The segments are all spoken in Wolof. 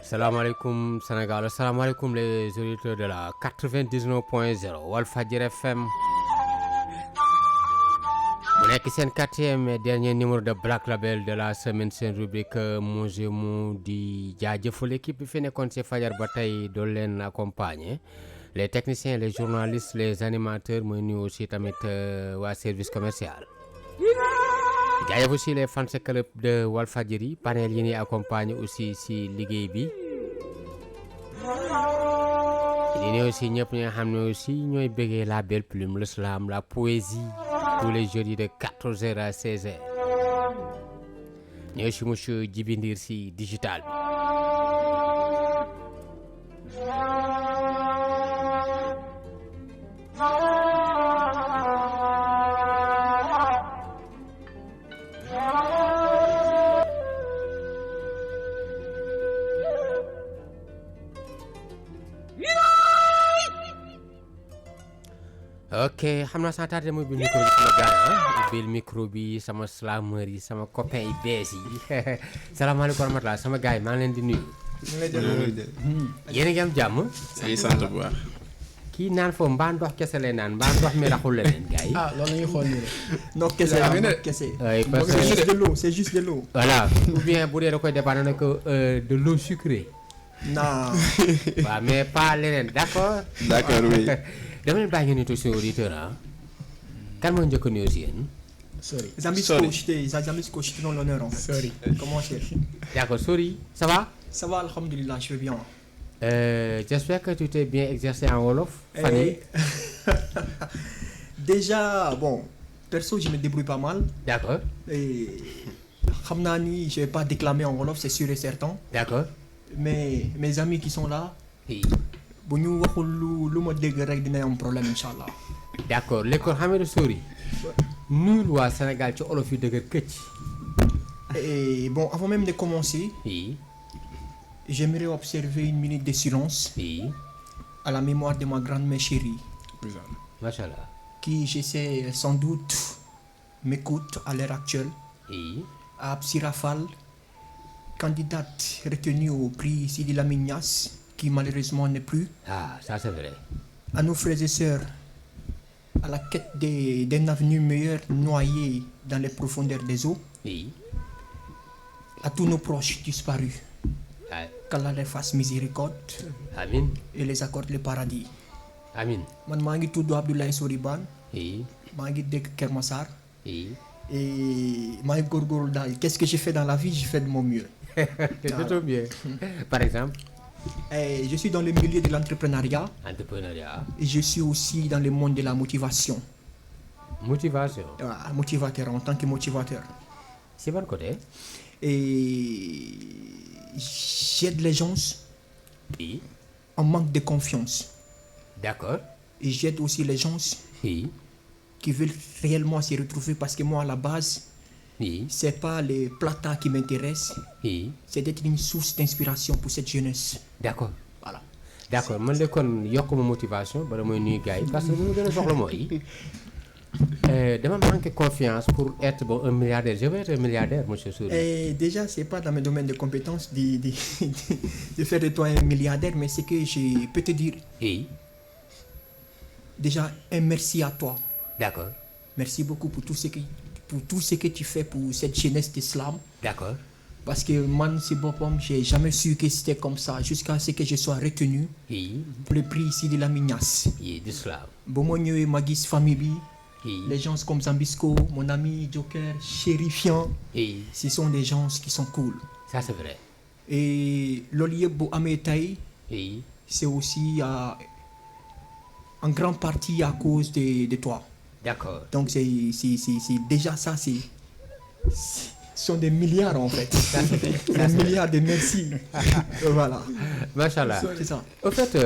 Salam alaikum Sénégal, salam alaikum les auditeurs de la 99.0 Walfadjri FM. Mu nekk seen 4e et dernier numéro de Black Label de la semaine, seen rubrique Mose mu di jaajëfal l'équipe bi fi nekkoon ci fajar ba tey doon leen accompagner, les techniciens, les journalistes, les animateurs, mooy nuyu aussi tamit waa service commercial. jaajëf aussi les fans club de Walfadjri, panel yi ñuy accompagner aussi si liggéey bi. di nuyu aussi ñëpp ñi nga xam ne aussi ñooy bëggee la belle plume, le slam, la poésie tous les jeudis de 14h à 16h. ñooy si monsieur Djibi Ndir si digital bi. ok xam naa sans tarder mooy bil micro bi sama gars bil micro bi sama slameur yi sama copain yi bees yi salaamaaleykum wa rahmatulah sama gars yi maa ngi leen di nuyu. yéen a ngi am jàmm. say sant bu baax. kii naan foofu mbaa ndox kese lay naan mbaa ndox mi raxul leneen gars yi. loolu la ñuy xool nii rek. ndox kese la ndox kese. parce que c'est juste de l'eau, c'est juste de l'eau. voilà ou bien bu dee da koy dépendre nag de l'eau sucrée. non. waaw mais pas leneen d'accord. d'accord oui. dama leen bàyyi ngeen nuyu suñu auditeur kan moo njëkk a nuyu si yéen. Sorry. Zambisco, je te donne l'honneur en fait. Sorry. Comment c'est? D'accord, sorry, ça va? Ça va, alhamdulillah, je vais bien. J'espère que tu t'es bien exercé en Wolof, Fanny. Déjà, bon, perso, je me débrouille pas mal. D'accord. Et Khamnani, je vais pas déclamer en Wolof, c'est sûr et certain. D'accord. Mais mes amis qui sont là, oui. bu ñu waxul lu ma dégg rek dina am problème inchallah. D'accord, l'école Hamidou Sori. Nul waa Sénégal ci olof yu dëgër këcc. Et bon, avant même de commencer, oui. J'aimerais observer une minute de silence oui. à la mémoire de ma grand-mère chérie. Machallah. Qui, je sais, sans doute, m'écoute à l'heure actuelle. oui. À Absi Rafal, candidate retenue au prix Sidi Lamine Niasse, qui malheureusement n'est plus. Ah, ça c'est vrai. À nos frères et sœurs, à la quête d'un avenir meilleur noyé dans les profondeurs des eaux. oui. À tous nos proches disparus. ah. Qu'Allah les fasse miséricorde. Amin. Et les accorde le paradis. Amin. Man maa ngi tudd Abdoulaye Soriban. oui. maa ngi dëkk Keur Massar. oui. Et maa ngi góorgóorlu daal. Qu'est-ce que je fais dans la vie? Je fais de mon mieux. C'est tout bien. Par exemple. Et je suis dans le milieu de l'entrepreneuriat. Entrepreneuriat. Et je suis aussi dans le monde de la motivation. Motivation. Voilà, motivateur, en tant que motivateur. C'est bon côté. Et j'aide les gens oui. en manque de confiance. D'accord. Et j'aide aussi les gens oui. qui veulent réellement se retrouver parce que moi, à la base, oui. c'est pas les plata qui m'intéressent, oui. c'est d'être une source d'inspiration pour cette jeunesse. D'accord. Voilà. D'accord man de kon yokk ma motivation bala mooy nuyu gars yi parce que li mu gën a soxla mooy dama manqué confiance pour être bon un milliardaire. Je veux être un milliardaire, monsieur Souri. Et déjà, c'est pas dans mes domaines de compétences de faire de toi un milliardaire, mais c'est que je peux te dire oui. déjà un merci à toi. D'accord. Merci beaucoup pour tout ce que tu fais pour cette jeunesse d'islam. D'accord. Parce que moi, c'est bon, j'ai jamais su que c'était comme ça jusqu'à ce que je sois retenu oui. pour le prix ici de la Mignasse. oui, d'islam. Bon, moi, je Magis famille, oui. les gens comme Zambisco, mon ami Joker, Chérifiant, oui. ce sont des gens qui sont cool. Ça c'est vrai. Et l'Oliebo Amétaï, oui. c'est aussi en grande partie à cause de toi. D'accord. Donc, c'est déjà ça, ce sont des milliards en fait. Des milliards de merci. Voilà. Machallah. C'est ça. Au fait,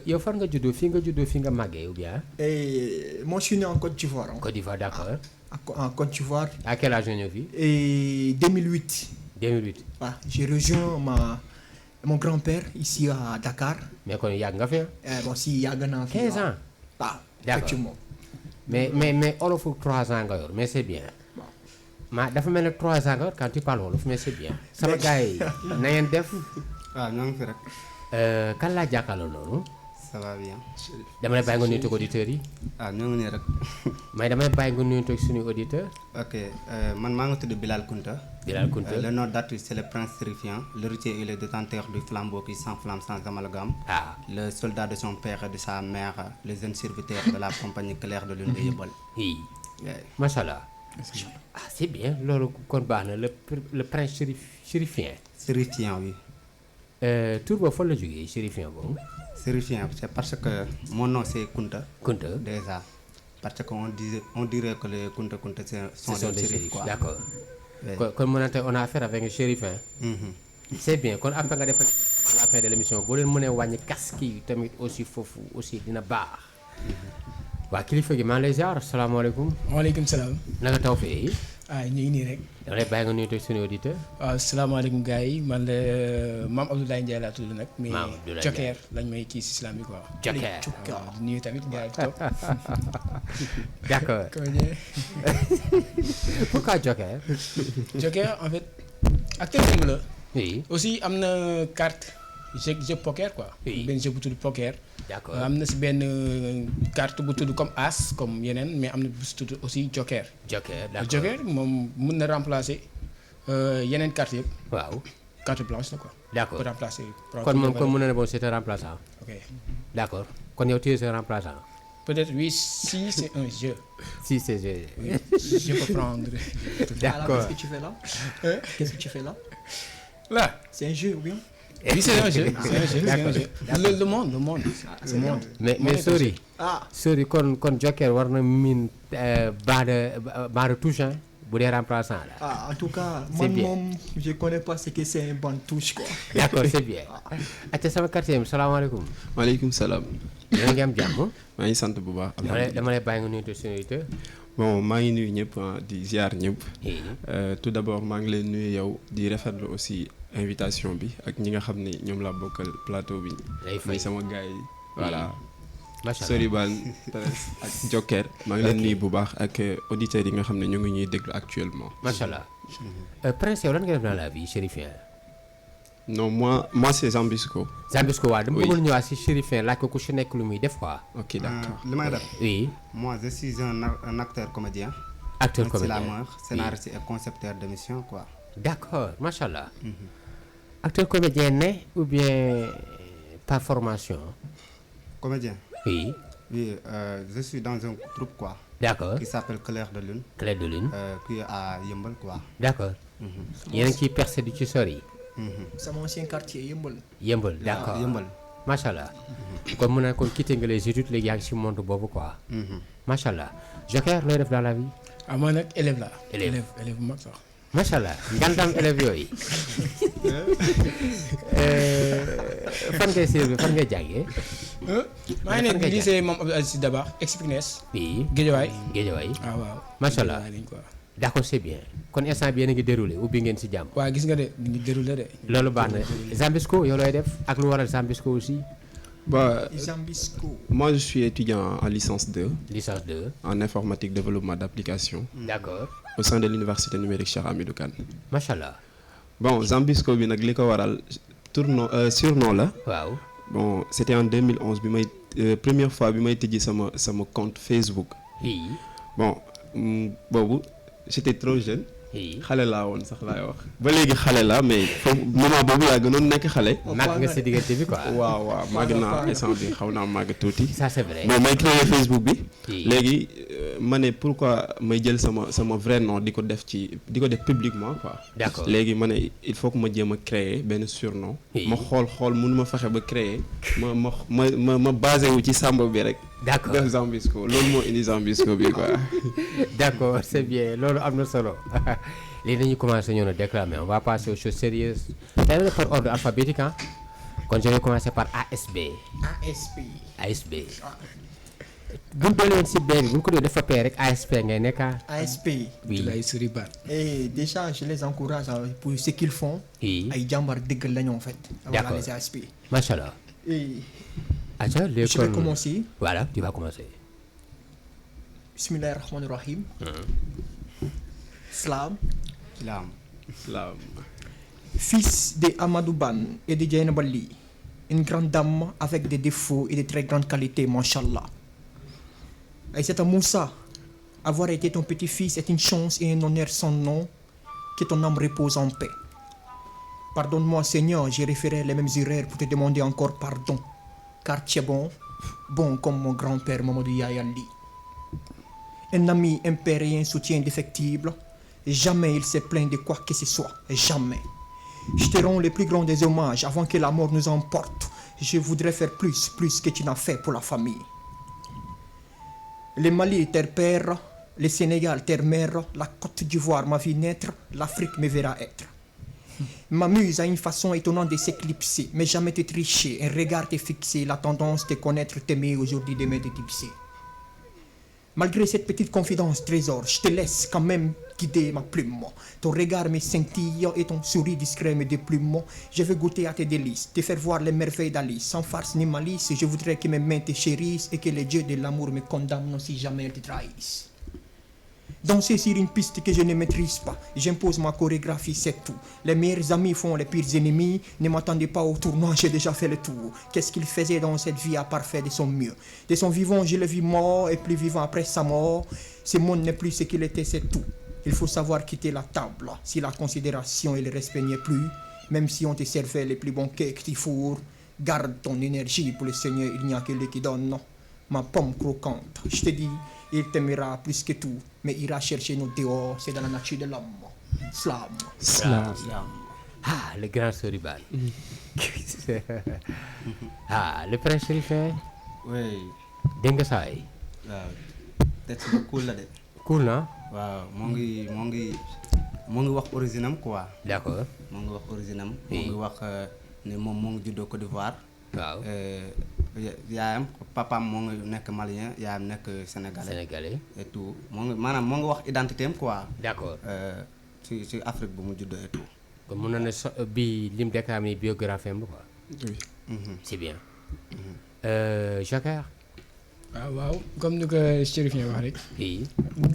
yow fan nga juddoo fi nga màggee ou bien. Et moi, je suis né en Côte d'Ivoire. Côte d'Ivoire, d'accord. En Côte d'Ivoire. À quel âge nga ñëw fii. Et 2008. 2008. Voilà. J'ai rejoint mon grand-père ici à Dakar. mais kon yàgg nga fi. Bon, si yàgg naa fi. 15 ans. Ah, D'accord. effectivement. mais olofu 3 ans nga yor mais c'est bien. dafa mel ne 3 ans nga yor quand tu parles wolof mais c'est bien. sama gars yi na ngeen def waaw ñoo ngi fi rek. kan laa jàkkaarloo noonu. ça va bien. dama lay bàyyi nga nuyu auditeurs yi. ñoo ngi nii rek. mais damay bàyyi nga nuyu suñu auditeur. ok man maa ngi tudd Bilal Kounta. Bilal Kounta. Le nom d'artiste c'est le prince terrifiant. L'héritier et le détenteur du flambeau qui s'enflamme sans amalgame. Ah. Le soldat de son père et de sa mère. Le jeune serviteur de la compagnie claire de lune de Yeumbeul. oui. Ouais. macha allah. ah c'est bien loolu kon baax na le prince chérifien. Terrifiant oui. tur boobu fan la jógee chérifien boobu. Terrifiant c'est parce que mon nom c'est Kounta. Kounta. Déjà. Parce qu'on dirait que les Kounta sont des chérifs quoi. D'accord. Ouais. kon mën on a affaire avec un chérifien. C'est bien kon après nga defal à la fin de l'émission boo leen mënee wàññi casque yi tamit aussi foofu aussi dina baax. waa kilifa gi maa ngi lay ziar asalaamaaleykum. waaleykum salaam. naka taw fee. ñu ngi nii rek. dama lay bàyyi nga nuyu suñu auditeur. waaw salaamaaleykum gars yi man la maam Abdoulaye Ndiaye laa tudd nag. Maam Abdoulaye mais Joker lañ may kii si islam bi quoi. Joker. waaw di nuyu tamit gars yi toog. D'accord. Pourquoi Joker. Joker en fait acteur film la. oui. aussi am na carte jeu poker quoi. Oui. benn jeu bu tudd poker. D'accord. am na si benn carte bu tudd comme as comme yeneen mais am na bu si tudd aussi Joker. Joker d'accord. Joker moom mun na remplacer yeneen carte yëpp. waaw. carte blanche la quoi. D'accord. pour remplacer. kon moom kon mën na ne bon c'est un remplaçant. ok D'accord kon yow tu es un remplaçant. peut-être oui si c'est un jeu. si c'est jeu. Je peux prendre. D'accord. Qu'est-ce que tu fais là? Qu'est-ce que tu fais là? Là. C'est un jeu ou bien? Oui, c'est un jeu. C'est un jeu. D'accord. Le monde. C'est Le bien. monde. mais sorry. Ah, sorry kon Joker war na miin barre de touche hein bu dee remplaçant la. ah, en tout cas, C'est bien. moi, je connais pas ce que c'est une bonne touche quoi. D'accord c'est bien. ate sama quatrième salaamaaleykum. maaleykum salaam. yéen a ngi am jàmm. maa ngi sant bu baax. dama lay bàyyi nga nuyu suñu auditeur. bon maa ngi nuyu ñëpp di ziar ñëpp. oui. tout d'abord maa ngi leen nuyu yow di rafetlu aussi invitation bi ak ñi nga xam ne ñoom laa bokkal plateau bi. lay fay muy sama gars yi. voilà macha allah Soribane Perez ak Joker. maa ngi leen nuyu bu baax ak auditeurs yi nga xam ne ñu ngi ñuy déglu actuellement. macha allah. Prince yow lan nga def dans la vie chérifien. non moi c'est Zambisco. Zambisco waaw dama Oui. bëggoon ñëwaat si chérifien laaj ko ku si nekk lu muy def quoi. ok d'accord. li may def. oui. Moi je suis un acteur comédien. acteur un comédien slameur, scénariste et concepteur d'émission quoi. d'accord macha allah. acteur comédien né ou bien par formation. Comédien. oui. Oui, je suis dans un groupe quoi. d'accord Qui s'appelle Claire de Lune. Clé de lune. Qui est à Yeumbeul quoi. d'accord. yéen a ngi ciy percé du ci sori. C'est mon ancien quartier, Yeumbeul. yëmbal d'accord Yeumbeul. macha allah. kon mun naa kon quitté nga les études léegi yaa ngi si monde boobu quoi. macha allah. Joker looy def dans la vie. ah man nag élève la. Élève. élève bu mag sax. macha allah ngandam élèves yooyu. fan ngay servir fan ngay jàngee. maa ngi nekk lycée Mame Abdou Aziz Sy Dabakh Expines. oui. Guédiawaye. Géejawaay. ah waaw. Macha allah. Guédiawaye lañ quoi. d'accord c'est bien kon instant bi yéen a ngi déroulé ubbi ngeen si jàmm. waaw gis nga de ñu ngi déroulé de. loolu baax na Zambisco yow looy def ak lu waral Zambisco aussi. bah Zambisco. moi je suis étudiant en licence 2 licence 2. en informatique développement d'application d'accord au sein de l'université numérique Cheikh Hamidou Kane. macha allah. bon Zambisco bi nag li ko waral surnom la. waaw. bon c'était en 2011 bi may première fois bi may tijji sama compte Facebook. oui. bon boobu j'étais trop jeune. oui. xale laa woon sax laay wax. ba léegi xale la mais foofu moment boobu laa gënoon nekk xale. màgg nga si diggante bi quoi. waaw màgg naa instant bi xaw naa màgg tuuti. ça c'est vrai. bon may créer Facebook bi. Oui. léegi ma ne pourquoi may jël sama vrai nom di ko def publiquement quoi. D'accord. léegi ma ne il faut que ma jéem a créer benn surnom. Oui. ma xool mënu ma fexe ba créer ma basé wu ci Samba bi rek. d'accord def Zambisco loolu moo indi Zambisco bi quoi. d'accord c'est bien loolu am na solo léegi dañuy commencer ñoo na déclamer on va passer aux choses sérieuses tey par ordre alphabétique ah kon je vais commencer par ASB. ASP. ASB. bu ñu doon si B bi bu ñu ko doon dafa pay rek ASP ngay nekk ah. ASP. oui Abdoulaye Soribane. Et déjà, je les encourage pour ce qu'ils font. oui Ay jàmbar dëgg lañu en fait. Voilà D'accord. les ASP. macha allah. Et atia léegi je vais kon commencer. voilà tu vas commencer. Bismillahir Rahmanir Rahim. Slam. Islam. Islam. fils de Amadou Ban et de Dieynaba Ly, une grande dame avec des défauts et de très grandes qualités, Mashallah. Aïssata Moussa, avoir été ton petit-fils est une chance et un honneur sans nom, que ton âme repose en paix. Pardonne-moi, Seigneur, j'ai référé les mêmes erreurs pour te demander encore pardon, car tu es bon, bon comme mon grand-père Mamadou Yaya Ly. Un ami, un père et un soutien indéfectible, jamais il s'est plaint de quoi que ce soit, jamais. Je te rends le plus grand des hommages avant que la mort nous emporte. Je voudrais faire plus que tu n'as fait pour la famille. Le Mali, terre-père, le Sénégal, terre-mère, la Côte d'Ivoire m'a vu naître, l'Afrique me verra être. M'amuse à une façon étonnante de s'éclipser, mais jamais te tricher, un regard te fixer, la tendance te connaître, t'aimer aujourd'hui, demain te tipser. Malgré cette petite confidence, trésor, je te laisse quand même guider ma plume. Ton regard me scintille et ton sourire discret me déplume. Je veux goûter à tes délices, te faire voir les merveilles d'Alice. Sans farce ni malice, je voudrais que mes mains te chérissent et que les dieux de l'amour me condamnent si jamais elles te trahissent. Danser sur une piste que je ne maîtrise pas, j'impose ma chorégraphie, c'est tout. Les meilleurs amis font les pires ennemis, ne m'attendez pas au tournoi, j'ai déjà fait le tour. Qu'est-ce qu'il faisait dans cette vie à part faire de son mieux? De son vivant, je le vis mort et plus vivant après sa mort. Ce monde n'est plus ce qu'il était, c'est tout. Il faut savoir quitter la table, si la considération et le respect n'y est plus. Même si on te servait les plus bons cakes du four, garde ton énergie pour le Seigneur, il n'y a que lui qui donne. Ma pomme croquante, je te dis, il t'aimera plus que tout, mais ira chercher nous dehors, c'est dans la nature de l'homme. Slam. Ah, le grand Soriban. Ah, le prince Chérifin. oui dégg nga saa yi. waaw texte bu cool la de. Cool na. waaw moo ngi wax origine am quoi. D'accord. moo ngi wax origine am. Oui. moo ngi wax ne moom moo ngi juddoo Côte d'Ivoire. waaw. yaayam papaam moo ngi nekk malien yaayam nekk sénégalais. Sénégalais. et tout moo ngi wax identité am quoi. D'accord. ci Afrique bu mu juddoo et tout. kon mun na ne bi lim déclaré biographie am quoi. Oui. C'est bien. Jacques. waaw comme ni ko Chérifien wax rek. Oui.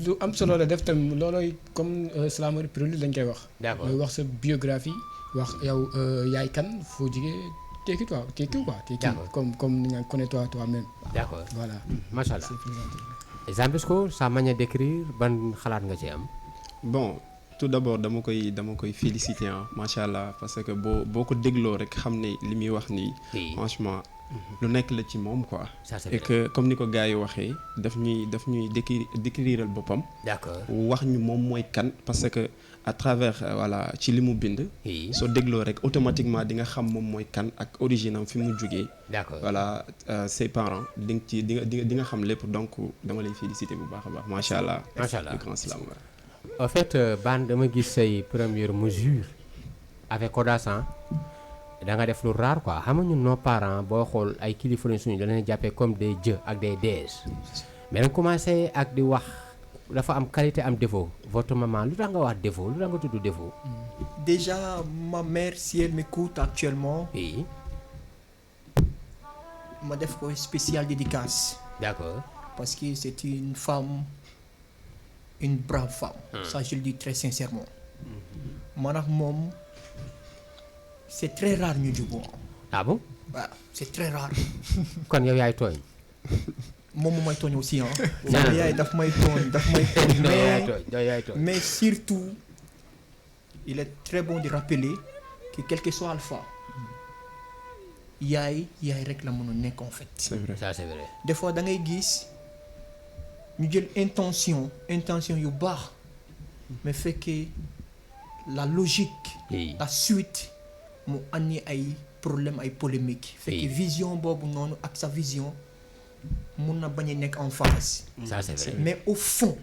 lu am solo la def tam loolooy comme salaamaaleykum prélude lañ koy wax. D'accord. mooy wax sa biographie wax yow yaay kan foo jigee tekki quoi tekki D'accord. comme ni nga connais toi-même. D'accord. Voilà. Macha allah. C'est présenté. Zambisco sa manière d'écrire ban xalaat nga ci am. Bon tout d'abord dama koy féliciter macha allah parce que boo ko dégloo rek xam ne li muy wax nii. Oui. franchement lu nekk la ci moom quoi. Ça c'est et vrai. que comme ni ko gars yi waxee daf ñuy décriral boppam. D'accord. wax ñu moom mooy kan parce que à travers voilà ci li mu bind. Oui. soo dégloo rek automatiquement di nga xam moom mooy kan ak origine am fi mu jugee. D'accord. voilà ses parents di nga ci di nga xam lépp donc dama lay féliciter bu baax a baax macha allah. Macha allah. le grand slam. En fait Ban dama gis say première mesure avec audace da nga def lu rare quoi xam nga ñun nos parents boo xool ay kilifa lañ suñu da leen jàppee comme des dieux ak des déesses mais dañ commencé ak di wax dafa am qualité am défaut votre maman lu tax nga wax défaut lu tax nga tudd défaut. Déjà, ma mère, si elle m'écoute actuellement, Oui. m'a def ko spécial dédicace. D'accord. Parce que c'est une femme, une brave femme. Ça, je le dis très sincèrement. Man ak moom, c'est très rare ñu juboo. Ah bon. Waaw, c'est très rare. kon yow yaay tooñ. moom mu may tooñ aussi ah. Non, sama non. yaay daf may tooñ non yaay tooñ. mais surtout il est très bon de rappeler que quel que soit alpha yaay rek la mën a nekk en fait. c'est vrai. Ça c'est vrai. Des fois da ngay gis ñu jël intention yu baax mais fekkee la logique Oui. la suite mu andi ay problème ay polémique fekkee Oui. vision boobu noonu ak sa vision mun na bañ a nekk en face. Ça c'est vrai. mais au fond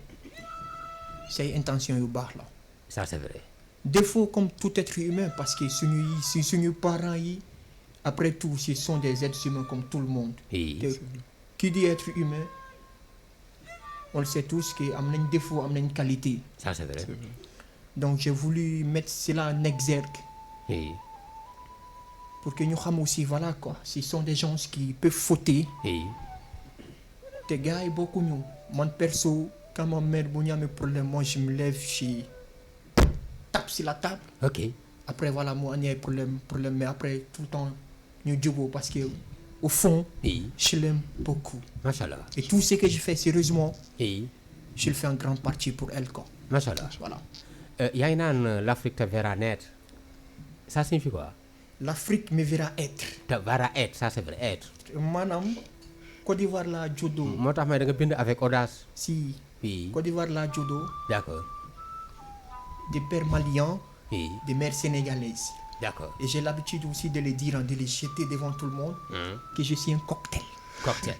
say intention yu baax la. Ça c'est vrai. Défaut comme tout être humain parce que suñu parents yi après tout ce sont des êtres humains comme tout le monde. Oui. te qui dit être humain on le sait tous que am nañ défaut am nañ qualité. Ça c'est vrai. C'est vrai. Donc j'ai voulu mettre cela en exergue Oui. pour que ñu xam aussi voilà quoi ce sont des gens qui peuvent fauter Oui. te gars yi bokkuñu man perso quand ma mère bu ñu amee problème moi je me lève je tape sur la table Ok. Après, voilà, moi, il y a problème, mais après, tout le temps, nous disons parce que, au fond, Oui. je l'aime beaucoup. Machallah. Et tout ce que je fais sérieusement, Oui. je le fais en grande partie pour elle, quoi. Machallah. Voilà. yaa ngi naan l'Afrique te verra naître. Ça signifie quoi? L'Afrique me verra être. Te verra être, ça c'est vrai, être. Manam, Côte d'Ivoire la judo. moo tax may da nga bind avec audace. Si, Oui. Côte d'Ivoire la judo, D'accord. des pères maliens, Oui. des mères sénégalaises. D'accord. Et j'ai l'habitude aussi de les dire, de les jeter devant tout le monde, que je suis un cocktail. Cocktail.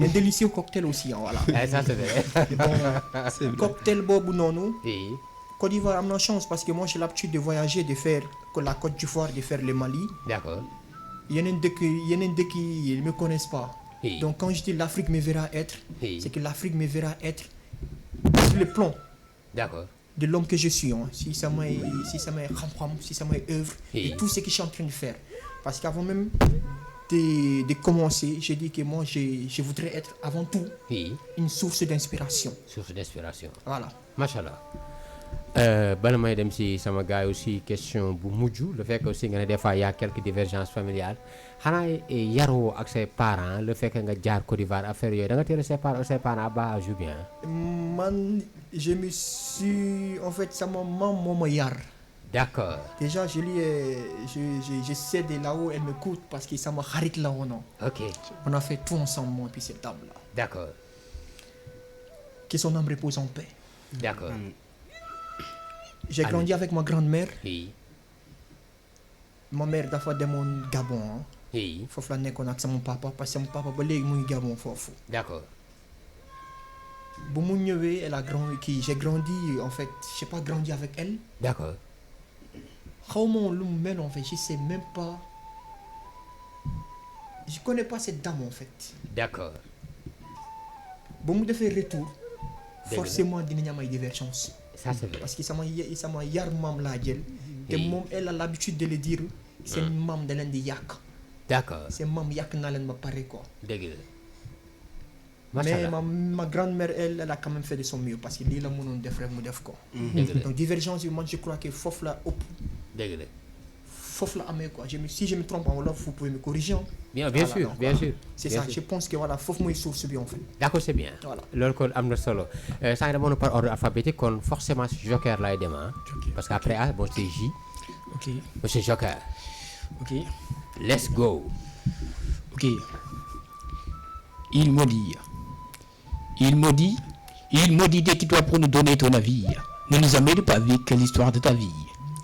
Un délicieux cocktail aussi, hein, voilà. Ça c'est vrai. Et bon, C'est vrai. cocktail bobu nonou. Oui. Côte d'Ivoire a une chance parce que moi j'ai l'habitude de voyager, de faire la Côte d'Ivoire, de faire le Mali. D'accord. Il y en a deux qui ne me connaissent pas. Oui. Donc quand je dis l'Afrique me verra être, Oui. c'est que l'Afrique me verra être sur le plan D'accord. de l'homme que je suis. Hein. Si ça m'a œuvre Oui. et tout ce que je suis en train de faire. Parce qu'avant même de commencer, j'ai dit que moi je voudrais être avant tout Oui. une source d'inspiration. Source d'inspiration. Voilà. Machallah. Bala may dem si sama gars yi aussi question bu mujj le fait que aussi nga ne des fois y a quelques divergences familiales xanaa yaroo ak say parents le fait que nga jaar Côte d'Ivoire affaire yooyu da nga teel a ses parents à bas âge ou bien. Man, je me suis... En fait, ça m'a yar. D'accord. Déjà, je sais de là où elle m'écoute parce que ça m'a harit là ou non. Ok. On a fait tout ensemble, moi, puis cette dame-là. D'accord. Que son âme repose en paix. D'accord. J'ai grandi avec ma grand-mère. Oui. Ma mère dafa demoon Gabon. Hein. Oui. Foofu la nekkoon ak sama papa parce que sama papa ba léegi muy Gabon foofu. D'accord. Bu mu ñëwee elle a grandi j'ai grandi en fait j'ai pas grandi avec elle. D'accord. Xaw ma woon lu mu mel en fait je sais même pas. Je connais pas cette dame en fait. D'accord. Ba mu defee retour. Dëgg la. Forcément dinañ am ay divergences. Ça c'est vrai. Parce que sama yar maam laa jël. te Oui. moom elle a l'habitude de le dire. seen maam da leen di yàq. D'accord. seen maam yàq naa leen ba pare quoi. Dëgg la. Mais Machallah. ma grand-mère elle a quand même fait de son mieux parce que lii la mënoon def rek mu def ko. Dëgg la. Donc divergence bi man je crois que foofu la ëpp Dëgg la. foofu la amee quoi si je me trompe en wolof vous pouvez me corriger. Bien Voilà, sûr, donc, bien voilà. sûr. C'est bien ça sûr. je pense que voilà foofu mooy source bi en fait. D'accord, c'est bien. Voilà. loolu kon am na solo sànq dama woon par ordre alphabétique kon forcément si Joker lay dem ah. parce que après bon c'est J. Ok. Monsieur Joker. Ok. Let's go. Ok. Il maudit dès qu'il doit pour nous donner ton avis. Ne nous amène pas avec l'histoire de ta vie.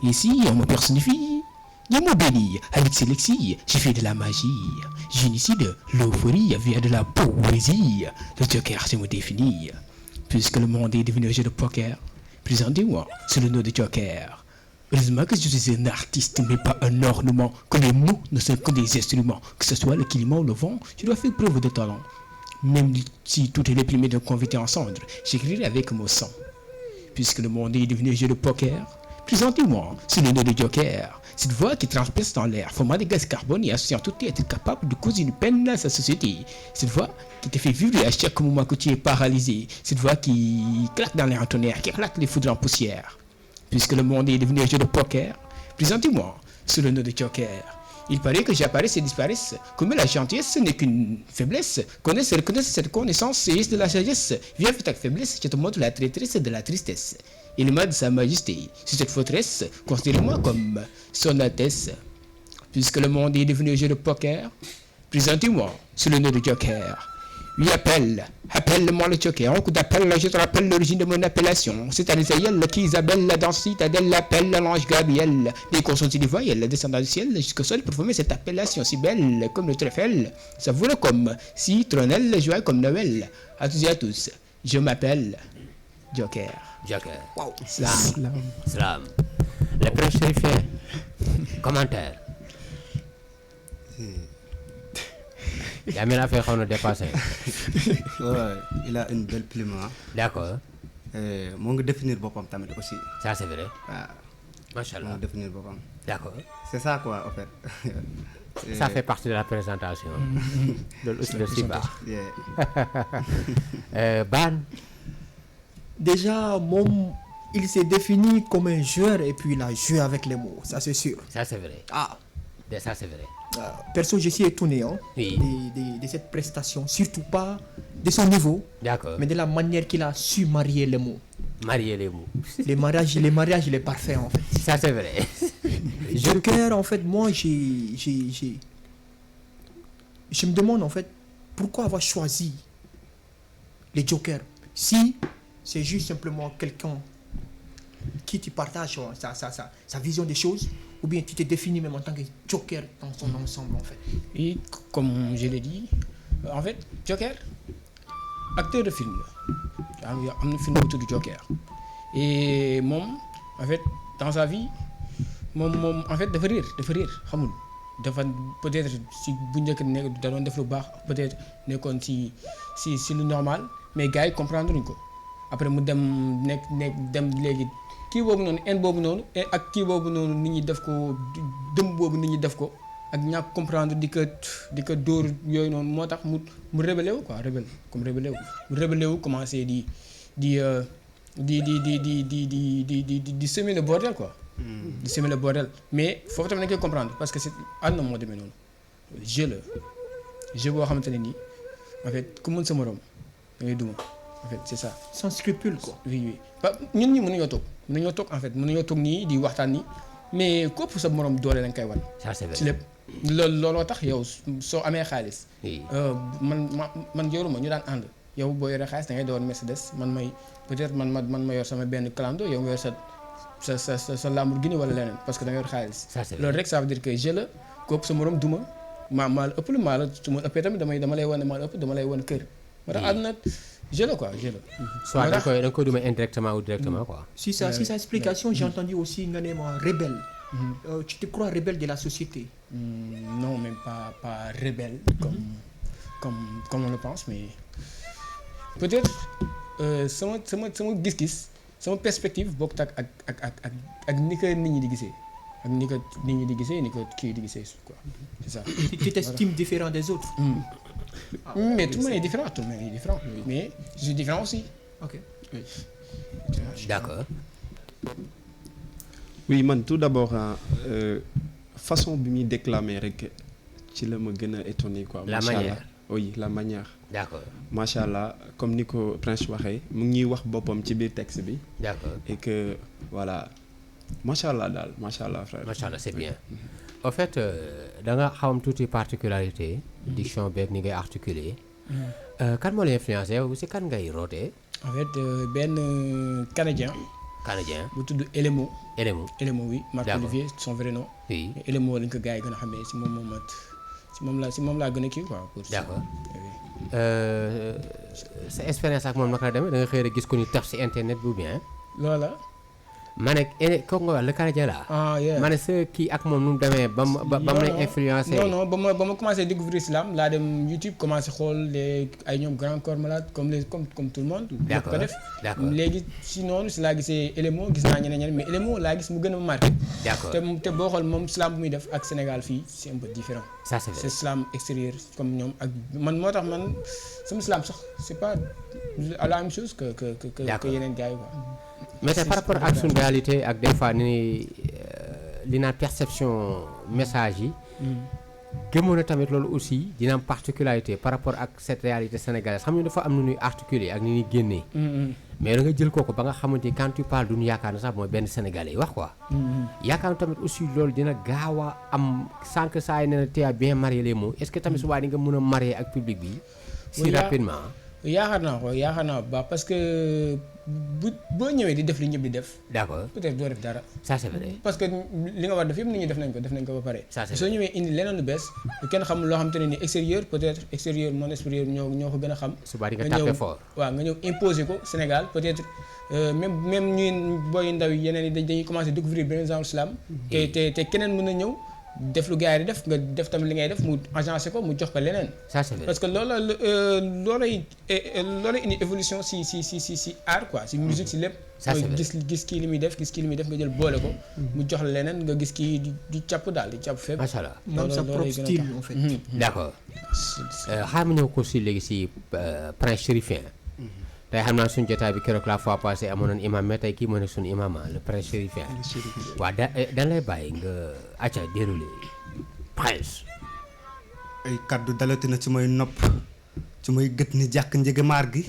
Ici, on me personnifie. Je me bénis avec ses lexis, j'ai fait de la magie. J'initie de l'euphorie via de la poésie. Le Joker, je me définis. Puisque le monde est devenu un jeu de poker, présentez-moi sous le nom de Joker. Heureusement que je suis un artiste, mais pas un ornement, que les mots ne sont que des instruments, que ce soit le climat ou le vent, je dois faire preuve de talent. Même si tout est réprimé d'un convité en cendres, j'écrirai avec mon sang. Puisque le monde est devenu un jeu de poker, présentez-moi sous le nom de Joker. Cette voix qui transperce dans l'air, formant des gaz carbone et associant tout être capable de causer une peine à sa société. Cette voix qui te fait vibrer à chaque moment que tu es paralysé. Cette voix qui claque dans l'air en tonnerre, qui éclate les foudres en poussière. Puisque le monde est devenu un jeu de poker, présentez-moi sous le nom de Joker. Il paraît que j'apparaisse et disparaisse. Comme la gentillesse n'est qu'une faiblesse. Connaisse et reconnaisse cette connaissance et de la sagesse. Viens avec ta faiblesse, je te montre la traîtresse de la tristesse. Il m'a de sa majesté. Sur cette forteresse, considérez-moi comme son Altesse. Puisque le monde est devenu un jeu de poker, présentez-moi sous le nom de Joker. Lui appelle-moi le Joker. En coup d'appel, je te rappelle l'origine de mon appellation. C'est Arisaïel qui Isabelle, la danse citadelle, l'appelle l'ange Gabriel. Des consonnes des voyelles descendant du ciel jusqu'au sol pour former cette appellation si belle comme le trèfle. Savoureux comme citronnelle, joyeux comme Noël. À tous et à tous, je m'appelle Joker. Joker. Wow. Salam. Le prince chérifien. Commentaire. yaa mel affaire xaw na dépassé. Ouais, il a une belle plume hein. D'accord. moo ngi définir boppam tamit aussi. Ça c'est vrai. waaw Macha moo Allah. ngi définir boppam. D'accord. C'est ça quoi en fait. Ça fait partie de la présentation. loolu aussi de si baax. Yeah. Ban. Déjà moom il s'est défini comme un joueur et puis il a joué avec les mots, ça c'est sûr. Ça c'est vrai. Ah, Ça c'est vrai. perso, je suis étonné Oui. de cette prestation, surtout pas de son niveau, D'accord. mais de la manière qu'il a su marier les mots. Marier les mots. Les mariages, il est parfait en fait. Ça c'est vrai. Joker, en fait, moi, je me demande en fait pourquoi avoir choisi les jokers si c'est juste simplement quelqu'un qui te partage sa vision des choses ou bien tu te définis même en tant que joker dans son ensemble en fait. Et comme je l'ai dit, en fait, Joker, acteur de film la. am na film bu tudd Joker. Et moom, en fait, dans sa vie, moom en fait dafa réer xamul. dafa peut-être si bu njëkk nekk da doon def lu baax peut-être nekkoon si lu normal mais gars yi comprendre luñ ko après mu dem dem léegi kii boobu noonu en boobu noonu ak kii boobu noonu nit ñi def ko dëm boobu nit ñi def ko ak ñàkk comprendre di ko dóor yooyu noonu moo tax mu rébellé wu quoi mu rébellé wu commencé di semer le bordel quoi. di semer le bordel mais foofu tamit nañ koy comprendre parce que c'est àdduna moo demee noonu jeu boo xamante ne nii en fait ku mën sa morom da ngay duma en fait c'est ça. Sans scrupule quoi. oui ñun ñi mënuñoo toog en fait mënuñoo toog nii di waxtaan nii mais képp sa morom doole lañ koy wan. Ça c'est vrai. ci lépp looloo tax yow soo amee xaalis. Oui. man yoruma ñu daan ànd yow boo yoree xaalis da ngay doon Mercedes man may peut-être man ma yor sama benn clando yow nga yor sa Lamborghini wala leneen parce que da nga yor xaalis. Ça c'est vrai. loolu rek ça veut dire que jeu la képp sa morom duma maa la ëpp maa la su ma ëppee tamit dama lay wan maa la ëpp dama lay wan kër. moo tax àdduna jeu la quoi jeu la. Soit da nga koy duma indirectement ou directement quoi. Si sa explication, j'ai entendu aussi Nganéma rebelle. Tu te crois rebelle de la société? Non, même pas rebelle comme on le pense, mais peut-être sama gis-gis sama perspective bokkut ak ni ko nit ñi di gisee ak ni ko nit ñi di gisee ni ko kii di gisee quoi c'est ça. Tu t'estimes différent des autres? Mais tout le monde est différent, mais je suis différent aussi. Ok. Oui. D'accord. oui man tout d'abord façon bi muy déclamer rek ci la ma gën a étonné quoi. La macha manière. allah oui la manière. D'accord. macha allah comme ni ko Prince waxee mu ngi ñuy wax boppam ci biir texte bi. D'accord. et que voilà macha allah daal macha allah frère. Macha allah c'est bien. En fait da nga xawam tuuti particularité. diction beeg ni ngay articuler. Kan moo la influencé yow si kan ngay rootee. En fait benn Canadien Canadien. bu tudd Elemo oui Marc D'accord. Olivier son vrai nom. Oui. Elemo lañ ko gars yi gën a xamee si moom laa gën a kii quoi. D'accord. Oui. Sa expérience ak moom naka la demee da nga xëy rek gis ko ni taf si internet bu bien. loola. ma ne kooku nga wax le Canadien là. Yeah. ma ne sa kii ak moom nu mu demee ba mu lay influencé. non ba ma commencé découvrir islam laa dem YouTube commencé xool ay ñoom Grand Corps Malade comme tout le monde. D'accord, ko def d'accord. léegi si noonu si laa gisee Elemo gis naa ñeneen mais Elemo laa gis mu gën a marqué. D'accord. te boo xool moom islam bu muy def ak Sénégal fii c'est un peu différent. Ça c'est vrai. c'est islam extérieur comme ñoom ak man moo tax man sama islam sax c'est pas la même chose que D'accord. yeneen gars yi quoi. mais tey par rapport ak suñu réalité ak des fois ni li naan perception message yi. gëmoon na tamit loolu aussi dina am particularité par rapport ak cette réalité sénégalaise xam nga dafa am nu ñuy articuler ak ni ñuy génnee. mais da nga jël kooku ba nga xamante ni quand tu parles duñu yaakaar na sax mooy benn sénégalais wax quoi. yaakaar na tamit aussi loolu dina gaaw a am sans que ça ait ne te a bien marié les mots est-ce que tamit subaa di nga mën a marier ak public bi. si Oui, rapidement. yaakaar naa ko bu baax parce que boo ñëwee di def li ñëpp di def. D'accord. peut-être doo def dara. Ça c'est vrai. parce que li nga war def yëpp nit ñi def nañ ko ba pare. Ça, c'est soo vrai. ñëwee indi leneen lu bees lu kenn xamul loo xam te ne ni extérieur peut-être extérieur non extérieur ñoo ko gën a xam. subaa di nga nga ñëw tapé fort. waaw nga ñëw imposer ko Sénégal peut-être même ñuy booy ndaw yi yeneen yi dañuy commencer découvrir benn genre islam. te keneen mën na ñëw def lu gars yi di def nga def tamit li ngay def mu agencé ko mu jox ko leneen. Ça c'est vrai. parce que loolay indi évolution si art quoi si musique si lépp. Ça, c'est mooy vrai. gis kii li muy def nga jël boole ko. mu jox la leneen nga gis kii di càpp daal di càpp fépp. macha allah. Même sa propre style en fait. D'accord. xaaral ma ñëw ko si léegi si Prince Chérifien tey xam naa suñu jotaay bi keroog la fois passée amoon nañu imam mais tey kii moo ne suñu imam le prince chérifien waaw dañ lay bàyyi nga acca déroulé prince. ay kaddu dalati na ci may nopp ci may gët ni jàkk njëgamaar gi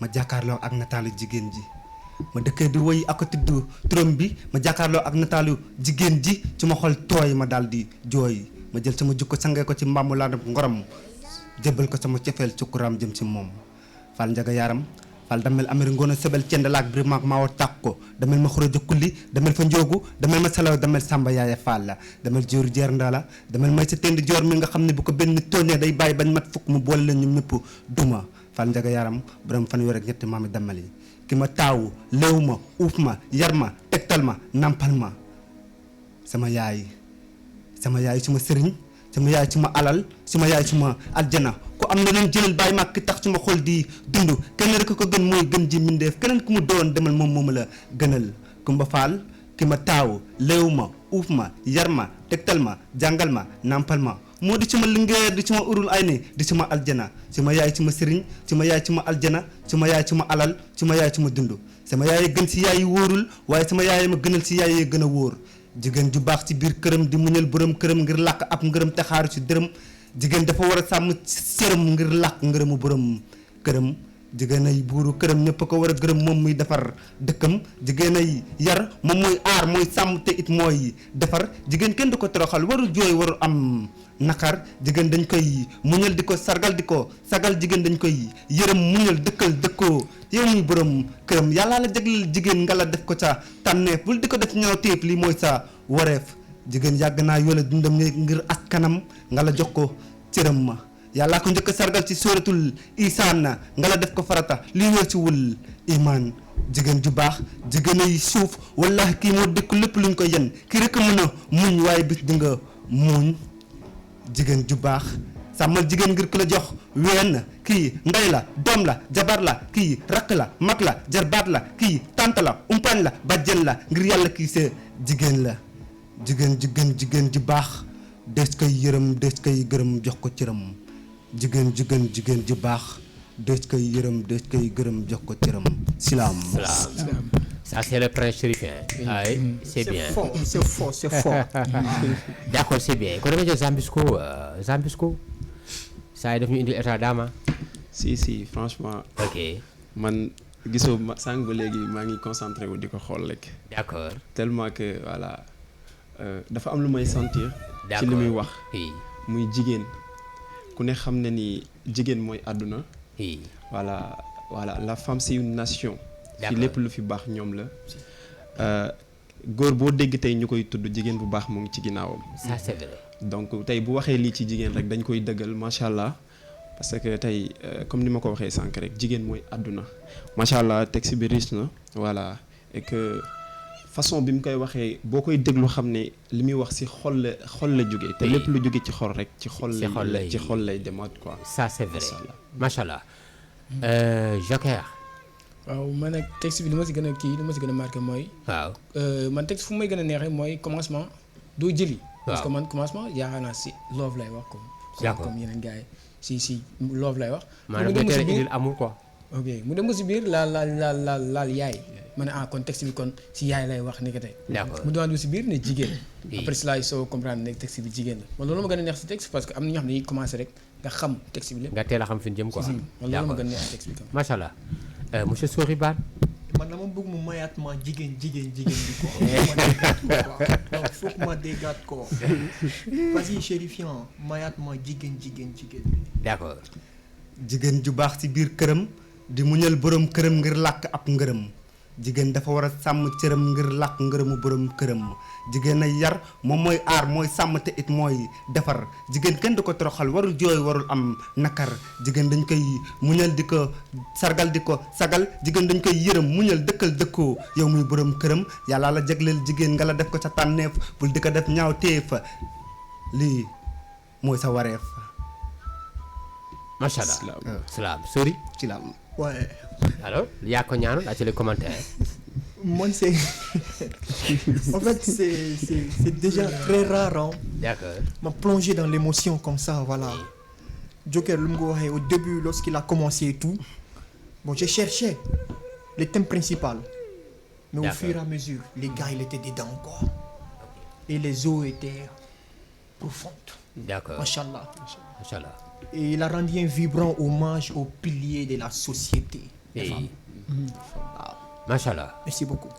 ma jàkkaarloo ak nataalu jigéen ji ma dëkkee di woy ak tudd turam bi ma jàkkaarloo ak nataalu jigéen ji ci ma xol tooy ma daal di jooy ma jël sama jukko sangee ko ci mbàmmu laa def ngorom jébbal ko sama cofeel cukkuraam jëm ci moom fal njaga yaram fal damel ameri ngoon a sebel cendalaak bir maak maa wa tàq ko damel ma xuro jëkkulli damel fa njoogu damel ma salaw damel sàmba yaaya fall la damel jóoru jeer ndaala damel may sa tend joor mi nga xam ne bu ko benn tooñee day bàyyi bañ mat fukk mu boole leen ñoom ñëpp duma fal njaga yaram borom fan yor ak ñetti maami damel yi ki ma taawu léew ma uuf ma yar ma tegtal ma nampal ma sama yaay suma sëriñ sama yaay suma alal suma yaay suma aljana ku am na leen jëlal bàyyi ma ki tax suma xol di dund kenn rek ko gën mooy gën ji mindeef keneen ku mu doon demal moom la gënal Kumba Faal ki ma taaw léew ma uuf ma yar ma tegtal ma jàngal ma nampal ma moo di suma lingeer di suma urul ay ni di suma aljana suma yaay suma sëriñ suma yaay suma aljana suma yaay suma alal suma yaay suma dund sama yaay gën si yaay yi wóorul waaye sama yaay ma gënal si yaay yi gën a wóor jigéen ju baax ci biir këram di muñal borom këram ngir làkk ab ngërëm te xaaru ci dërëm jigéen dafa war a sàmm sërëm ngir làkk ngërëmu borom këram jigéen ay buuru këram ñëpp ko war a gërëm moom muy defar dëkkam jigéen ay yar moom mooy aar mooy sàmm te it mooy defar jigéen kenn du ko toroxal warul jooy warul am nakar jigéen dañ koy muñal di ko sargal di ko sagal jigéen dañ koy yërëm muñal dëkkal dëkkoo yow muy borom këram yàlla la jagleel jigéen nga la def ko ca tànneef bul di ko def ñaaw téef lii mooy sa wareef jigéen yàgg naa yoole dundam ne ngir askanam nga la jox ko cëram ma yàllaa ko njëkk a sargal ci sóoratul isaan na nga la def ko farata lii wër ci wul imaan jigéen ju baax jigéen ay suuf wallahi kii moo dëkk lépp luñ ko yen kii rek a mën a muñ waaye bis di nga muñ jigéen ju baax sàmmal jigéen ngir ku la jox ween kii ndey la doom la jabar la kii rakk la mag la jarbaat la kii tànt la umpaañ la bàjjen la ngir yàlla kii see jigéen la jigéen ju baax des koy yërëm des koy gërëm jox ko cëram jigéen ju baax des koy yërëm des koy gërëm jox ko cëram silaam Ça, c'est le prince chérifien. Ah, oui, c'est bien. C'est fort. D'accord, c'est bien. Quand on dit Zambisco, ça est devenu une état d'âme. si franchement. Ok. man gisoo ma sànq ba léegi maa ngi concentré wu di ko xool rek. D'accord. tellement que voilà dafa am lu may sentir. ci li muy wax. Oui. muy jigéen ku ne xam ne ni jigéen mooy àdduna. Oui. voilà la femme c'est une nation. D'accord. ci lépp lu fi baax ñoom la góor boo dégg tey ñu koy tudd jigéen bu baax mu ngi ci ginnaawam. Ça, c'est vrai. donc tey bu waxee lii ci jigéen rek dañ koy dëggal macha allah parce que tey comme ni ma ko waxee sànq rek jigéen mooy àdduna macha allah texte bi riche na voilà et que façon bi mu koy waxee boo koy déglu xam ne li muy wax ci xol la jógee. te lépp lu jóge ci xol rek ci xol lay demaat quoi. Ça, c'est vrai. Macha allah. Joker. waaw man nag texte bi li ma si gën a kii li ma si gën a marqué mooy. waaw. man texte fu may gën a neexee mooy commencement doo jëli. parce que waaw. man commencement yaakaar naa si love lay wax D'accord. comme yeneen gars yi si love lay wax. maanaam mu dem nga ba si tere biir indil amul quoi. ok mu dem ba si biir laal yaay ma ne kon texte bi kon si yaay lay wax ni que tey. D'accord. mu demaat ba si biir ne jigéen. Oui. après cela il faut comprendre ne texte bi jigéen la man loolu ma gën a neex si texte parce que am na ñoo xam ne dañuy commencé rek nga xam texte bi lépp. nga teel a xam fi ñu jëm quoi. si man loolu ma gën a neex si texte bi quand même. Macha allah. Monsieur Sori Ban. man dama bëgg mu mayaat ma jigéen bi ko donc faut que ma déggaat ko vas-y chérifiant mayaat ma jigéen bi. D'accord. jigéen ju baax ci biir këram di muñal borom këram ngir làkk ab ngërëm jigéen dafa war a sàmm cëram ngir làkk ngërëmu borom këram jigéen ay yar moom mooy aar mooy sàmm te it mooy defar jigéen kenn du ko toroxal warul jooy warul am nakar jigéen dañ koy muñal di ko sargal di ko sagal jigéen dañ koy yërëm muñal dëkkal dëkkoo yow muy borom këram yàlla la jagleel jigéen nga la def ko sa tànneef bul di ko def ñaaw téef lii mooy sa wareef. Macha allah. Salaam Sori. ci la ouais. Alors yaa ko ñaanal ci les commentaires. Moi, c'est en fait c'est déjà très rare hein, D'accord. m'a plongé dans l'émotion comme ça voilà. Joker lu mu ko waxee au début lorsqu'il a commencé et tout Bon, j'ai cherché le thème principal. Mais au D'accord. fur et à mesure, les gars, ils étaient dedans, quoi. Et les eaux étaient profondes. D'accord. Machallah. Machallah. Et il a rendu un vibrant hommage aux piliers de la société. Et Waaw. Machallah. Merci beaucoup.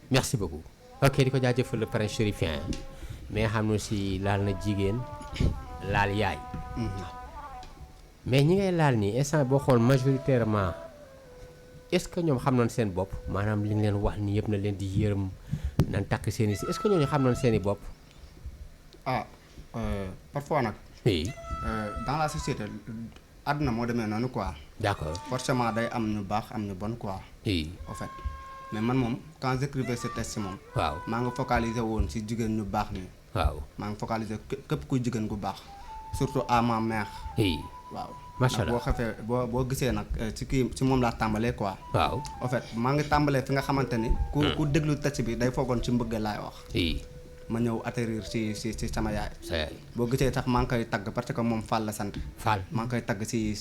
merci beaucoup. ok di ko jaajëfal le prince chérifien mais nga xam ne aussi laal na jigéen laal yaay. mais ñi ngay laal nii instant boo xool majoritairement est-ce que ñoom xam nañ seen bopp maanaam li nga leen wax ni yëpp na leen di yërëm nan takk seen i si est-ce que ñooñu xam nañ seen i bopp. parfois nag oui dans la société àdduna moo demee noonu quoi d'accord. forcément day am ñu baax am ñu bon quoi oui en fait mais man moom quand j'écrivais ce texte moom waaw maa nga focaliser woon ci jigéen ñu baax nii waaw maa ngi focaliser képp kuy jigéen gu baax surtout à ma mère oui waaw Macha ndax boo xefee boo gisee nag ci kii ci moom laa tàmbalee quoi waaw en fait maa ngi tàmbalee fi nga xamante ni ku déglu texte bi day foogoon ci mbëgg laay wax oui ma ñëw atterrir ci sama yaay sa yaay boo gisee sax maa ngi koy tagg parce que moom Fall la sant Fall. maa ngi koy tagg ci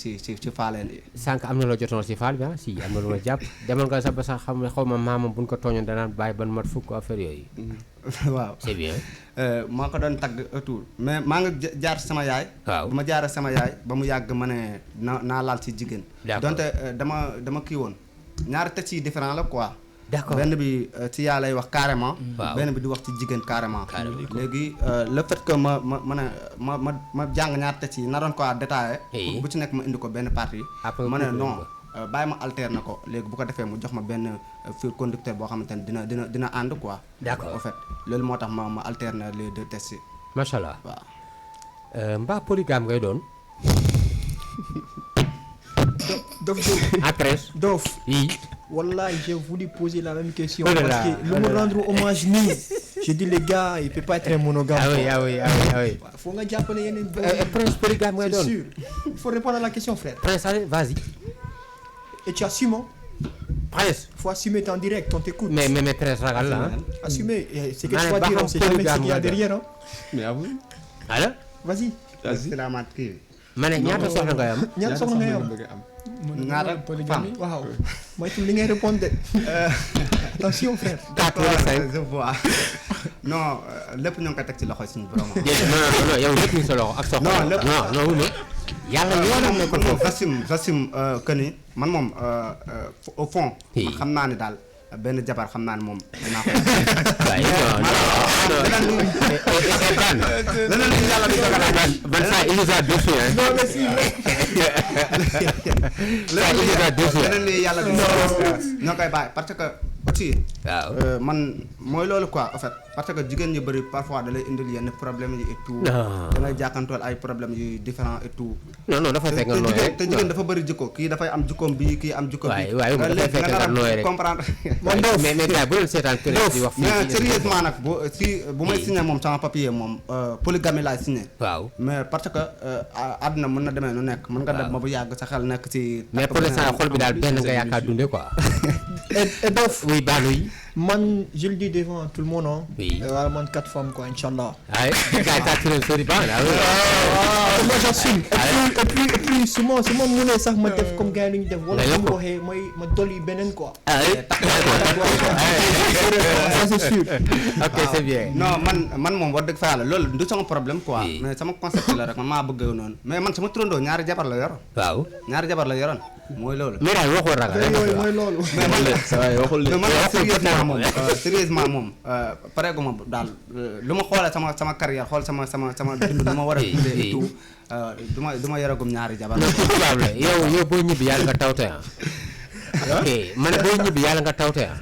faaleen yi sànq am na loo jotoon si Fall bi ah si am na lu ma jàpp demal nga sax ba sax xam ne xaw ma maamam bu ñu ko tooñoon danaan bàyyi ban mat fukk affaire yooyu. waaw c'est bien. maa ko doon tagg autour mais maa ngi jaar sama yaay waaw bu ma jaaree sama yaay ba mu yàgg ma ne naa laal ci jigéen D'accord. donte dama kii woon ñaari textes yi différent la quoi d'accord benn bi ci yaa lay wax carrément Waaw. benn bi di wax ci jigéen carrément Carrément. léegi le fait que ma jàng ñaari textes yi naroon ko détaillé Oui. bu ci nekk ma indi ko benn partie Après ma ne couper non ko. bàyyi ma alterner ko léegi bu ko defee mu jox ma benn fil conducteur boo xamante ne dina ànd quoi D'accord. en fait loolu moo tax ma alterner les deux textes yi macha allah. waaw mbaa polygame ngay doon. Dof, après. Dof. oui. Wallahi, j'ai voulu poser la même question. Oh là parce là, que le oh là me là. rendre hommage nii. J'ai dit les gars, il peut pas être un monogame. ah oui quoi. ah oui ah oui ah oui. Faut nga jàppale yeneen prince polygame ngay c'est doon. sûr. Il faut répondre à la question, frère. prince allez vas-y. Et tu assumes, hein? prince. Faut assumer, t'es en direct, on t'écoute. mais prince ragal la ah. Assumer, et c'est que Maanaam tu vas ba dire, xam on sait jamais ce polygame qu'il y a nga doon. derrière, hein? mais avoué. alors. Vas-y. Vas-y. c'est la mat kii ma ne ñaata soxla ngay am. ñaata soxla ngay am? bëgg a am. ñaata femme Waaw. Moytu li ngay répondre de. Attention, frère. 4 wala 5. je vois non lépp ñoo ngi koy teg ci loxo suñu borom déedéet non yow lépp ñu sa loxo ak sa xol. Non, lépp- non wu ma. yàlla yoonam nekkul foofu. j'assume que ni man moom au fond Oui. man xam naa ni daal benn jabar xam naa ni moom dinaa ko waaye non leneen li yàlla di dogal ban saa il nous a déçu hein. leneen li yàlla di dogal ñoo koy bàyyi parce que aussi waaw. man mooy loolu quoi en fait parce que jigéen ñu bëri parfois da lay indil yenn problème yi et tout Non. da ngay jàkkantool ay problèmes yu différents et tout non dafa fekk nga nooy rek. te jigéen dafa bëri jikko kii dafay am jikkoom bi kii am jikko bi waaye dafay fekk nga nooy rek. comprendre mais gars bu leen seetaan kër di wax fii. mais sérieusement nag bu may signé moom sama papier moom polygamie laay signé waaw. mais parce que àdduna mën na demee nu nekk mën nga dem ba bu yàgg sa xel nekk ci mais pour l'instant xol bi daal benn nga yaakaar dundee quoi. Et Dof, oui Badou yi. man, je le dis devant tout le monde, hein? Oui. Vraiment 4 femmes, quoi, Inch'Allah. ay gars yi tàcc leen sori baax na. Moi j'assume. Et puis souvent mu ne sax ma def comme gars yi lu ñu def. wala Mais bu ñu yokku. waxee ma dolli beneen quoi. ay Ça c'est sûr. ok c'est bien. non man moom wax dëgg fa yàlla loolu du sama problème quoi Oui. mais sama concept la rek man maa bëgg noonu mais man sama turandoo ñaari jabar la yor waaw. ñaari jabar la yoroon mooy loolu mais daal waxoo ragal. yooyu mooy loolu. ça va waxul mais man waxul sérieusement moom pareeguma daal lu ma xoolee sama carrière xool sama dund lu ma war a dundee et tout du ma yoragum ñaari jabar non pour tubaab la yow boo ñibbi yàlla nga tawte ah. ok man boo ñibbi yàlla nga tawte ah.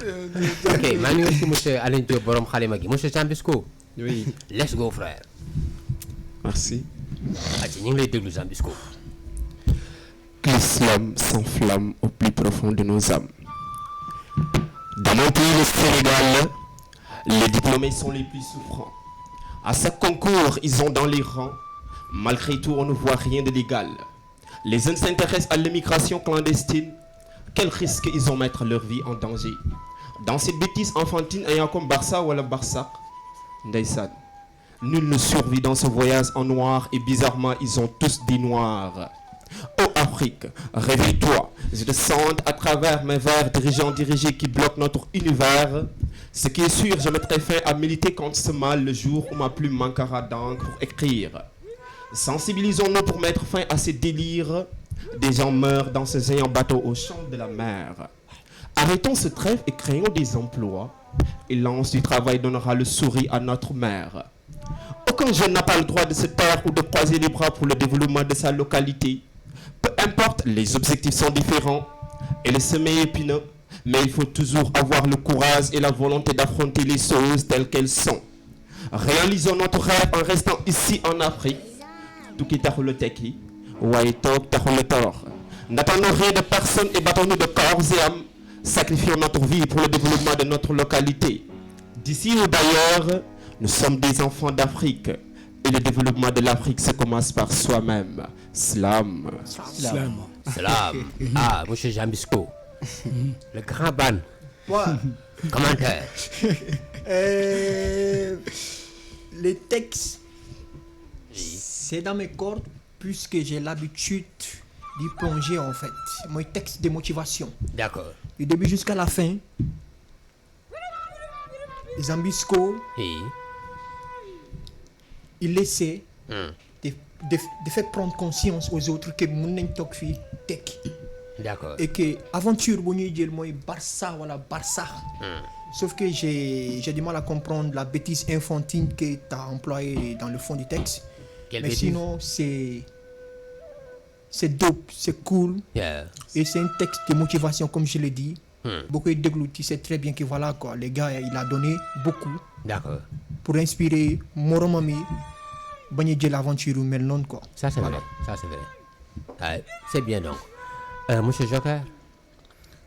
ok maa ngi ñëw si monsieur Alain Diop borom xalima gi monsieur Zambisco. oui let's go frère. merci. ñu ngi lay déglu Zambisco. Que l'islam s'enflamme au plus profond de nos âmes. Dans mon pays, le Sénégal, les diplômés sont les plus souffrants. À chaque concours, ils ont dans les rangs. Malgré tout, on ne voit rien de légal. Les jeunes s'intéressent à l'immigration clandestine. Quel risque ils ont mettre leur vie en danger. Dans cette bêtise enfantine ayant comme Barça ou le Barça, Ndeysaan, nul ne survit dans ce voyage en noir et bizarrement, ils ont tous des noirs. Oh Afrique, réveille-toi. Je te sens à travers mes vers dirigés qui bloquent notre univers. Ce qui est sûr, je mettrai fin à militer contre ce mal le jour où ma plume manquera d'encre pour écrire. Sensibilisons-nous pour mettre fin à ces délires. Des gens meurent dans ces géants bateaux au champ de la mer. Arrêtons ce trêve et créons des emplois. Et lance du travail donnera le sourire à notre mère. Aucun jeune n'a pas le droit de se taire ou de croiser les bras pour le développement de sa localité. Peu importe, les objectifs sont différents et le sommet est épineux, mais il faut toujours avoir le courage et la volonté d'affronter les choses telles qu'elles sont. Réalisons notre rêve en restant ici en Afrique. Tukki taxul a tekki, waaye toog taxul a torox. N'attendons rien de personne et battons-nous de corps et âme. Sacrifions notre vie pour le développement de notre localité. D'ici ou d'ailleurs, nous sommes des enfants d'Afrique. Et le développement de l'Afrique se commence par soi-même. Slam. Slam. Salam. Ah, monsieur Jambisco. Le grand ban. Moi, Commentaire. les textes, c'est dans mes cordes puisque j'ai l'habitude d'y plonger en fait. Mon texte de motivation. D'accord. Du début jusqu'à la fin. Zambisco, Oui. il essaie de faire prendre conscience aux autres que mun nañ toog fii tekki. D'accord. Et que aventure bu ñuy jël mooy Barça wala Barça. Sauf que j'ai du mal à comprendre la bêtise infantile que tu as employée dans le fond du texte. Quelle Mais bêtise? sinon, c'est dope, c'est cool. Yeah. Et c'est un texte de motivation, comme je l'ai dit. Beaucoup de déglu, tu sais très bien que voilà quoi, les gars, il a donné beaucoup D'accord. pour inspirer moromami bañ a jël aventure yu mel noonu quoi. Ça c'est vrai. Ça c'est vrai. Ouais, c'est bien donc. Monsieur Joker.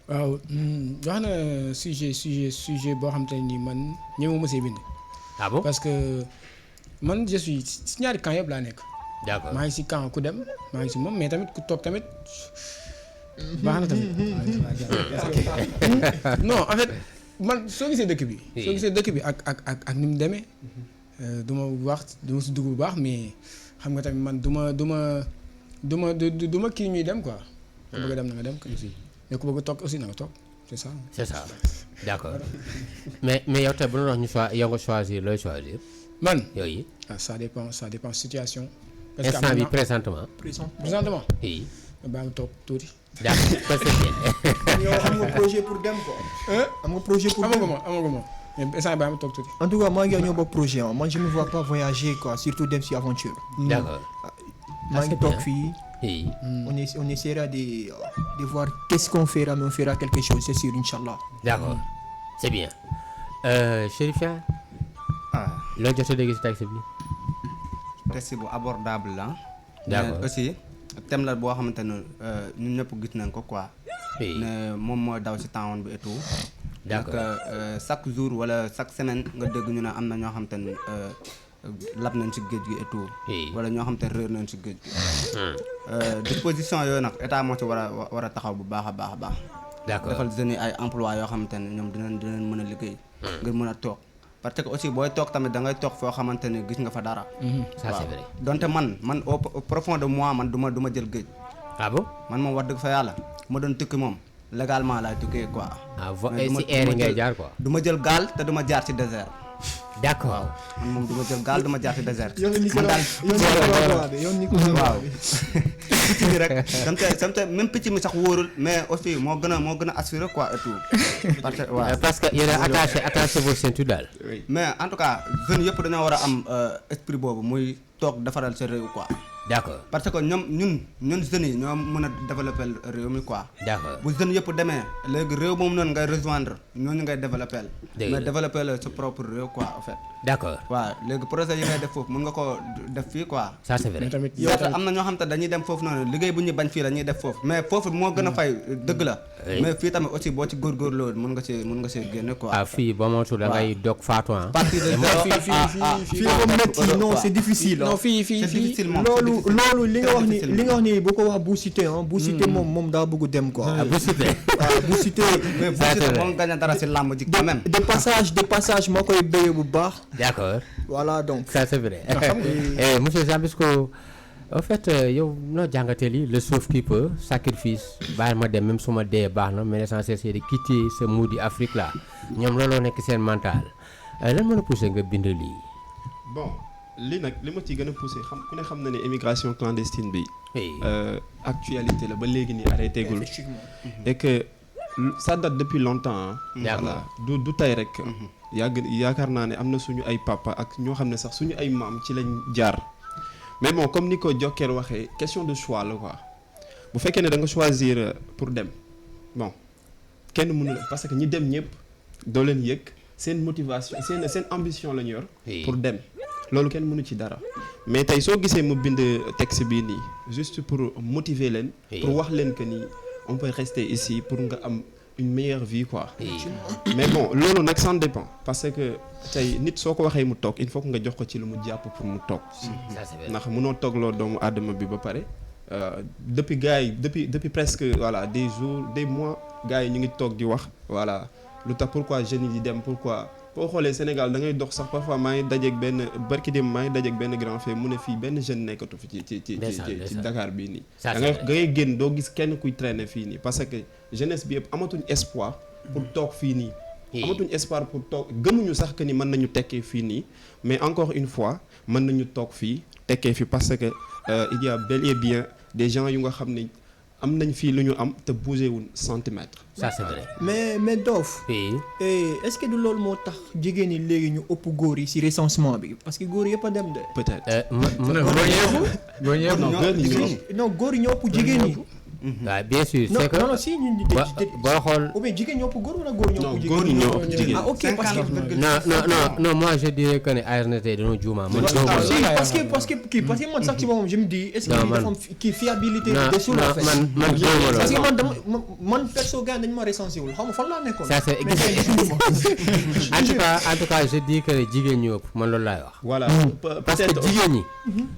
waaw wax na sujet boo xam te ni man ñëw ma see bind. Ah bon? parce que man je suis si ñaari camp yëpp laa nekk. D'accord. maa ngi si camp ku dem maa ngi si moom mais tamit ku toog tamit baax na tamit. non en fait man soo gisee dëkk bi. soo gisee dëkk bi ak ni mu demee. du ma wax du ma si dugg bu baax mais xam nga tamit man du ma kii ñuy dem quoi. ku bëgg a dem na nga dem que aussi mais ku bëgg a toog aussi na nga toog c'est ça. C'est ça. D'accord. mais yow tey bu ñu wax ñu yow nga choisir looy choisir. man yooyu. ah ça dépend situation. instant bi présentement. présentement. oui. baa ngi toog tuuti. d'accord parce que. yow am nga projet pour dem quoi. am nga projet pour dem amaguma mais instant baa ngi toog tuuti. En tout cas, moi, ñoo bokk projet ah. Moi, je me vois pas voyager quoi, surtout dem si aventure. D'accord. maa ngi toog fii. oui. On essaiera de voir qu'est-ce qu'on fera, mais on fera quelque chose, c'est sûr, Inch'Allah. D'accord. C'est bien. Chérifia. ah loo jot a dégg si taxi bi. texte bu abordable la. D'accord. mais aussi thème la boo xamante ne ñun ñëpp gis nañ ko quoi. oui. ne moom moo daw si temps bi et tout. D'accord. donc chaque jour wala chaque semaine nga dégg ñu ne am na ñoo xamante ne lab nañ si géej gi et tout. Oui. wala ñoo xamante ne réer nañ si géej gi. disposition yooyu nag état moo ci war a taxaw bu baax a baax. D'accord. defal jeunes yi ay emploi yoo xamante ne ñoom dinañ mën a liggéey. ngir mën a toog parce que aussi booy toog tamit da ngay toog foo xamante ne gis nga fa dara. ça c'est vrai. donte man au profond de moi man du ma jël géej. ah bon. man moom wax dëgg fa yàlla ma doon tukki moom légalement laay tukkee quoi. ah mais si air yi ngay jaar quoi. du ma jël gaal te du ma jaar ci désert. d'accord. man moom du ma jël gaal du ma jaar ci désert. man daal waaw. picc mi rek samte même picc mi sax wóorul mais aussi moo gën a assuré quoi et tout. parce que yéen a attaché vos ceintures daal. mais en tout cas jeunes yëpp dañoo war a am esprit boobu muy toog defaral sa réew quoi. d'accord. parce que ñun jeunes yi ñoo mën a développer réew mi quoi. d'accord. bu jeunes yëpp demee léegi réew moom noonu ngay rejoindre ñooñu ngay développer. dëgg la mais développer la sa propre réew quoi en fait. d'accord. waaw léegi projet yi ngay def foofu mën nga ko def fii quoi. ça c'est vrai. mais tamit yow am na ñoo xam te dañuy dem foofu noonu liggéey bu ñu bañ fii la ñuy def foofu mais foofu moo gën a fay dëgg la. Oui. mais fii tamit aussi boo ci góorgóorloo mën nga see génne quoi. ah fii ba moo tudd da ngay dog faatu ah. partie de fii moom métti non c'est difficile. non fii c'est difficile moom loolu li nga wax ni bu ko wax bu cité ah bu cité moom daa bëgg dem quoi. ah bu sutee. waaw bu cité. mais bu ci moom gañ a dara si làmb ji quand même. de passage moo koy béyee bu baax. d'accord. Voilà donc. ça c'est vrai. monsieur Jambisco en fait yow noo jàngatee lii le sauve qui peut sacrifice bàyyi ma dem même su ma dee baax na mais l'essentiel c'est de quitter ce maudit Afrique là ñoom looloo nekk seen mental lan mën a poussé nga bind lii. bon lii nag li ma ci gën a poussé ku ne xam na ne immigration clandestine bi. actualité la ba léegi nii arrêté gul. Effectivement. et que ça date depuis longtemps. voilà du tey rek. yaakaar naa ne am na suñu ay papa ak ñoo xam ne sax suñu ay maam ci lañ jaar. mais bon comme ni ko Joker waxee question de choix la quoi bu fekkee ne da nga choisir pour dem bon kenn mënu parce que ñi dem ñëpp doo leen yëg seen motivation seen ambition la ñu yor. pour dem loolu kenn mënu ci dara. mais tey soo gisee mu bind texte bii nii juste pour motiver leen. pour wax leen que ni on peut rester ici pour nga am une meilleure vie quoi. mais bon loolu nag ça dépend parce que tey nit soo ko waxee mu toog il faut que nga jox ko ci lu mu jàpp pour mu toog. ndax mënoo toogloo doomu aadama bi ba pare depuis gars yi depuis presque voilà des jours des mois gars yi ñu ngi toog di wax voilà lu tax pourquoi jeunes yi dem pourquoi boo xoolee Sénégal da ngay dox sax parfois maa ngi dajeeg benn barki dem maa ngi dajeeg benn grand frère mu ne fii benn jeune nekkatu fi ci Dakar bii nii. da ngay génn doo gis kenn kuy traîner fii nii parce que jeunesse bi yëpp amatuñ espoir pour toog fii nii. amatuñ espoir pour toog gëmuñu sax que ni mën nañu tekkee fii nii mais encore une fois mën nañu toog fii tekkee fi parce que il y a bel et bien des gens yu nga xam ne am nañ fii lu ñu am te bougé wuñ centimètre. ça c'est vrai. mais Dof. est-ce que du loolu moo tax jigéen ñi léegi ñu ëpp góor yi ci recensement bi parce que góor yëpp a dem de. peut-être. non góor yi ñoo ëpp jigéen ñi. waaw bien sûr c'est que non si ñun boo xool. ou bien jigéen ñoo ëpp góor wala góor ñoo ëpp jigéen. góor ñi ñoo ëpp jigéen. ah ok parce que non moi je dirais que ne ARNT dañoo juuma man. parce que man sax ci moom je me dis est-ce que dafa am kii fiabilité des sous la man parce que man dama man perso gars dañu ma recensé wul xam nga fan laa nekkoon. ça c'est en tout cas je dis que jigéen ñi ëpp man loolu laay wax. voilà parce que jigéen ñi.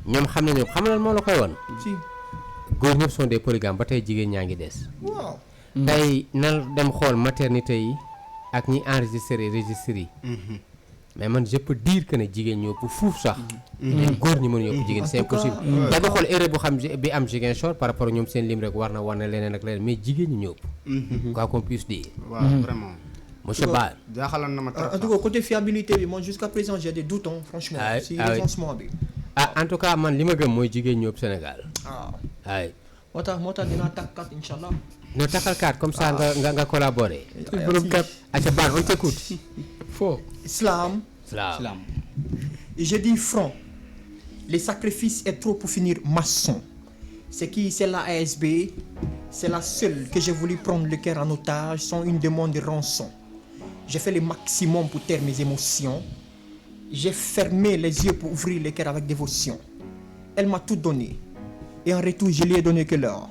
ñoom xam nañu xam na moo la koy won góor ñëpp sont des polygames ba tey jigéen ñaa ngi des. waaw. tey na dem xool maternité yi ak ñi enregistré registre yi. mais man je peux dire que ne jigéen ñoo ëpp fuuf sax. mais góor ñi mënuñu ëpp jigéen c'est impossible. da nga xool erreur bu xam bi am Ziguinchor par rapport ak ñoom seen lim rek war na leneen ak leneen mais jigéen ñi ñoo ëpp. quoi qu'on puisse dire. waaw vraiment. monsieur Ba. jaaxaloon na ma trop. en tout cas côté fiabilité bi moi jusqu'à présent j'ai des doutes franchement. si recensement bi. en tout cas man li ma gëm mooy jigéen ñoo ëpp Sénégal. ay moo tax dinaa takk kat inchallah. non takkal kaat comme ça nga collaborer. aca baan on t'écoute. Faux. Islam. Et je dis franc, les sacrifices est trop pour finir maçon. C'est la ASB, c'est la seule que j'ai voulu prendre le cœur en otage sans une demande de rançon. J'ai fait le maximum pour taire mes émotions. J'ai fermé les yeux pour ouvrir le cœur avec dévotion. Elle m'a tout donné. Et en retour, je lui ai donné que l'or.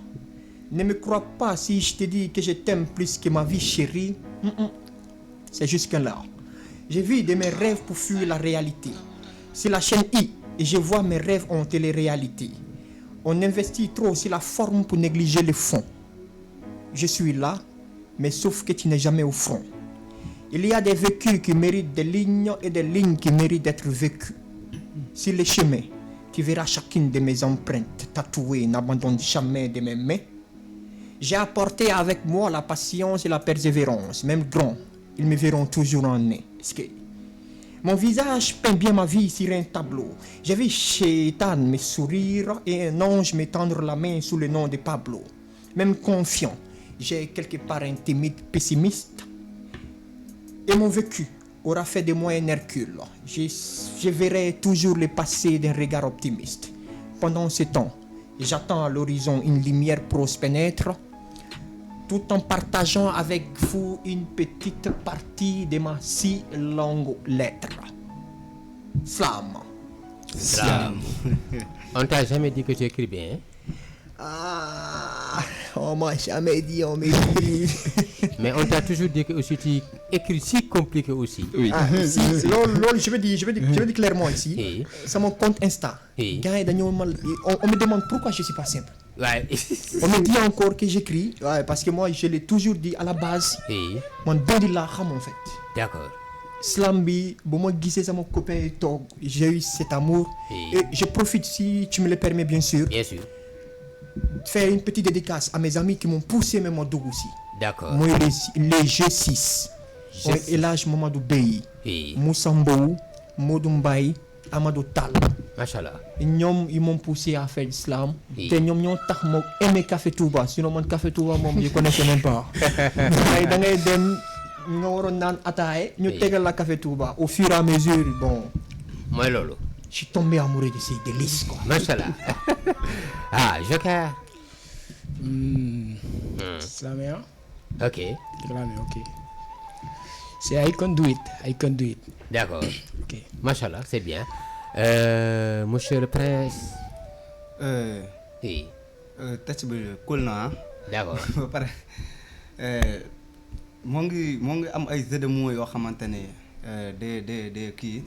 Ne me crois pas si je te dis que je t'aime plus que ma vie chérie. C'est juste qu'un leurre. J'ai vu de mes rêves pour fuir la réalité. C'est la chaîne I et je vois mes rêves en télé-réalité. On investit trop sur la forme pour négliger le fond. Je suis là, mais sauf que tu n'es jamais au front. Il y a des vécus qui méritent des lignes et des lignes qui méritent d'être vécues. Sur le chemin, tu verras chacune de mes empreintes tatouées, n'abandonne jamais de mes mains. J'ai apporté avec moi la patience et la persévérance. Même grands, ils me verront toujours en nez. Mon visage peint bien ma vie sur un tableau. J'ai vu Chétan me sourire et un ange me tendre la main sous le nom de Pablo. Même confiant, j'ai quelque part un timide pessimiste. Et mon vécu aura fait de moi un Hercule. Je verrai toujours le passé d'un regard optimiste. Pendant ce temps, j'attends à l'horizon une lumière prose pénètre, tout en partageant avec vous une petite partie de ma si longue lettre. Slam. On t'a jamais dit que tu écris bien, hein? Ah, on m'a jamais dit, on m'a dit. Mais on t'a toujours dit que aussi tu écris si compliqué aussi. Oui. Ah, si, je veux dire clairement ici. C'est mon compte Insta. Gars, on me demande pourquoi je suis pas simple. Ouais. On me dit encore que j'écris. Ouais, parce que moi, je l'ai toujours dit à la base. Mon body là, en fait. D'accord. slam bi bu ma gisee sama copain toog j'ai eu cet amour. Oui. Et je profite si tu me le permets bien sûr. Bien sûr. Faire une petite dédicace à mes amis qui m'ont poussé même à dugg aussi. D'accord. mooy les G6. mooy El Hadj Mamadou Bey. Oui. Moussa Mbow. Modou Mbaye. Amadou Tall. Macha Allah. ñoom ils m'ont poussé à faire l'islam. Oui. te ñoom ñoo tax ma aimé Café Touba sinon man Café Touba moom je connaissais même pas. da ngay dem nga waroon naan ataaye. ñu Oui. tegal la Café Touba au fur et à mesure bon. mooy loolu. je suis tombé amoureux de ces délices quoi. Macha Allah. Ah Joker. Islamien. Ok. Islamien, ok. C'est I can do it. I can do it. D'accord. Ok. Macha Allah, c'est bien. Monsieur le prince. Oui. tëcc bi cool na ah. D'accord. ba pare moo ngi am ay jeux de mots yoo xamante ne de kii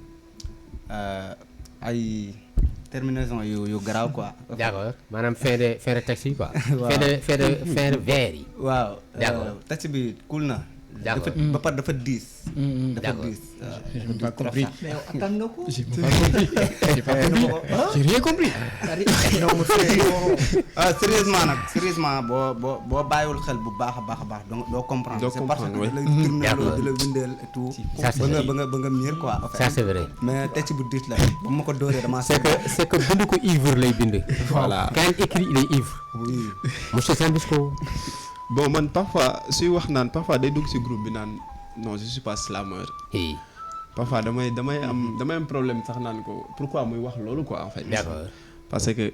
ay terminaison yu garaaw quoi. D'accord. Maanaam fin de texte yi quoi. Waaw. fin de vers yi. waaw. D'accord. tëcc bi cool na. D'accord. ba pare dafa diis. dafa D'accord. diis. Je n'ai pas compris. mais attan nga ko. J'ai pas compris. J'ai pas compris. J'ai rien compris. non mais sérieusement boo bàyyiwul xel bu baax a baax doo comprendre. Doo c'est parce que comprendre, da lay oui. tourner D'accord. di la windeel et tout. Ça, c'est vrai. ba nga miir quoi. en fait. Ça c'est vrai. mais tëcc bu diis la ba ma ko dóoree damaa. C'est que bind ko ivre lay bind. Voilà. Quand il écrit il est ivre. oui. Monsieur Sambisco. bon man parfois suy wax naan parfois day dugg ci groupe bi naan non je suis pas slameur. Oui. Parfois damay am problème sax naan ko pourquoi muy wax loolu quoi en fait. D'accord. parce que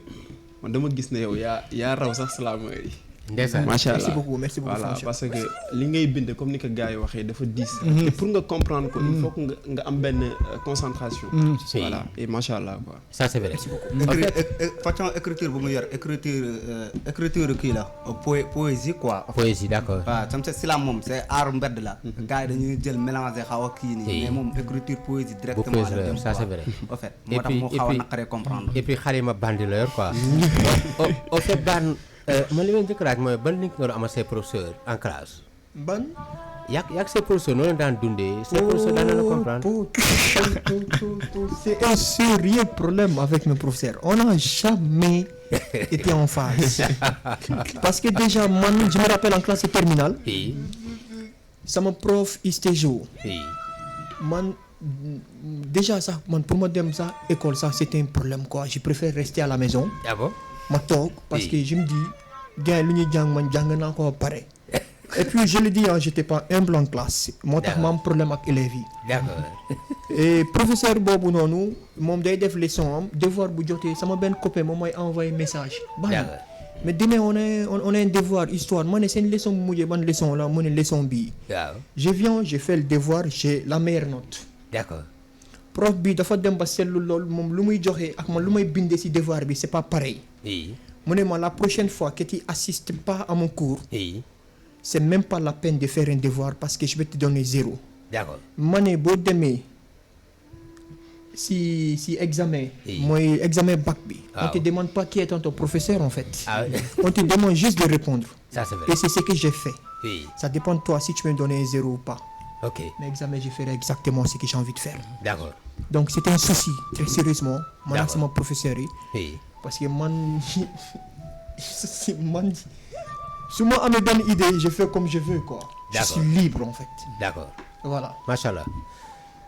man dama gis ne yow yaa raw sax slameur yi. Ndeysaan. macha merci allah beaucoup voilà franchement. parce que li ngay bind comme ni ko gars yi waxee dafa diis. te pour nga comprendre ko il faut que nga am benn concentration. Si. voilà et macha allah quoi. Ça c'est vrai. En fait, façon écriture bu mu yor écriture kii la poésie quoi. poésie d'accord. waaw tam si la moom c'est art mbedd la. gars yi dañuy jël mélanger xaw a kii nii. Oui. mais moom écriture poésie Bu directement poésie la la dem ça c'est quoi. vrai. en fait Et moo tax puis- mu et xaw a puis- naqaree comprendre. Et puis xalima bandi la yor quoi. au fait ban man li ma njëkk laaj mooy ban link nga doon amal say professeur en classe. ban. yak say professeur noonu leen daan dundee. say professeur daan na la comprendre. C'est un sérieux problème avec mes professeurs. On n'a jamais été en phase. Parce que déjà, moi, je me rappelle en classe terminale, Oui. sama prof histéjo. Oui. Man, déjà ça, man, pour moi, dem ça, école, ça, c'était un problème, quoi. Je préfère rester à la maison, Ah bon? ma toog, parce Oui. que je me dis, gars, lu ñuy jàng man jàng naa ko ba pare. Et puis, je le dis, hein, j'étais pas humble en classe. Moo tax ma am problème ak élèves yi. D'accord. Et professeur boobu noonu moom day def leçon am devoir bu jotee sama benn copain moom mooy envoyé message. baax na D'accord. mais demain on a un devoir histoire ma ne seen leçon bu mujjee ban leçon la mu ne leçon bii. Waaw. je viens je fais le devoir j'ai la meilleure note. D'accord. prof bi dafa dem ba seetlu lool moom lu muy joxe ak man lu may bindee ci devoir bi c'est pas pareil. Oui. mu ne ma la prochaine fois que tu assistes pas à mon cours Oui. c'est même pas la peine de faire un devoir parce que je vais te donner 0. D'accord. ma ne boo demee si examen. Oui. mooy examen bac bi. Ah on te ouais. demande pas qui est ton professeur en fait. Ah oui. On te demande juste de répondre. Ça c'est vrai. Et c'est ce que j'ai fait. Oui. Ça dépend de toi si tu me donnes un 0 ou pas. Ok. Mais examen je ferai exactement ce que j'ai envie de faire. D'accord. Donc c'était un souci très sérieusement. man ak D'accord. sama professeur yi. Oui. parce que man su ma amee benn idée je fais comme je veux quoi. Je D'accord. suis libre en fait. D'accord. Voilà. Macha allah.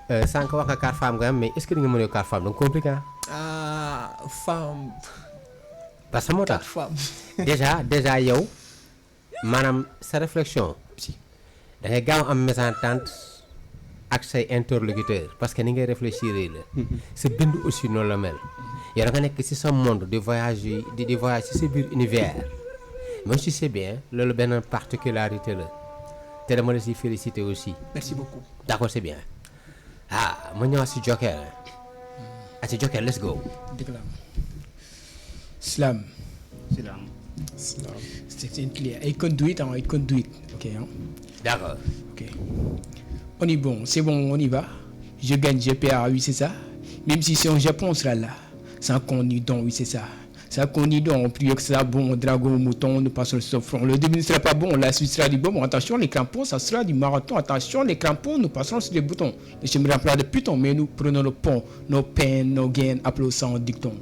Sànq wax nga 4 femmes nga am mais est-ce que di nga mën a 4 femmes donc compliqué ah. ah femme. Parce que moo 4 tax femmes. déjà yow maanaam sa réflexion Si. da ngay gaaw am mésentente ak say interlocuteur parce que ni ngay réfléchir la sa bind aussi noonu la mel yow da nga nekk ci sa monde di voyage di voyage ci sa biir univers même si c'est bien loolu benn particularité la te dama la ci féliciter aussi Merci beaucoup. d'accord c'est bien ah ma ñëwaat ci Joker ah ci Joker let's go. Déclame. Slam. si la am. C'est clair. I can do it, hein. I can do it. Ok, hein. D'accord. Ok. On est bon, c'est bon, on y va. Je gagne, je perds, oui, c'est ça. Même si c'est au Japon, on sera là. Sans qu'on y donne, oui, c'est ça. Ça qu'on dit donc, plus que ça, bon, dragon, mouton, nous passons sur le front. Le début ne sera pas bon, la suite sera du bon. Attention, les crampons, ça sera du marathon. Attention, les crampons, nous passerons sur les boutons. Les chemins plat de Python, mais nous prenons le pont, nos peines, nos gains, applaudissant au dicton.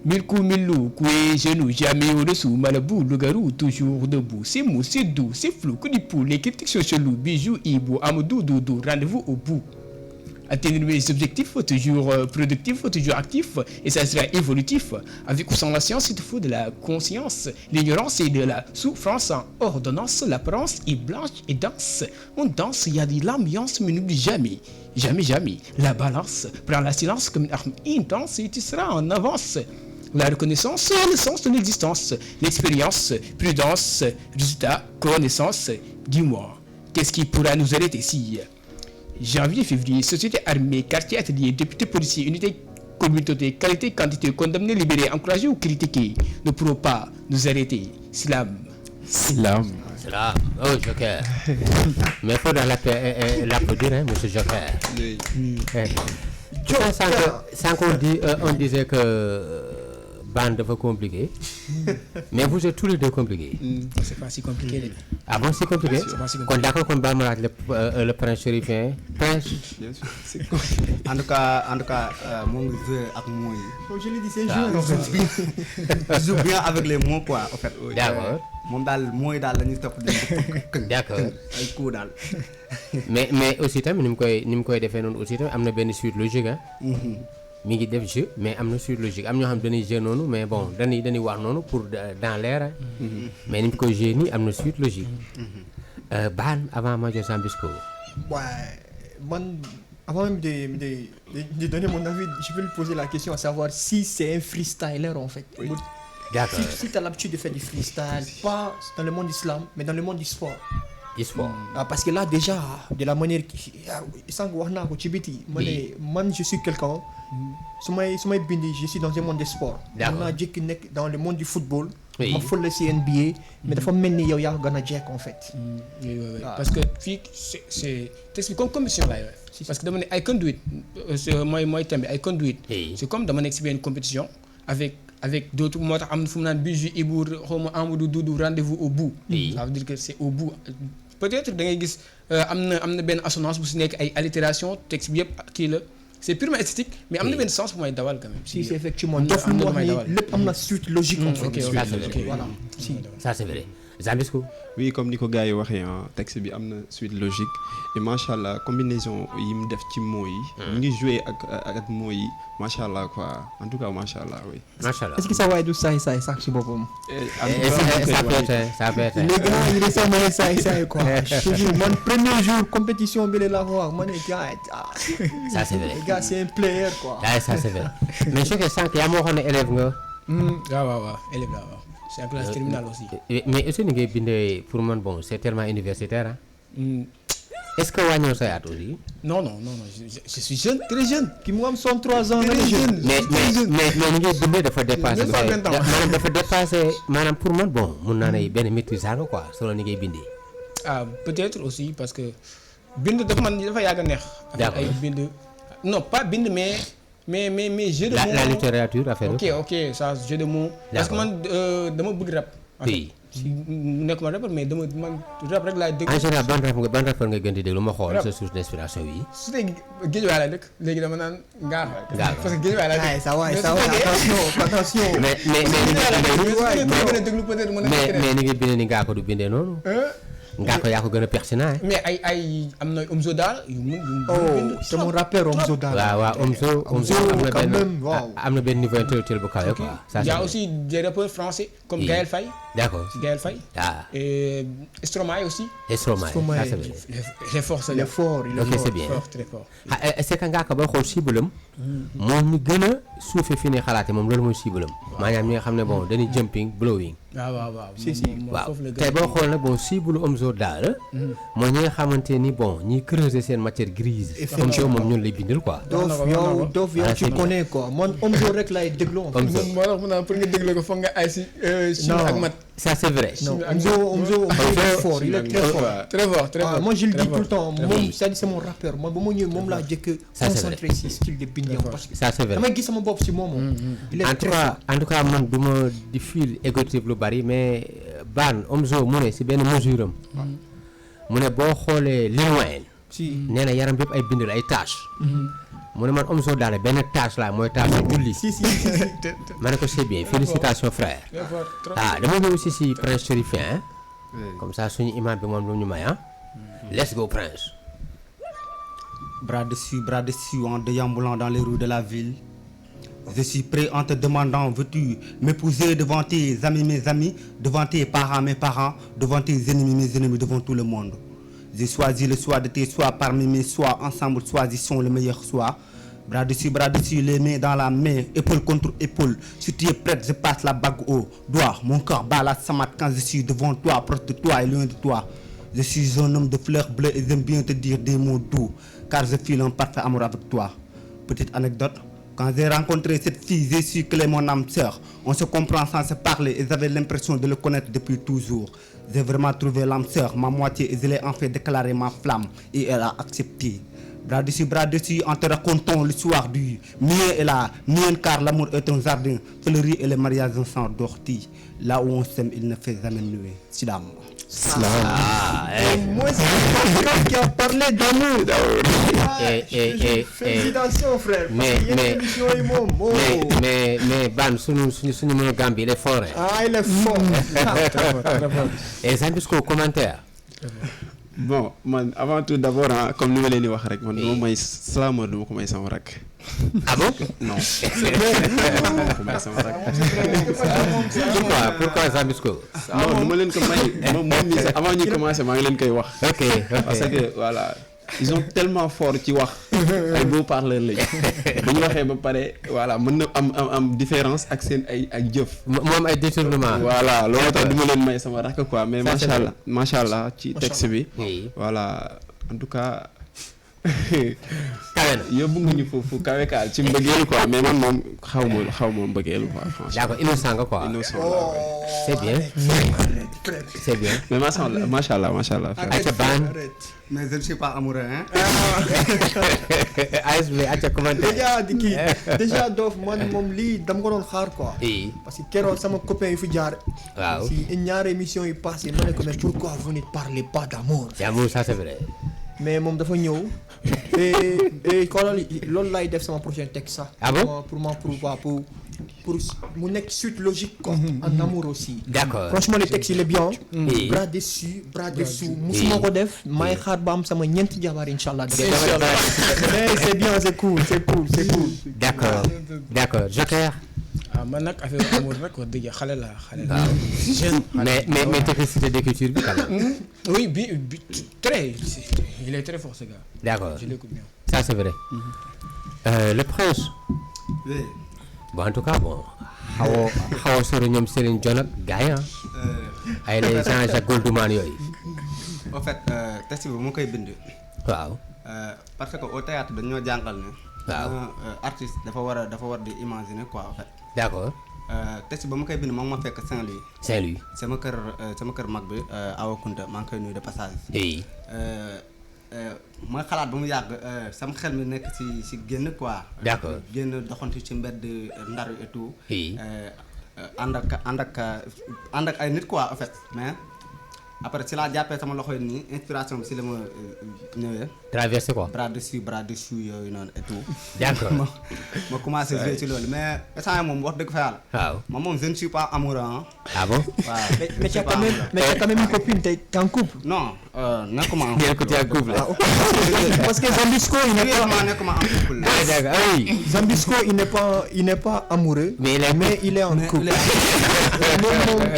Mille coups, mille loups, coués, genoux, jamais au-dessous, malabou, loup-garou, toujours debout. C'est mou, c'est doux, c'est flou, coup du pou, les critiques sont chelous, bijoux, hibou, amadou, doudou, rendez-vous au bout. Atteindre mes objectifs, toujours productif, toujours actif, et ça sera évolutif. Avec ou sans la science, il te faut de la conscience. L'ignorance et de la souffrance en ordonnance. L'apparence est blanche et dense. On danse, il y a de l'ambiance, mais n'oublie jamais, jamais, jamais. La balance, prends la silence comme une arme intense et tu seras en avance. La reconnaissance, le sens de l'existence. L'expérience, prudence, résultat, connaissance. Dis-moi, qu'est-ce qui pourra nous arrêter si... Janvier, février, société armée, quartier atelier, député policier, unité communauté, qualité, quantité, condamné, libéré, encouragé ou critiqué, ne pourront pas nous arrêter. Slam. Slam. Cela, oh Joker. Mais il faut l'applaudir, hein, monsieur Joker. Sans qu'on on disait que bande dafa compliqué, mais vous êtes tous les deux compliqués. C'est pas si compliqué. Ah bon, c'est compliqué. C'est pas si compliqué. Kon d'accord kon baal ma laaj le prince chérifien. Prince. Bien sûr, c'est compliqué. en tout cas moo ngi joué ak mots yi. Je l'ai dit, c'est un jeu en fait. Il joue bien avec les mots quoi en fait. D'accord. moom daal mooy daal la ñuy topp di këñ. D'accord. ay coup daal. mais aussi tamit ni mu koy defee noonu aussi tamit am na benn suite logique ah. mi ngi def jeu mais am na suite logique am ñoo xam dañuy jeu noonu mais bon dañuy wax noonu pour dans l'air mais ni mu koy jeu nii am na suite logique. Ban avant Major Zambisco. Ouais, man, avant même de donner mon avis, je vais lui poser la question à savoir si c'est un freestyler en fait. Oui. D'accord. Si tu as l'habitude de faire du freestyle, pas dans le monde islam, mais dans le monde du sport. Du sport. Parce que là déjà, de la manière sans wax naa ko ci biti, man je suis quelqu'un, su may bindi, je suis dans un monde de sport. D'accord. Man naa jékki nekk dans le monde du football. Oui. ma fële si NBA, mais dafa mel ni yow yaa ko gën a jekk en fait. Oui. Parce que fii c'est texte comme compétition laay wax. Parce que dama ne I can do it. mooy thème bi I can do it. Oui. C'est comme dama nekk si benn compétition avec d'autres moo tax am na fu mu naan Bijou Ibour xaw ma Amadou Doudou rendez-vous au bout. Oui. Ça veut dire que c'est au bout. Peut-être da ngay gis am na benn assonance bu si nekk ay allitération texte bi yëpp kii la. C'est purement esthétique, mais am na benn sens bu may dawal quand même. Si c'est effectivement dof lu mu wax ni lépp am na suite logique en fait. Ok. Voilà. Si. Ça c'est vrai. Zambisco. Oui, comme ni ko gars yi waxee texte bi am na suite logique et macha allah combinaison yi mu def ci mots yi. mu ngi joué ak mots yi macha allah quoi en tout cas macha allah oui. Macha allah. Est-ce que ça va du saay saay sax ci boppam. Ça peut être. Les gars yi dañ sama saay saay quoi. Toujours man premier jour compétition bi la ko wax ma ne gars Ça c'est vrai. les gars c'est un player quoi. Ouais, ça c'est vrai. Mais je sais que sànq yaa ma waxoon ne élève nga. waaw élève la waaw. C'est en classe terminale aussi. Mais aussi ni ngay bindee pour man bon c'est tellement universitaire est-ce que wàññoo say at aussi. Non, je suis jeune, très jeune. ki mu am 63 ans la Très jeune. mais ni ngay bindee dafa dépassé. Même pas 20 ans. maanaam dafa dépassé maanaam pour man bon mun naa ne benn maîtrisard nga quoi selon ni ngay bindee. Ah, peut-être aussi parce que bind dafa yàgg a neex. D'accord. Ay bind non pas bind mais jeu de mots. La littérature affaire Ok, ça jeu de mots. Parce que man dama bëgg rap. Oui. Nekkuma rappeur mais man rap rek laay dégg. En général ban rappeur nga gën di déglu ma xool sa source d'inspiration yi. Su dee Guédiawaye laa dëkk léegi dama naan Ngaax. Ngaax. Parce que Guédiawaye laa dëkk. Ça va attention. mais ni ngay bindee ni ngaa ko du bindee noonu. ngaa ko yaa ko gën a pertinent. Mais ay am na Omzo daal yu mun Oh, c'est mon rappeur Omzo Dollar. waaw Omzo quand même, waaw. am na benn niveau intellectuel bu kawe quoi. Ça Il y a c'est aussi des rappeurs français comme Oui. Gaël Faye. d'accord. Ah Et Stromae aussi. Stromae ça c'est vrai. Il est fort, Il est fort, il est ok fort. c'est bien. fort, très fort. c'est que ngaa ko ba xool cible-am moom ñu gën a suufee fi ne xalaate moom loolu mooy cible-am maanaam ñi nga xam ne bon dañuy jumping blowing. waaw. Si. waaw tey boo xool nag bon cible Omzo Dollar mooy ñi nga xamante ni bon ñiy creuser seen matière grise. Omzo moom ñun lay bindal quoi. Dof yow tu connais quoi. Man Omzo rek lay déglu. Omzo. moo tax mu naan pour nga déglu ko foog nga ay si chine ak mat. Ça c'est vrai. Non, Omzo il est fort, il est très fort. Très fort. Moi je le Très dis tout le fort. temps, moom c'est mon rappeur. Moi ba ma ñëw moom laa jëkk Ça, c'est vrai. concentré si style de bind opinion parce que ça c'est vrai. damay gis sama bopp si moom. il est en tout cas man du ma di fil égotique lu bari mais Ban Omzo mu ne si benn mesure am mu ne boo xoolee Lil Wayne si nee na yaram bépp ay bind la ay tache mu ne man Omzo daal benn tache la mooy tache julli si ma ne ko c'est bien félicitations frère dama ñëw aussi si Prince Chérifien comme ça suñu imam bi moom lu ñu may let's go Prince. Bras dessus en déambulant dans les rues de la ville. Je suis prêt en te demandant, veux-tu m'épouser devant tes amis, mes amis, devant tes parents, mes parents, devant tes ennemis, mes ennemis, devant tout le monde. J'ai choisi le choix de tes choix parmi mes choix, ensemble choisissons le meilleur choix. Bras dessus, les mains dans la main, épaule contre épaule. Si tu es prête, je passe la bague au doigt. Mon corps bat la samate quand je suis devant toi, proche de toi et loin de toi. Je suis un homme de fleurs bleues et j'aime bien te dire des mots doux, car je file un parfait amour avec toi. Petite anecdote, quand j'ai rencontré cette fille, j'ai su qu'elle est mon âme sœur. On se comprend sans se parler et j'avais l'impression de le connaître depuis toujours. J'ai vraiment trouvé l'âme sœur, ma moitié, et je l'ai en fait déclaré ma flamme, et elle a accepté. Bras dessus, en te racontant l'histoire du mien et la mienne, car l'amour est un jardin fleuri et le mariage un champ d'ortie. Là où on s'aime, il ne fait jamais nuer. Sidam. moi c'est le qui a parlé d'amour. Félicitations frère. mais Ban suñu monogame bi il est fort. Il est fort. Et Zambisco commentaire. Bon man avant tout d'abord comme ni ma leen di wax rek man duma may Slameur duma ko may sama rak. Ah bon? Non. duma ko may sama rak. Pourquoi Zambisco? Non duma leen ko may moom mi avant ñu commencer maa ngi leen koy wax. Ok. Parce que voilà ils sont tellement forts ci wax ay beaux parleurs lañu bu ñu waxee ba pare voilà mën na am différence ak seen ay ak jëf. moom ay détournement. voilà loolu tax du ma leen may sama rakk quoi mais macha allah ci texte bi. voilà en tout cas. kawe na yóbbu nga ñu foofu kawe kaal ci mbëggeelu quoi mais man moom xaw ma mbëggeelu quoi franchement. d'accord innocent nga quoi. innocent c'est bien. c'est bien. mais macha allah. Aïcha Ban. Mais je ne suis pas amoureux, hein. ASB Aïcha commentaire. déjà Dof man moom lii dama ko doon xaar quoi. parce que keroog sama copain yu fi jaar. waaw si ñaari émission yi passé ma ne ko mais pourquoi vous ne parlez pas d'amour. D'amour ça c'est vrai. mais moom dafa ñëw et xoolal loolu laay def sama prochain texte sax. Ah bon? pour mu nekk suite logique quoi. en amour aussi. D'accord. franchement le texte il est bien. Oui. bras dessus bras dessous. musuma ko def may xaar ba am sama ñeenti jabar inchallah. mais c'est bien c'est cool. D'accord Joker. man nag affaire amour rek wax dëgg xale la jeune mais technicité d'écriture bi quand même. oui très il est très fort ce gars. D'accord je l'écoute bien. Ça c'est vrai. Le Prince. Oui. Bon en tout cas bon xaw a sori ñoom Serigne Dion ak gars yi ay les gens Jacques Goldman yooyu. En fait texte bi mu koy bind. waaw. parce que au théâtre dañoo jàngal ne. waaw artiste dafa war di imaginer quoi en fait. D'accord. texte ba mu koy bind moom ma fekk Saint-Louis. Saint-Louis. sama kër mag bi Awa Kunta maa ngi koy nuyu de passage. oui. mooy xalaat ba mu yàgg sama xel mi nekk ci génn quoi. D'accord. génn doxantu ci mbedd Ndar et tout. oui. ànd ak ay nit quoi en fait mais après ci laa jàppee sama loxo yi nii inspiration bi ci la ma ñëwee. Traversé quoi. bras dessus yooyu noonu et tout. D'accord. ma commencé jouer ci loolu mais instant yii moom wax dëgg fa yàlla. waaw. moom je ne suis pas amoureux ah bon. waaw mais tu as quand même une copine t'es en couple. non nekkuma en Bien que tu es en couple. parce que Zambisco il n'est pas nekkuma en couple. Ah, d'accord. Ah oui. Zambisco il n'est pas amoureux. Mais il est en couple.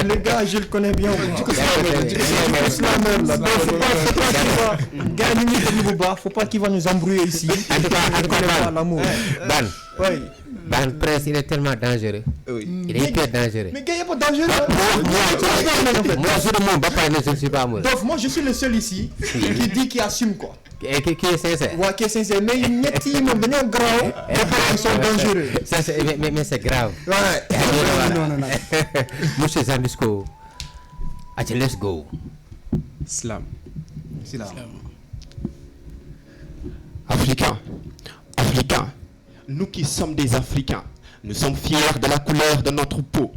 le gars je le connais bien. Faut pas qu'il va nous embrouiller ici. En tout cas, l'amour. Ban. Oui. Ban Prince il est tellement dangereux. Oui. Il est hyper dangereux. Mais gars, il n'y a pas dangereux. Moi je ne m'en bats pas, je ne suis pas amoureux. Donc moi je suis le seul ici qui dit qu'il assume quoi. Et qui est sincère. Ouais, qui est sincère. Mais ñett yi moom dañoo garaaw. Ils sont dangereux. Ça c'est mais c'est grave. Ouais. non. Monsieur Zambisco. Allez, let's go. Slam. Si là. Africain, nous qui sommes des Africains, nous sommes fiers de la couleur de notre peau.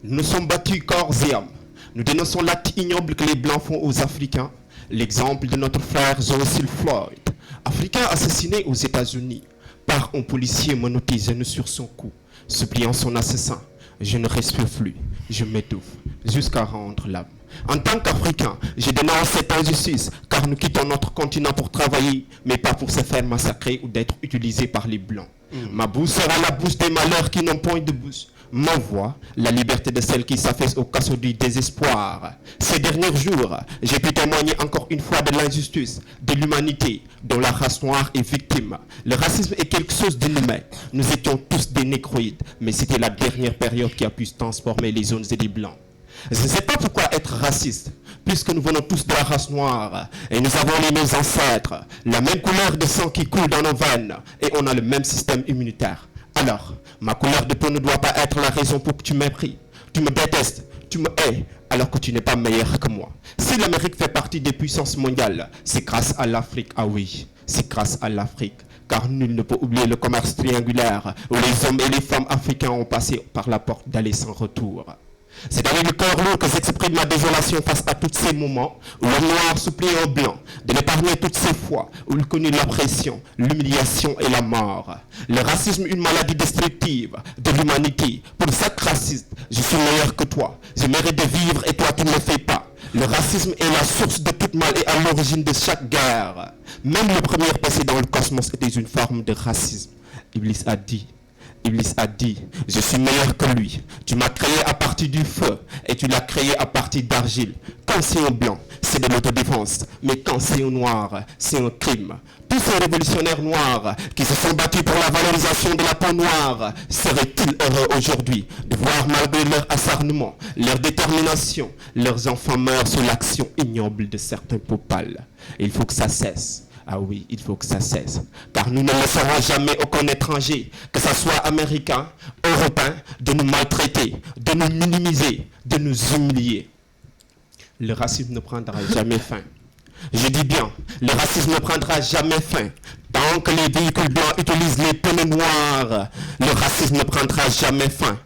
Nous nous sommes battus corps et âme. Nous dénonçons l'acte ignoble que les Blancs font aux Africains. L'exemple de notre frère George Floyd, Africain assassiné aux États-Unis par un policier monotisé sur son cou, suppliant son assassin. Je ne respire plus, je m'étouffe, jusqu'à rendre l'âme. En tant qu'Africain, je dénonce cette injustice, car nous quittons notre continent pour travailler, mais pas pour se faire massacrer ou d'être utilisés par les Blancs. Ma bouche sera la bouche des malheurs qui n'ont point de bouche. Ma voix, la liberté de celles qui s'affaissent au casseau du désespoir. Ces derniers jours, j'ai pu témoigner encore une fois de l'injustice, de l'humanité, dont la race noire est victime. Le racisme est quelque chose d'inhumain. Nous étions tous des négroïdes, mais c'était la dernière période qui a pu transformer les zones et les blancs. Je ne sais pas pourquoi être raciste, puisque nous venons tous de la race noire, et nous avons les mêmes ancêtres, la même couleur de sang qui coule dans nos veines, et on a le même système immunitaire. Alors, ma couleur de peau ne doit pas être la raison pour que tu m'aies. Tu me détestes, tu me hais, alors que tu n'es pas meilleur que moi. Si l'Amérique fait partie des puissances mondiales, c'est grâce à l'Afrique, ah oui, c'est grâce à l'Afrique. Car nul ne peut oublier le commerce triangulaire, où les hommes et les femmes africains ont passé par la porte d'aller sans retour. C'est avec le cœur lourd que j'exprime ma désolation face à tous ces moments où le noir supplie au blanc de l'épargner toutes ces fois où il connut l'oppression, l'humiliation et la mort. Le racisme, une maladie destructive de l'humanité. Pour chaque raciste, je suis meilleur que toi. Je mérite de vivre et toi tu ne le fais pas. Le racisme est la source de tout mal et à l'origine de chaque guerre. Même le premier passé dans le cosmos était une forme de racisme. Iblis a dit, je suis meilleur que lui. Tu m'as créé à partir du feu et tu l'as créé à partir d'argile. Quand c'est un blanc, c'est de l'autodéfense. Mais quand c'est un noir, c'est un crime. Tous ces révolutionnaires noirs qui se sont battus pour la valorisation de la peau noire seraient-ils heureux aujourd'hui de voir malgré leur acharnement, leur détermination, leurs enfants meurent sous l'action ignoble de certains popales? Il faut que ça cesse. Ah oui, il faut que ça cesse. Car nous ne laisserons jamais aucun étranger, que ce soit américain, européen, de nous maltraiter, de nous minimiser, de nous humilier. Le racisme ne prendra jamais fin. Je dis bien, le racisme ne prendra jamais fin. Tant que les véhicules blancs utilisent les pneus noirs, le racisme ne prendra jamais fin.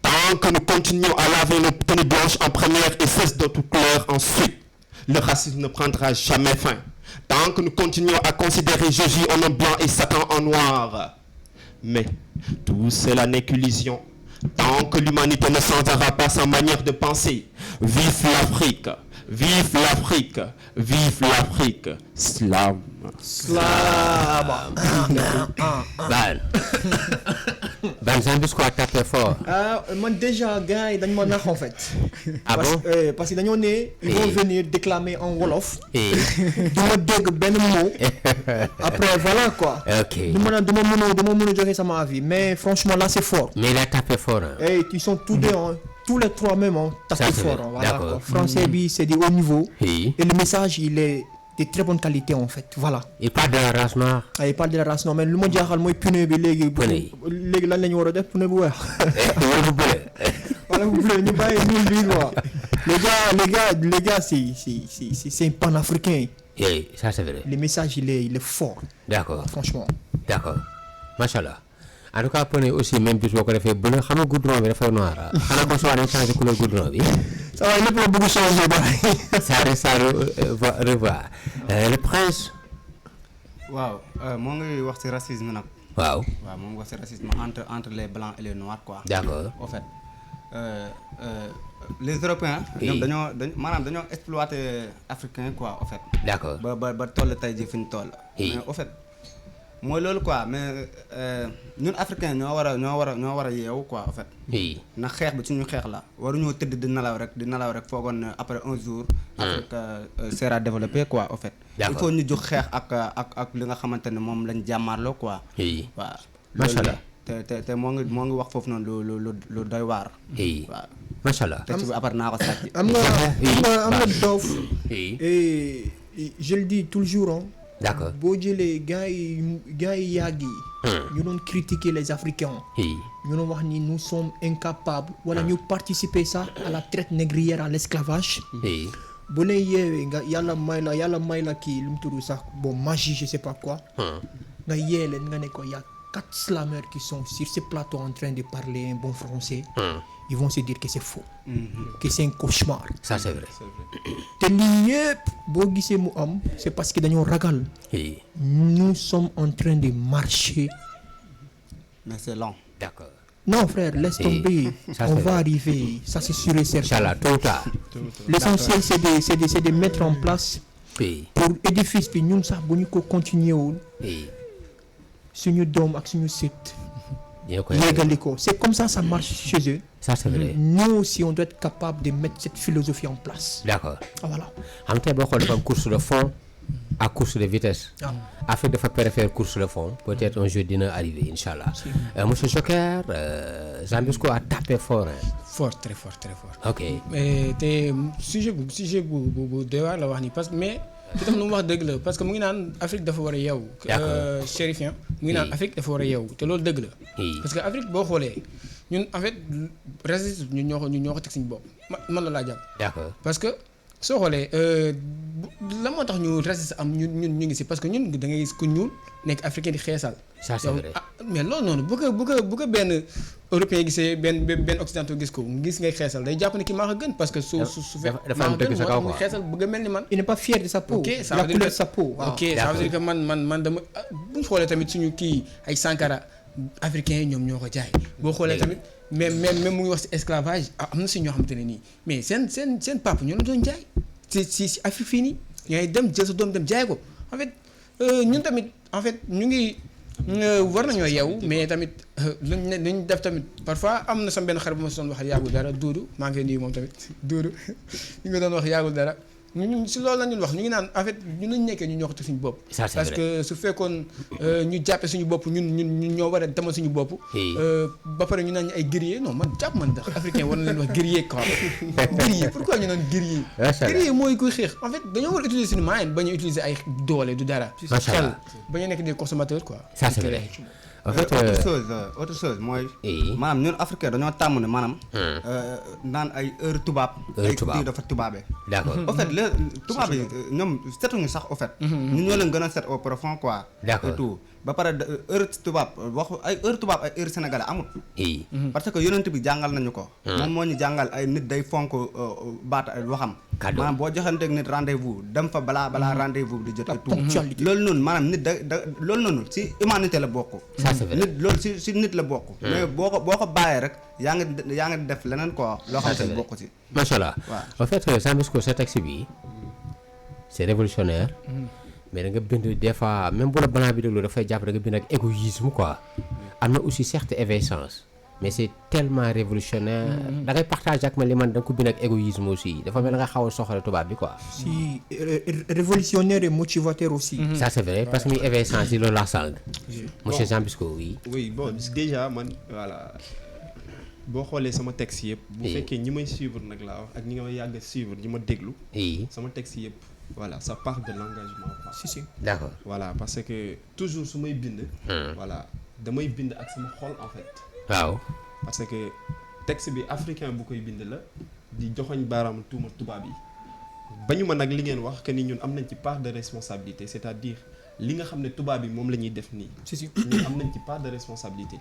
Tant que nous continuons à laver nos pneus blanches en première et cesse d'autres couleurs ensuite, le racisme ne prendra jamais fin. Tant que nous continuons à considérer Jésus en homme blanc et Satan en noir. Mais tout cela n'est qu'illusion. Tant que l'humanité ne changera pas sa manière de penser. Vive l'Afrique, vive l'Afrique, vive l'Afrique. Slam. Slam. Ban Zambis quoi taper fort. Moi déjà, gars, ils m'ont en fait. Ah bon? Parce que dañoo ne ils vont venir déclamer en wolof. Et duma dégg benn mot. Après voilà quoi. ok. duma mën a joxe sama avis, mais franchement là c'est fort. Mais il a tapé fort. Hein. Et ils sont tous deux, hein, tous les trois même, hein, Ça, tapés c'est fort. vrai. Hein, voilà, D'accord. quoi. Français, bi, c'est de haut niveau. Oui. Et le message, il est de très bonne qualité en fait. Voilà. Il parle de la race noire. Ah, il parle de la race non mais lu ma jaaxal mooy pneu bi léegi. Pneu yi. léegi lan la ñu war a def pneu bu weex. Wala bu bële. Voilà, vous voulez ñu bàyyi ñun bii quoi. Les gars, c'est un panafricain. Oui, ça c'est vrai. Le message, il est fort. D'accord. Franchement. D'accord. Machallah. En tout cas pneu aussi même bis boo ko defee bleu xam nga goudron bi dafay noir. Xanaa ko soo changé couleur goudron bi. Ça va, lépp la bëgg changer ba. Ça reste à revoir. Le prince. waaw moo ngi wax ci racisme nag. waaw. waaw moo ngi wax ci racisme entre les blancs et les noirs quoi. D'accord. En fait les Européens. Oui. ñoom dañoo exploiter africain quoi en fait. D'accord. ba toll tey jii fi ñu toll. Oui. mais en fait mooy loolu quoi mais ñun africain ñoo war a yeewu quoi en fait. Oui. na xeex bi suñu xeex la waruñoo tëdd di nelaw rek foogoon ne après un jour. Afrique sera développée quoi en fait. D'accord. il faut ñu jóg xeex ak li nga xamante ne moom lañ jàmmaarloo quoi. Oui. waaw Machallah. te moo ngi wax foofu noonu lu doy waar. Oui. waaw Machallah. te ci bi après naa ko sàcc. am nga doof. Oui. Et je le dis tout le jour, hein. D'accord. boo jëlee gars yi yàgg yi. ñu doon critiquer les Africains. Oui. ñu doon wax ni nous sommes incapables. wala ñu participer ça à la traite négrière, à l'esclavage. Oui. bu leen yeewee nga yàlla may la kii lu mu tudd sax bon magie je sais pas quoi. nga yee leen nga ne ko yaa 4 slameurs qui sont sur ce plateau en train de parler un bon français, ils vont se dire que c'est faux, que c'est un cauchemar. Ça c'est vrai. te lii yëpp boo gisee mu am c'est parce que dañoo ragal. Oui. Nous sommes en train de marcher. mais c'est long. D'accord. Non frère, laisse tomber. Ça, On c'est va vrai. arriver, ça c'est sûr et certain. Inch'Allah, tôt ou tard. L'essentiel c'est de mettre en place Oui. pour édifice bi ñun sax bu ñu ko continuer wul Oui. suñu doom ak suñu sët Dina ko yeggali ko. C'est comme ça marche chez eux. Ça c'est vrai. Nous aussi on doit être capable de mettre cette philosophie en place. D'accord. Voilà. xam tey boo xoolee dafa am course de fond ak course de vitesse. Ah. Afrique dafa préfère course de fond peut-être un jour dina arriver Inch'Allah. Monsieur Joker, Zambisco a tapé fort. Hein. Fort, très fort, très fort. Ok. te sujet bu doy waar la wax ni parce que mais ki tam lu mu wax dëgg la parce que mu ngi naan Afrique dafa war a yeewu. D'accord. Chérifien mu ngi naan Oui. Afrique dafa war a yeewu te loolu dëgg la. Oui. parce que Afrique boo xoolee ñun en fait racisme ñun ñoo ko teg suñu bopp man la laa jàpp. D'accord. parce que soo xoolee la moo tax ñu raciste am ñu ngi si parce que ñun da ngay gis ku ñuul nekk africain di xeesal. Ça c'est yow vrai. mais loolu noonu bu ko benn européen gisee benn occidental gis ko gis ngay xeesal day jàpp ne ki maa ko gën parce que su dafa am dëgg sa kaw quoi. xeesal bëgg a mel ni man. Il n'est pas fier de sa peau. Ok, ça la veut dire couleur que- de sa peau. waaw. ok ça veut dire que man dama bu ñu xoolee tamit suñu kii ay Sankara africains yi ñoom ñoo ko jaay. boo xoolee tamit même mu ngi wax si esclavage am na si ñoo xamante ne nii mais seen papa ñoo la doon jaay si Afrique fii nii ngay dem jël sa doom dem jaay ko en fait ñun tamit en fait ñu ngi war nañoo yeewu mais tamit luñ def tamit parfois am na sama benn xarit bu ma si doon wax yàggul dara Doudou maa ngi koy nuyu moom tamit Doudou ñu ngi doon wax yàggul dara ñun si loolu la ñuy wax ñu ngi naan en fait ñun lañu nekkee ñu ñoo ko teg suñu bopp. Ça, c'est parce vrai. que su fekkoon ñu jàppee suñu bopp ñun ñoo war a demal suñu bopp. Oui. ba pare ñu naan ñu ay guerrier non man jàpp man ndax africain war na leen wax guerrier quoi. guerrier pourquoi ñu naan guerrier. Macha Allah. guerrier mooy kuy xeex en fait dañoo war a utiliser suñu moyen ba ñu utiliser ay doole du dara. Macha Allah. ba ñu nekk des consommateurs quoi. Ça c'est vrai. En fait. autre chose mooy. Oui. maanaam ñun africain dañoo tàmm ne maanaam. naan ay heure tubaab. Heure tubaab. kii dafa tubaabee. D'accord. au fait le tubaab yi ñoom setuñu sax au fait. ñun ñoo leen gën a set au profond quoi. D'accord. et tout ba pare heure tubaab waxu ay heure tubaab ay heure sénégalais amul. Oui. parce que yonent bi jàngal nañu ko. moom moo ñu jàngal ay nit day fonk baat ay waxam. Kàddu. maanaam boo joxanteeg nit rendez-vous dem fa balaa rendez-vous bi di jot. La et tout ponctualité. loolu noonu maanaam nit da loolu noonu si humanité la bokk. Ça c'est vrai. nit loolu si nit la bokk. mais boo ko bàyyee rek yaa ngi def leneen quoi. loo xam c'est ne vrai. bokk ci. Macha Allah. waaw. En fait Zambisco sa texte bi c'est révolutionnaire. mais da nga bind des fois même bu la banaa bi déglu dafay jàpp da nga bind ak égoïsme quoi. am na aussi certes évanescence mais c'est tellement révolutionnaire. da ngay partager ak man li man da nga ko bind ak égoïsme aussi dafa mel da nga xaw a soxla tubaab bi quoi. Si révolutionnaire et motivateur aussi. Ça c'est vrai parce que muy évanescence yi loolu laa sàng. monsieur Zambisco oui. oui bon déjà man voilà boo xoolee sama texte yëpp. bu Oui. fekkee ñi may suivre nag laa wax ak ñi nga yàgg a suivre ñi ma déglu. oui sama texte yëpp voilà ça part de l'engagement quoi. Si. d'accord. voilà parce que toujours su may bind. voilà damay bind ak sama xol en fait. waaw. parce que texte bi africain bu koy bind la di joxoñ baaraam tuuma tubaab yi bañu ma nag li ngeen wax que ni ñun am nañ ci part de responsabilité c'est-à-dire li nga xam ne tubaab yi moom la ñuy def nii. Si. ñun am nañ ci part de responsabilité.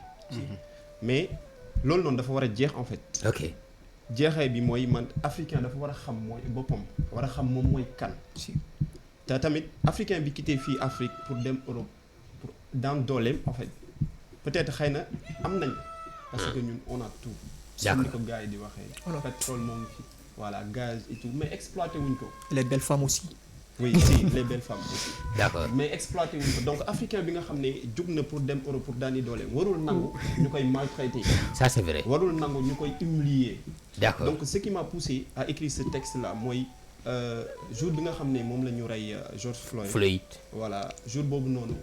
mais loolu noonu dafa war a jeex en fait. ok. jeexee bi mooy man africain dafa war a xam mooy boppam war a xam moom mooy kan. Si. te tamit africain bi quitté fii Afrique pour dem Europe pour daan dooleem en fait peut-être xëy na am nañ. parce que ñun on a tout. D'accord. comme ni ko gars yi di waxee. On a- pétrole moo ngi fi voilà gaz et tout mais exploité wuñ ko. Les belles femmes aussi. oui si les belles femmes aussi. d'accord. mais exploité wuñ ko donc africain bi nga xam ne jug na pour dem Europe pour daani dooleem warul nangu ñu koy maltraiter. ça c'est vrai. warul nangu ñu koy humilier. d'accord. donc ce qui m'a poussé à écrire ce texte là mooy jour bi nga xam ne moom la ñu rey George Floyd. Floyd. voilà jour boobu noonu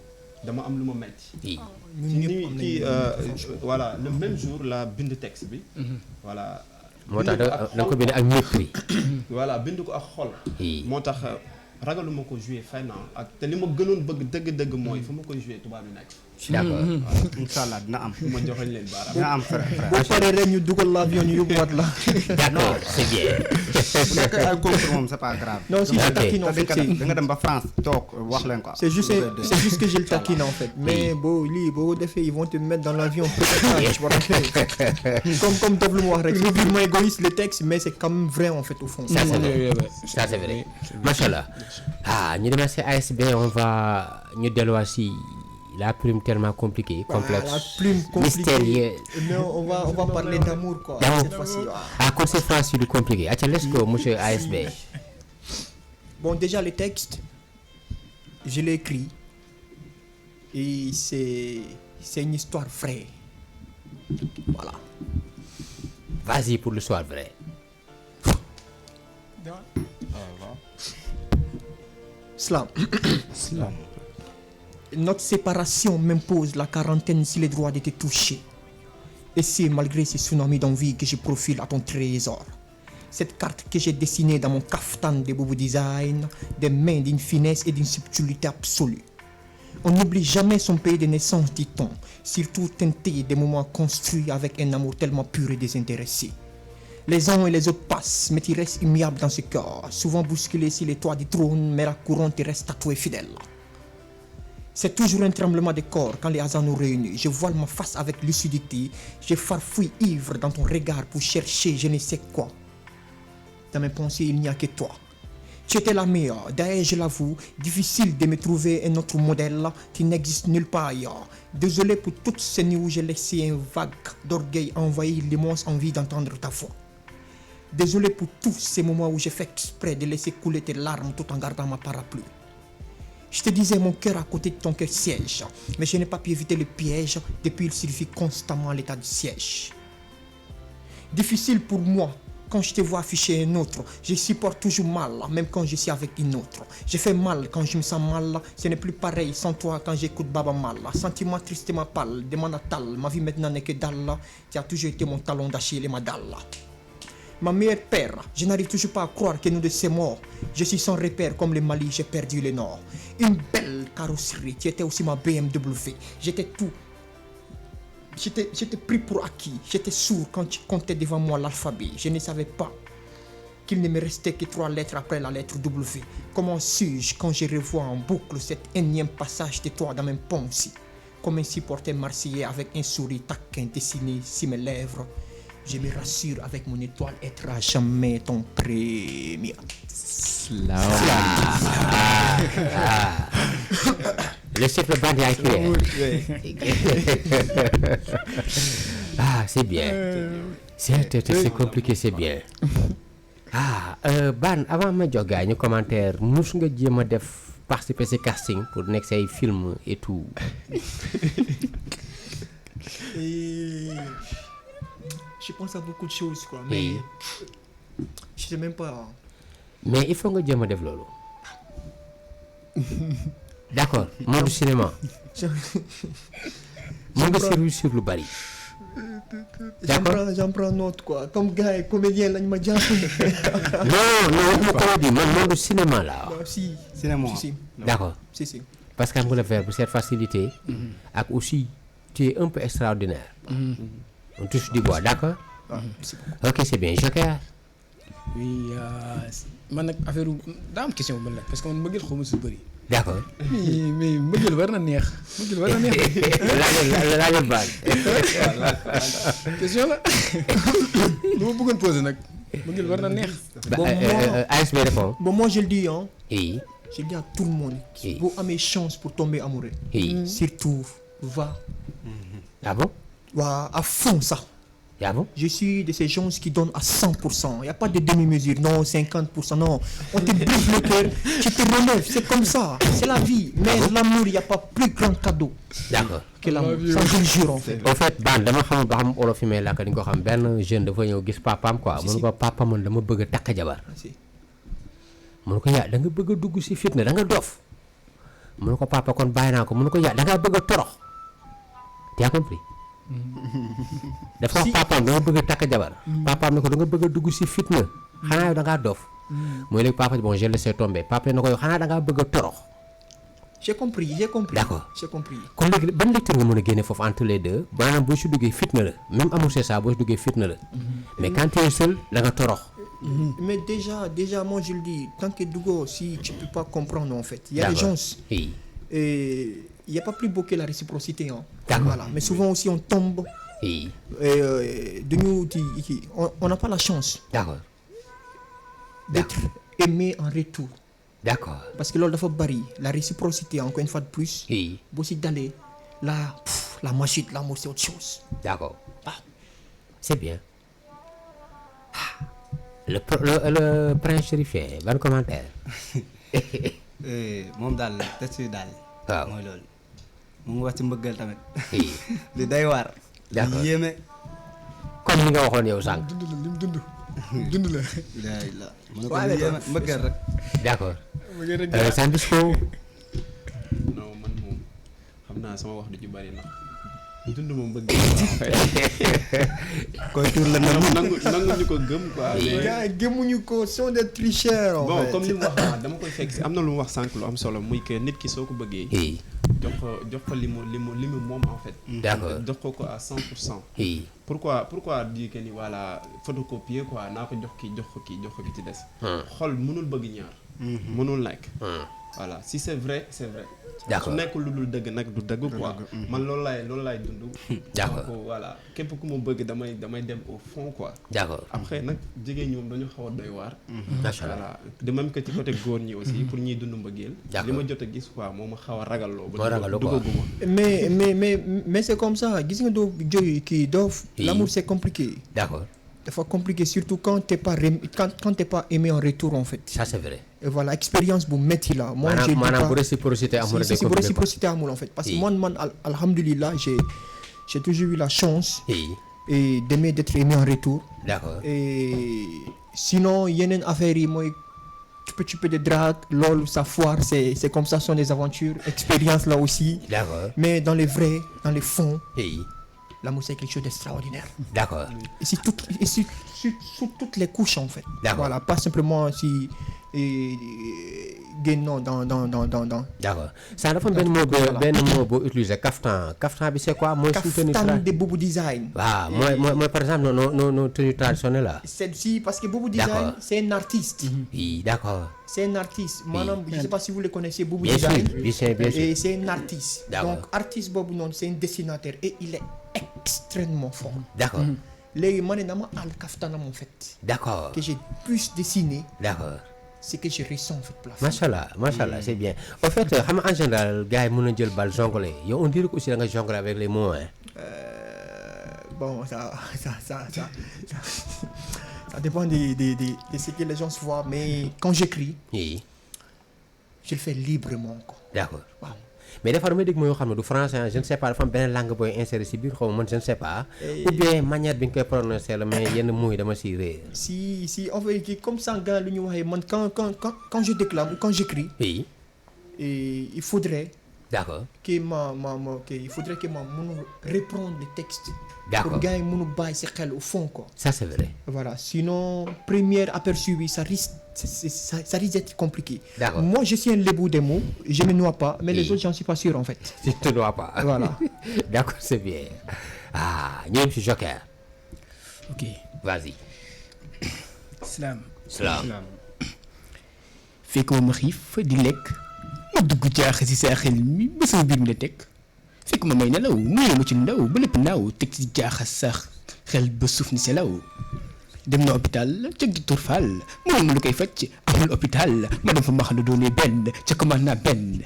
dama am lu ma metti oui. ci ni voilà le même jour la bind texte bi. voilà. moo tax bind ko da ak nga ko xol. bind ak mépris. voilà bind ko ak xol. oui. moo tax ragaluma ko jouer fenn ak te li ma gënoon bëgg dëgg-dëgg mooy fu ma koy jouer tubaab yi nekk. d'accord incha allah dina am. ma joxoñ leen baaraam. dina am frère. boo paree rek ñu dugal l'avion ñu yóbbuwaat la. d'accord c'est bien bu nekkee ay concours moom c'est pas grave. Non, si je Ok. taquine en fait, da nga dem ba France toog wax leen quoi. c'est juste que je le taquine en fait. Mais bon, boo defee ils vont te mettre dans l'avion tu vois. Comme Dof lu mu wax rek, revirement égoïste le texte, mais c'est quand même vrai en fait au fond. ça c'est vrai ça c'est vrai machallah ñu demee si ASB on va ñu delluwaat si la plume tellement compliquée complexe La plume compliquée. mystérieux Mais on va parler d'amour quoi. D'amour. Cette fois-ci. kon cette fois-ci du compliqué aca let's go monsieur ASB Bon, déjà le texte, je l'ai écrit et c'est une histoire vraie. Voilà. vas-y pour le soir vrai Slam. Notre séparation m'impose la quarantaine si les droits étaient touchés. Et c'est malgré ces tsunamis d'envie que je profile à ton trésor. Cette carte que j'ai dessinée dans mon kaftan de Bobo Design, des mains d'une finesse et d'une subtilité absolue. On n'oublie jamais son pays de naissance, dit-on, surtout teinté des moments construits avec un amour tellement pur et désintéressé. Les uns et les autres passent, mais tu restes immuable dans ce corps, souvent bousculé sur les toits du trône, mais la couronne te reste tatouée fidèle. C'est toujours un tremblement de corps quand les hasards nous réunissent. Je voile ma face avec lucidité, je farfouille ivre dans ton regard pour chercher je ne sais quoi. Dans mes pensées, il n'y a que toi. Tu étais la meilleure, d'ailleurs je l'avoue, difficile de me trouver un autre modèle qui n'existe nulle part ailleurs. Désolé pour toutes ces nuits où j'ai laissé un vague d'orgueil envahir l'immense envie d'entendre ta voix. Désolé pour tous ces moments où j'ai fait exprès de laisser couler tes larmes tout en gardant ma parapluie. Je te disais mon cœur à côté de ton cœur siège, mais je n'ai pas pu éviter le piège, depuis il survit constamment l'état de siège. Difficile pour moi, quand je te vois afficher un autre, je supporte toujours mal, même quand je suis avec une autre. Je fais mal quand je me sens mal, ce n'est plus pareil sans toi quand j'écoute Baba Mal. Sentiment tristement pâle, de mon natal, ma vie maintenant n'est que dalle, tu as toujours été mon talon d'Achille et ma dalle. Ma meilleure père, je n'arrive toujours pas à croire que nous deux sommes morts. Je suis sans repère comme le Mali, j'ai perdu le nord. Une belle carrosserie, tu étais aussi ma BMW. J'étais tout. J'étais pris pour acquis. J'étais sourd quand tu comptais devant moi l'alphabet. Je ne savais pas qu'il ne me restait que 3 lettres après la lettre W. Comment suis-je quand je revois en boucle cet énième passage de toi dans mes pensées? Comme un supporter marseillais avec un sourire taquin dessiné sur mes lèvres. Je me rassure avec mon étoile être à jamais ton premier. le chef de bande a écrit c'est bien c'est compliqué c'est bien Ban avant ma jox gars ñu commentaire mus nga jéem a def participer ci casting pour nekk say film et tout Je pense à beaucoup de choses quoi, mais je sais même pas. mais il faut nga jéem a def loolu d'accord monde cinéma mën nga si réussir lu bari d'accord J'en prends note quoi, comme gars et comédien lañ ma jàpp. non ma comédie man monde cinéma là Si, cinéma. si, d'accord si. parce que xam nga le faire pour cette facilité ak aussi tu es un peu extraordinaire on touche du bois d'accord ok c'est bien Joker oui man nag affaire daa am question bu ma laaj parce que man mbëggeel xaw ma si bëri. d'accord mais mbëggeel war na neex. mbëggeel war na neex. laajal baal question la lu ma bëggoon poser nag mbëggeel war na neex. ASB répond Bon, moi je le dis, hein, oui je le dis à tout le monde, Oui. vous avez chance pour tomber amoureux. oui Surtout, va ah bon à fond ça. ah bon Je suis de ces gens qui donnent à 100%. Il n'y a pas de demi-mesure, non, 50%, non. On te brise le cœur, tu te relèves, c'est comme ça. C'est la vie. Mais l'amour, il n'y a pas plus grand cadeau d'accord que l'amour. Ça, je le jure, en fait. en fait Ban dama xam ba xam olof yi may làkk di nga ko xam benn jeune dafa ñëw gis papaam quoi mun ko papa man dama bëgg a takk jabar Si. mun ko yaa da nga bëgg a dugg si fitna da nga dof mun ko papa kon bàyyi naa ko mun ko yaa da ngaa bëgg a torox tu as compris dafa wax papaam da nga bëgg a takk jabar papaam ne ko da nga bëgg a dugg si fitna xanaa yow da ngaa dof mooy léegi papa bon je laissé tomber papa ne ko yow xanaa da ngaa bëgg a torox j'ai compris D'accord. j'ai compris. kon léegi ban lecture nga mën a génne foofu entre les deux maanaam boo si duggee fitna la même amour c'est ça boo si duggee fitna la mais quand tu es seul da nga torox. Mais déjà moi je le dis, tant que Dougo, si tu peux pas comprendre en fait, il y a des D'accord. gens, Oui. et il n'y a pas plus beau que la réciprocité. Hein. D'accord. Voilà. Mais souvent aussi on tombe, Oui. de nous, on n'a pas la chance D'accord. d'être aimé en retour. D'accord. Parce que lors de Bari, la réciprocité, encore une fois de plus, Oui. aussi d'aller, la magie de l'amour c'est autre chose. D'accord. C'est bien. Le prince chérifien ban commentaire. moom daal test yi daal. waaw mooy loolu. mu ngi wax ci mbëggal tamit. Oui. li day waar. D'accord. li yéeme. comme ni nga waxoon yow sànq. Dund la. la mu ne ko li yéeme mbëggal rek. D'accord. Sandisco. non man moom xam naa sama wax du ci bari ndax dund moom bëgg koy tuur la nangu. nangu ñu ko gëm quoi. mais Gars yi gëmuñu ko sont des tricheurs. en bon fait. comme li mu wax ah dama koy fekk si am na lu mu wax sànq lu am solo muy que nit ki soo ko bëggee. Oui. jox ko li mu moom en fait. D'accord. jox ko à 100%. Oui. pourquoi dire que ni voilà photocopier quoi naa ko jox ki ci des. xol mënul bëgg ñaar. mënul nekk. voilà si c'est vrai c'est vrai. D'accord. su nekkul lu dul dëgg nag du dëgg quoi. man loolu laay dund. D'accord. donc voilà képp ku ma bëgg damay dem au fond quoi. D'accord. après nag jigéen ñi moom dañu xaw a doy waar. Macha Allah. voilà de même que ci côté góor ñi aussi pour ñuy dund mbëggeel. D'accord. li ma jot a gis quoi moo ma xaw a ragalloo. Moo ragalloo quoi. duggaguma. mais c'est comme ça. Gis nga doo joy kii doo. Oui. L'amour c'est compliqué. D'accord. Dafa compliqué surtout quand t'es pas aimé en retour en fait. Ça c'est vrai. Et voilà expérience bu metti la. Moi j'ai maanaam bu réciprocité amul si bu réciprocité amul en fait. Parce que Oui. man alhamdulillah j'ai toujours eu la chance Oui. et d'être aimé en retour. D'accord. Et sinon yeneen affaires yi mooy tu peux de drague loolu ça foire c'est comme ça, ce sont des aventures expérience là aussi. D'accord. Mais dans les fonds, Oui. l'amour c'est quelque chose d'extraordinaire. D'accord. Et sur toutes les couches en fait. D'accord. Voilà, pas simplement si génnoo dans. D'accord. Ça dafa benn mot boo utiliser kaftan bi c'est quoi mooy suñu tenue Kaftan de Boubou Design. waaw mooy par exemple nos tenues traditionnelles là. C'est si parce que Boubou Design D'accord. c'est un artiste. Oui, d'accord. C'est un artiste. Maanaam je sais pas si vous le connaissez Boubou Bien sûr, Design. bien sûr. Et c'est un artiste. D'accord. Donc artiste boobu noonu c'est un dessinateur et il est extrêmement fort. D'accord. Léegi ma ne dama àll kaftanam en fait. D'accord. Que j'ai plus dessiné. D'accord. C'est que je ressens en fait la Macha Allah, c'est bien. En fait xam nga en général gars yi mën na jël bal jonglé yow on dirait que aussi da nga jongler avec les mots hein. Bon ça dépend de ce que les gens se voient mais quand j'écris Oui. je le fais librement quoi. D'accord. Waaw. Mais des fois damay dégg mooy yoo xam ne du français je ne sais pas dafa am beneen langue booy insérer si biir xaw ma man je ne sais pas. Ou bien manière bi nga koy prononcer la mais yenn mots yi dama siy réer. Si en fait comme ça gars lu ñu waxee man quand je déclame ou quand j'écris Oui. et il faudrait D'accord. que ma mën reprendre le texte. D'accord. Pour gars yi mën bàyyi si xel au fond quoi. Ça c'est vrai. Voilà, sinon premier aperçu bi ça risque d'être compliqué. D'accord. Moi je suis un lébou des mots, je me noie pas, mais les Oui. autres j'en suis pas sûr en fait. Tu te dois pas. Voilà. D'accord, c'est bien. Ah, ñëw ci Joker. ok Vas-y. salaam Salaam. fekkoo ma xiif di lekk ma dugg jaax si saa xel mi ba sama biir mi la teg fekk ma may nelaw mu yëngu ci ndaw ba lépp naaw teg ci jaaxa sax xel ba suuf ni selaw dem na hôpital ca docteur Fall mu ne ma lu koy faj amul hôpital ma dem fa ma xam ne doonee benn ca commande naa benn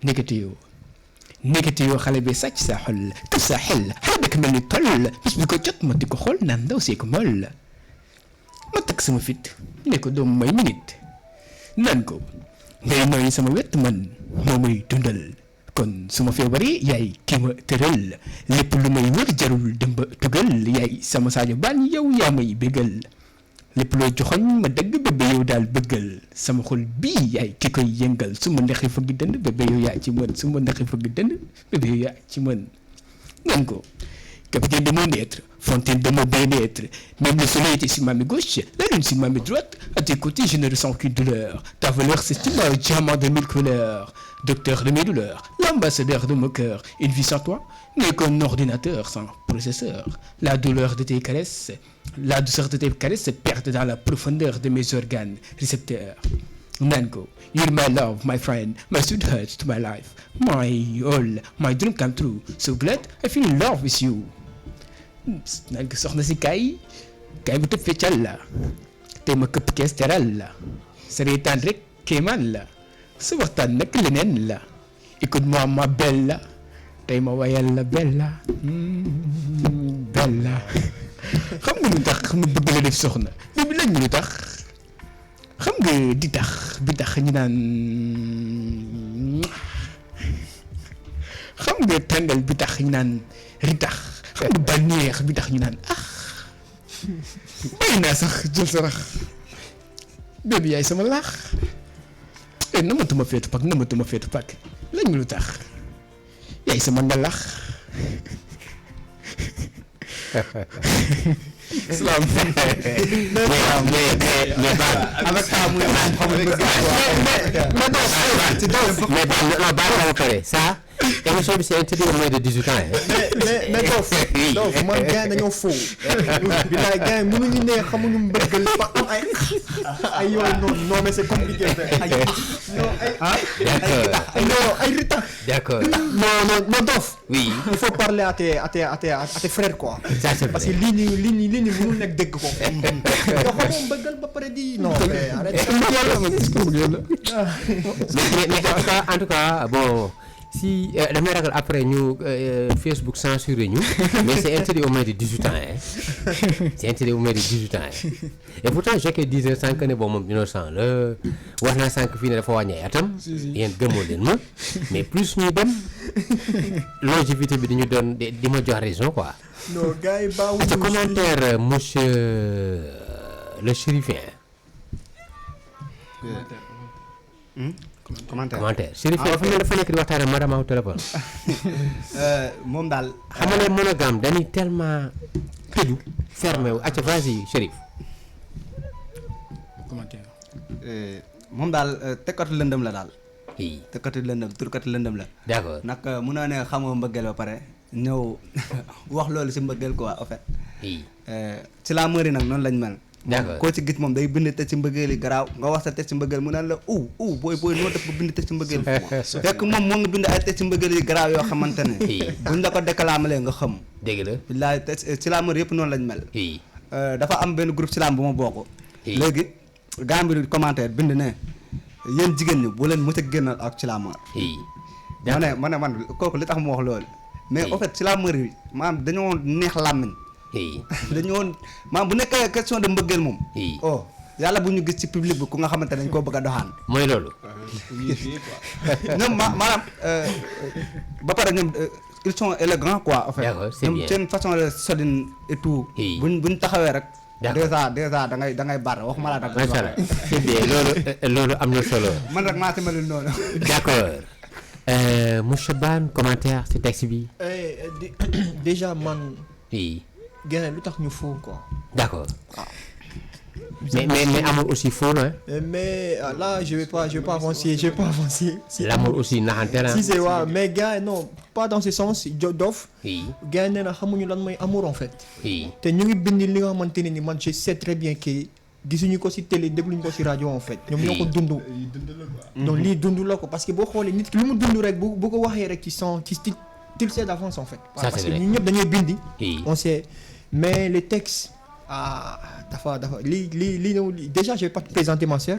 nekkati yoo xale bi sàcc saa xol kaf saa xel xar dëkk mel ni toll bis bi ko jot ma di ko xool naan ndaw see ko moll ma takk sama fit ne ko doomu may minute naan ko ngay nooyi sama wet man moo may dundal kon su ma feebaree yaay kii ma tëral lépp lu may wër jarul dem ba tugal yaay sama Sadio Bane yow yaa may bégal lépp loo joxoñ ma dëgg bébé yow daal bëggal sama xol bii yaay ki koy yëngal su ma neexee fëgg dënd bébé yow yaa ci mën su ma neexee fëgg dënd bébé yow yaa ci mën ngan ko capitaine de mon être fontaine de mon bien-être même le soleil était sur ma main gauche la lune sur ma main droite à tes côtés je ne ressens qu'une douleur ta valeur c'est un diamant de 1000 couleurs docteur de mes douleurs, l'ambassadeur de mon cœur. Une vie sans toi n'est qu'un ordinateur sans processeur. La douleur de tes caresses, la douceur de tes caresses se perd dans la profondeur de mes organes récepteurs. Nango, you're my love, my friend, my sweetheart to my life, my all, my dream come true. So glad I feel in love with you. Nango soxna si kaay bu tëb feccal la te ma këpp kees teral la sa reetaan rek kéemaan la sa waxtaan nag leneen la écoute-moi ma bella tey ma wayal la bella bella xam nga lu tax ma bëgg la def soxna mais bi lañ lu tax xam nga di tax bi tax ñu naan xam nga tàngal bi tax ñu naan ri tax xam nga bànneex bi tax ñu naan bàyyi naa sax jël sa rax bébé yaay sama laax namatuma feetu pak lañ lu tax yaay sama ngalax salaam ça émission bi c'est interdit aux moins de 18 ans. mais Dof man gars yi dañoo faux. bilaay gars yi mënuñu ne xamuñu mbëggal ba am ay yooyu noonu non mais c'est compliqué ay ritax. D'accord. non Dof. Oui. Il faut parler à tes frères quoi. Ça c'est vrai. parce que lii nii mënul nekk dégg ko. yow xamoo mbëggal ba pare di. non mais arrête. mais en tout cas bon. Si damay ragal après ñu Facebook censuré ñu mais c'est interdit aux moins de 18 ans c'est interdit aux moins de 18 ans et pourtant Jacques disait sànq ne bon moom innocent la wax naa sànq fii ne dafa wàññi atam yéen gëmoo leen ma mais plus ñuy dem longévité bi di ñu doon di ma jox raison quoi. non gars yi baaxul ce commentaire monsieur le chérifien. commentaire Chérif dafa nekk di waxtaan ak madame au téléphone. moom daal. xam nga ne monogame dañuy tellement tëju fermé wu acca vas-y Chérif. commentaire. moom daal tekkatu lëndëm la daal. oui tekkatu lëndëm turkatu lëndëm la. d'accord nag munoo ne xamoo mbëggeel ba pare ñëw wax loolu si mbëggeel quoi en fait. oui ci la mëri nag noonu lañ mel. d'accord koo ci gis moom day bind te ci mbëggeel yi garaaw nga wax sa te ci mbëggeel mu naan la booy noo def ba bind te ci mbëggeel fekk moom moo ngi bind ay te ci mbëggeel yi garaaw yoo xamante ne buñ la ko déclamalee nga xam dégg la billaay te ci la mër yëpp noonu lañ mel dafa am benn groupe ci la bu ma bokk léegi gambi di commentaire bind ne yéen jigéen ñi bu leen mës a génnal ak ci la mër ma ne man kooku li tax mu wax loolu mais en fait ci la mër yi maanaam dañoo neex làmmiñ dañoo maam bu nekkee question de mbëggeel moom. yàlla bu ñu gis ci public bi ku nga xamante ne dañ koo bëgg a doxaan. mooy loolu. ñoom maanaam ba pare ñoom ils sont élégants quoi. en fait d'accord c'est bien ñoom seen façon de solin et tout. buñ taxawee rek. déjà da ngay bar waxuma laa. macha allah c'est bien loolu am na solo. man rek maa si melul noonu. d'accord monsieur Ban commentaire ci texte bi. déjà man. oui. gën lu tax ñu faux quoi. d'accord. mais amour aussi faux hein. mais là je vais pas avancer. l'amour aussi naxante la. si c'est waaw mais gars non pas dans ce sens Dof. oui. gars nee na xamuñu lan mooy amour en fait. oui. te ñu ngi bind li nga xamante ne ni man je sais très bien que gisuñu ko ci télé dégluñu ko ci rajo en fait. ñoom ñoo ko dund. donc lii dund la ko parce que boo xoolee nit ki lu mu dund rek bu ko waxee rek ci tu sais d'avance en fait. ça parce que ñun ñëpp dañuy bindi. oui. on sait mais les textes dafa lii déjà je vais pas te présenter ma sœur.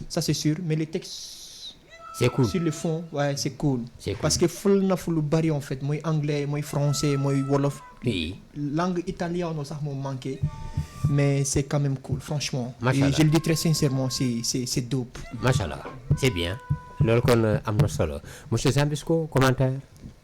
ça c'est sûr mais les textes. c'est cool sur le fond ouais c'est cool. c'est cool parce que ful na fu lu bari en fait mooy anglais mooy français mooy wolof. oui. langue italienne sax moo manqué mais c'est quand même cool franchement. Machallah. Et je le dis très sincèrement c'est dope. machallah c'est bien loolu kon am na solo monsieur Zambisco commentaire.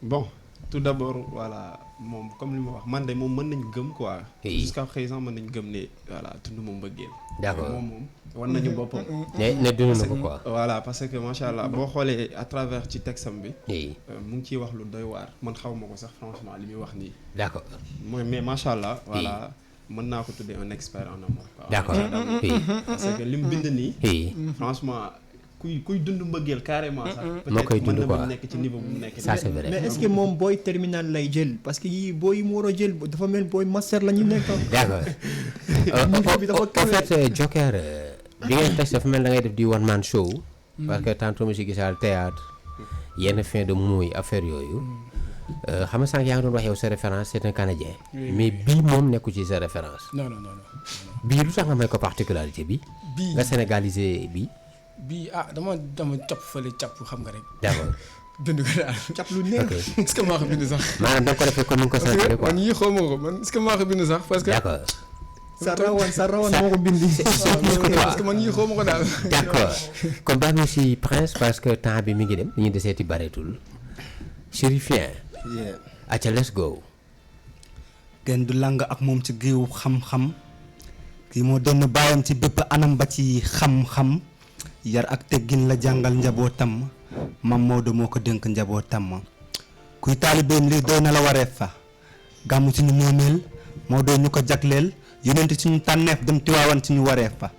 bon tout d'abord voilà moom comme li ma wax man de moom mën nañu gëm quoi. jusqu'à présent mën nañu gëm ne voilà tund moom mbëggeel. d'accord moom war nañu boppam. ne dund na ko quoi. voilà parce que macha allah boo xoolee à travers ci texam bi. oui. mu ngi ciy wax lu doy waar man xaw ma ko sax franchement li muy wax nii. d'accord. mooy mais macha allah. voilà mën naa ko tuddee un expert en amour. d'accord oui. parce que li mu bind nii. oui. franchement kuy dund mbëggeel carrément sax. moo koy dund peut-être mën quoi. na nekk ci niveau bu mu nekk. ça c'est vrai. mais est-ce que moom booy terminal lay jël parce que yii booy yi mu war a jël dafa mel booy master la ñu nekk. d'accord niveau bi dafa en fait Joker bi ngeen teg dafa mel da ngay def di one man show. parce que tantôt mu si gisaal théâtre yenn fin de mots yi affaire yooyu. xam nga sànq yaa ngi doon wax yow sa référence c'est un Canadien. mais bii moom nekku ci sa référence. non non non bii lu tax nga may ko particularité bi. bii nga sénégalisé bi. bii dama cap fële cap xam nga rek. d'accord. bind ko daal. cap lu neex. ok est-ce que maa ko bind sax. maanaam da nga ko defee comme ni nga ko sentir quoi. man yii xaw ma ko man est-ce que maa ko bind sax parce que. d'accord. sa rawan moo ko bindi. parce que man yii xaw ma ko daal. d'accord kon baax na si Prince parce que temps bi mi ngi dem li ñu deseeti bareetul. Chérifien. acca let's go. kenn du lang ak moom ci géewu xam-xam kii moo doon bàyyam ci bépp anam ba ci xam-xam yar ak teggin la jàngal njabootam mam Maodo moo ko dénk njabootam kuy taalibeem lii doy na la wareef fa gàmmu suñu moomeel Maodo ñu ko jagleel yonent suñu tànneef dem tiwaawan suñu wareef fa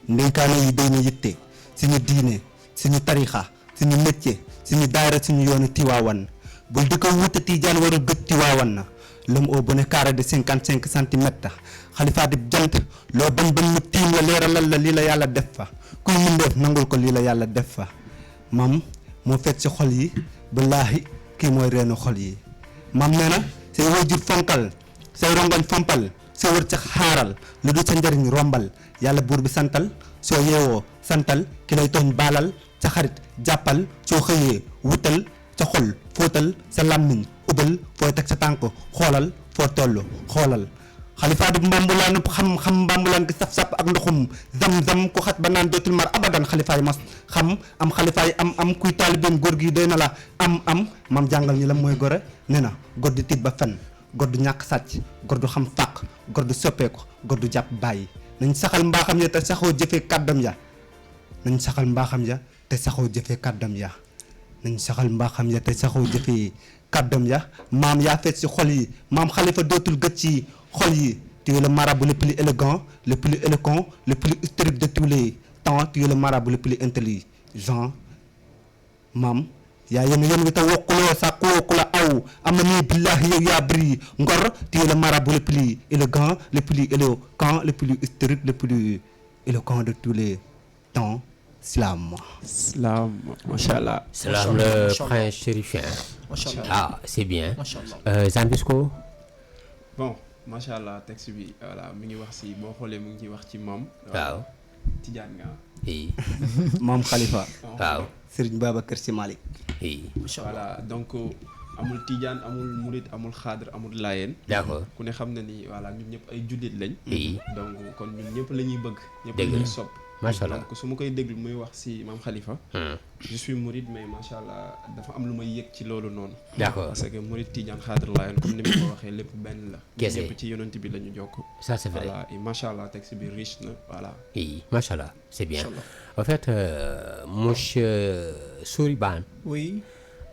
ndénkaane yi doy na yitte suñu diine suñu tarixa suñu métier suñu daayira suñu yoonu tiwaawan bul di ko wuute Tijaan warul gëj tiwaawan na l'homme au bonnet carré de 55 centimètres xalifa di jant loo bañ bañ mu tiim la leeralal la lii la yàlla def fa kuy mbindeef nangul ko lii la yàlla def fa mam moo fekk ci xol yi billaahi kii mooy reenu xol yi mam nee na say waajur fonkal say rongoñ fompal say wër ca xaaral lu du sa njëriñ rombal yàlla buur bi santal soo yeewoo santal ki lay tooñ baalal sa xarit jàppal soo xëyee wutal sa xol fóotal sa làmmiñ ubal fooy teg sa tànk xoolal foo toll xoolal xalifa du mbambulaan xam mbambulaan gi saf-saf ak ndoxum zam-zam ku xat ba naan dootul mar abadan xalifaay mas xam am xalifaay am kuy taalibeem góor gi doy na la am mam jàngal ñi la mooy gore nee na góor du tiit ba fen góor du ñàkk sàcc góor du xam fàq góor du soppeeku góor du jàpp bàyyi nañ saxal mbaaxam ya te saxoo jëfee kàddam ya nañ saxal mbaaxam ya te saxoo jëfee kàddam ya nañ saxal mbaaxam ya te saxoo jëfee kàddam ya maam yaa feet ci xol yi maam xalifa dootul gëj ci xol yi tu es le marabout le plus élégant le plus éloquent le plus historique de tous les temps tu es le marabout le plus intelligent maam yaa yéen wi te wokkuloo sàkku wokku la aw am na nii billaahi yow yaa bëri ngor tu es le marabout le plus élégant le plus éloquent le plus historique le plus éloquent de tous les temps Salam. Salam, machallah. Salam le prince chérifien. Ah, c'est bien. Zambisco. Bon, machallah texte bi voilà mi ngi wax si boo xoolee mu ngi wax ci maam. waaw. Tijaan nga. oui. maam Khalifa. waaw. Serigne Babacar Sy Malick. oui. voilà donc amul Tijaan amul Murit amul Xaadir amul Laayeen. d'accord ku ne xam na ni voilà ñun ñëpp ay jullit lañ. oui. donc kon ñun ñëpp la ñuy bëgg. ñëpp dëgg la la ñuy sopp. macha allah donc su ma koy déglu muy wax si maam Khalifa. je suis Mouride mais macha allah dafa am lu may yëg ci loolu noonu. d'accord parce que Mouride Tidiane Xaadir Laayeen comme ni ma ko waxee lépp benn la. Kese. ñëpp ci yonent bi la ñu jokk. ça c'est vrai. voilà et macha allah texte bi riche na voilà. oui macha allah c'est bien en fait monsieur Souriban Oui.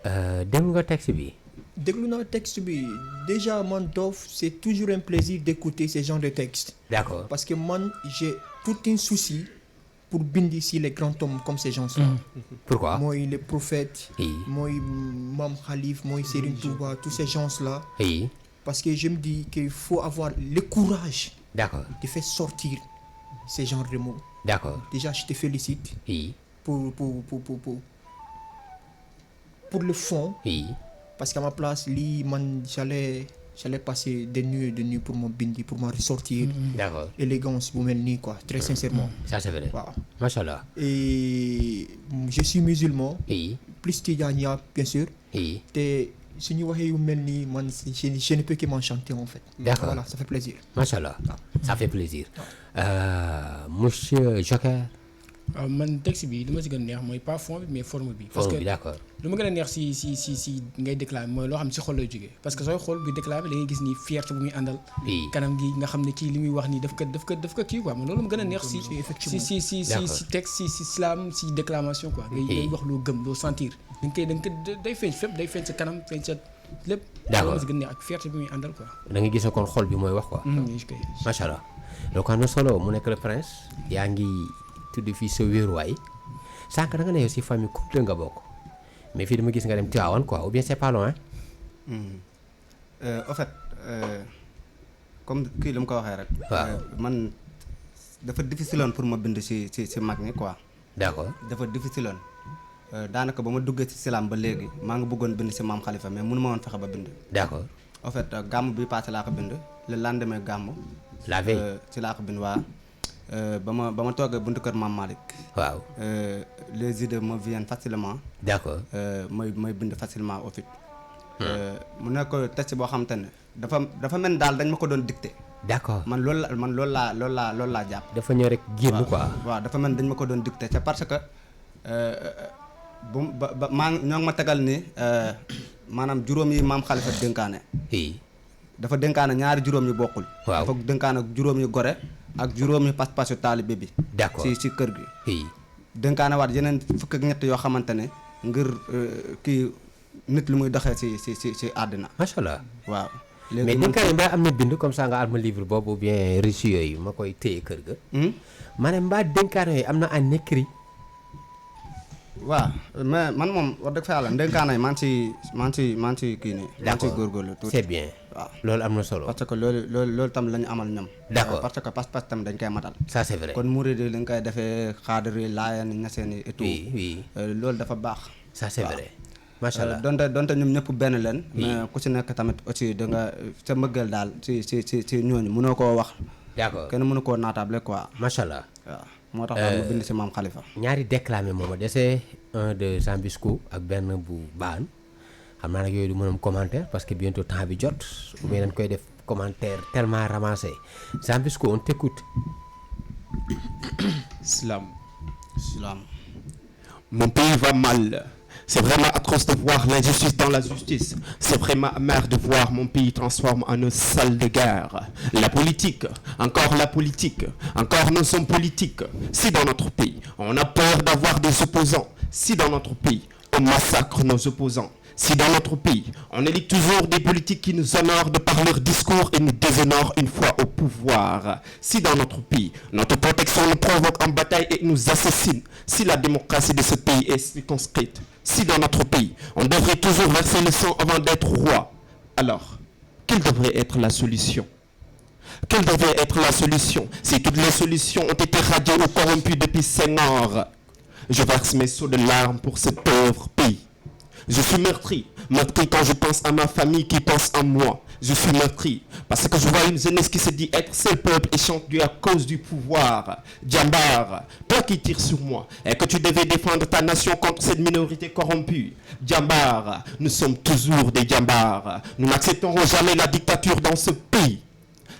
dem nga texte bi. Déglu naa texte bi déjà man Dof c'est toujours un plaisir d'écouter ce genre de texte d'accord parce que man j'ai tout un souci pour bind ici les grands hommes comme ces gens-là. pourquoi. mooy les prophètes. oui mooy Mam Khalif mooy Serigne Touba tous ces gens-là. oui Parce que je me dis qu'il faut avoir le courage d'accord de faire sortir ces genres de mots. d'accord Déjà, je te félicite oui pour le fond. oui Parce qu'à ma place, j'allais passer des nuits et des nuits pour me bindi, pour me ressortir. d'accord Élégance, vous m'avez quoi, très sincèrement. ça c'est vrai. Voilà. macha allah. Et je suis musulman, oui plus Tidjania, bien sûr. oui Et si nous voyons man, je ne peux que m'enchanter en fait. D'accord. Voilà, ça fait plaisir. macha allah ça fait plaisir. monsieur Joker. waaw man texte bi li ma si gën a neex mooy pas fond bi mais forme bi. parce forme que bi d'accord. lu ma gën a neex si ngay déclamer mooy loo xam ne si xol lay jógee parce que sooy xool bi déclamer da ngay gis ni fierté bu muy àndal. oui kanam gi nga xam ne kii li muy wax nii daf ko kii quoi man loolu ma gën a neex si si texte si slam si déclamation quoi. ngay wax loo gëm loo sentir. da nga koy day feeñ fépp day feeñ sa kanam feeñ sa lépp. d'accord loolu ma si gën a neex ak fierté bi muy àndal quoi. da nga gis kon xol bi mooy wax quoi. macha allah donc am na solo mu nekk le prince yaa ngi tudd fii sa wéeruwaay sànq da nga ne yow si famille Kunta nga bokk mais fii dama gis nga dem Tivaouane quoi ou bien c'est pas loin. En fait comme kii lu mu ko waxee rek. waaw man dafa difficile woon pour ma bind si mag ñi quoi. d'accord dafa difficile woon daanaka ba ma duggee si silam ba léegi maa ngi bëggoon bind si maam Khalifa mais mënu ma woon fexe ba bind. d'accord en fait gàmm bi passé laa ko bind le lendemain gàmm. la veille ci laa ko bind waa ba ma toogee buntu kër maam Malick. waaw les idées me viennent facilement. d'accord may bind facilement au fait. mu nekk test boo xamante ne dafa mel ni daal dañ ma ko doon dicté. d'accord man loolu laa jàpp. dafa ñëw rek génn quoi. waaw dafa mel ni dañ ma ko doon dicté c'est parce que ñoo ngi ma tegal ni maanaam juróom yi maam Khalifa dénkaane. dafa dénkaane ñaari juróom yi bokkul. waaw dafa dénkaane juróom yi gore ak juróom yi pas-pasu taalibe bi. d'accord si kër gi. dénkaane waat yeneen fukk ak ñett yoo xamante ne ngir kii nit lu muy doxee si àddina. macha allah waaw. mais dénkaane mbaa am na bind comme ça nga am livre boobu ou bien reçu yooyu ma koy téye kër ga. ma ne mbaa dénkaane yooyu am na en écrit. waaw mais man moom wax dëgg fa yàlla dénkaane yi maa ngi ci kii nii. d'accord maa ngi ciy góorgóorlu tuuti. c'est bien. waaw loolu am na solo. parce que loolu tam la ñu amal ñoom. d'accord parce que pas-pas tam dañ koy matal. ça c'est vrai. kon murid yi li nga koy defee xaadir yi laayeen yi ñaseen yi et tout. oui loolu dafa baax. ça c'est vrai. macha allah donte ñoom ñëpp benn leen. mais ku ci nekk tamit aussi da nga sa mbëggeel daal ci ñooñu mënoo koo wax. d'accord kenn mënu koo naatable quoi. macha allah. waaw moo tax daal mu bind si maam Khalifa. ñaari déclamé moom a dese un de Zambisco ak benn bu baan xam naa nag yooyu du mënam commentaire parce que bientôt temps bi jot ou bien dañ koy def commentaire tellement ramassé Zambisco on t'écoute. Slam. Mon pays va mal. C'est vraiment atroce de voir l'injustice dans la justice. C'est vraiment amer de voir mon pays transformé en une salle de guerre. La politique, encore nos hommes politiques. Si dans notre pays, on a peur d'avoir des opposants, si dans notre pays, on massacre nos opposants, si dans notre pays, on élit toujours des politiques qui nous honorent de par leur discours et nous déshonorent une fois au pouvoir, si dans notre pays, notre protection nous provoque en bataille et nous assassine, si la démocratie de ce pays est circonscrite, si dans notre pays, on devrait toujours verser le sang avant d'être roi, alors, quelle devrait être la solution? Quelle devrait être la solution si toutes les solutions ont été radiées ou corrompues depuis Senghor? Je verse mes seaux de larmes pour ce pauvre pays. Je suis meurtri quand je pense à ma famille qui pense en moi. Je suis meurtri parce que je vois une jeunesse qui se dit être seul peuple et chante Dieu à cause du pouvoir. Djambar, toi qui tires sur moi et que tu devais défendre ta nation contre cette minorité corrompue. Djambar, nous sommes toujours des Djambars. Nous n'accepterons jamais la dictature dans ce pays.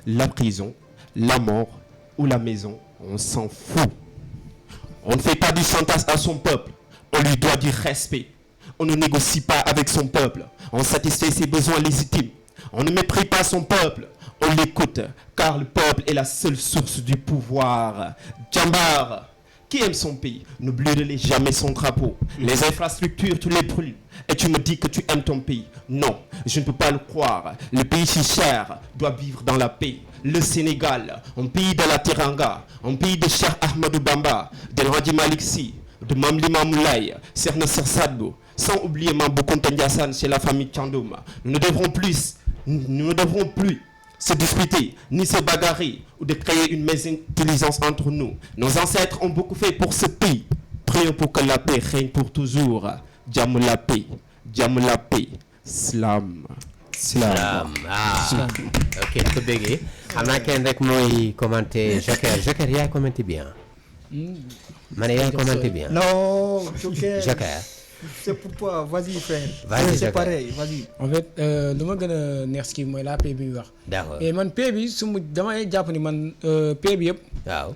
La prison, la mort ou la maison, on s'en fout. On ne fait pas du chantage à son peuple. On lui doit du respect. On ne négocie pas avec son peuple. On satisfait ses besoins légitimes. On ne méprise pas son peuple. On l'écoute, car le peuple est la seule source du pouvoir. Djambar, qui aime son pays, ne brûle jamais son drapeau. Les infrastructures, tu les brûles. Et tu me dis que tu aimes ton pays. Non, je ne peux pas le croire. Le pays si cher doit vivre dans la paix. Le Sénégal, un pays de la Teranga, un pays de Cheikh Ahmadou Bamba, de Hadji Malick Sy, de Mame Limamou Laye, Serna Sadbou, sans oublier Mambo Kounta Ndiassane chez la famille Thiandoum. Nous ne devrons plus se disputer, ni se bagarrer, ou de créer une mésintelligence entre nous. Nos ancêtres ont beaucoup fait pour ce pays. Prions pour que la paix règne pour toujours. Jàmm la paix, Slam. Ok di ko bëggee xam naa kenn rek mooy commenter Joker yaay commenter bien ma ne yaay commenter bien Non, Joker. C'est pourquoi, vas-y frère. Vas-y, C'est Joker. pareil, vas-y. en fait lu ma gën a neex kii mooy la paix bi muy wax. d'accord et man paix bi su mu damay jàpp ni man paix bi yëpp waaw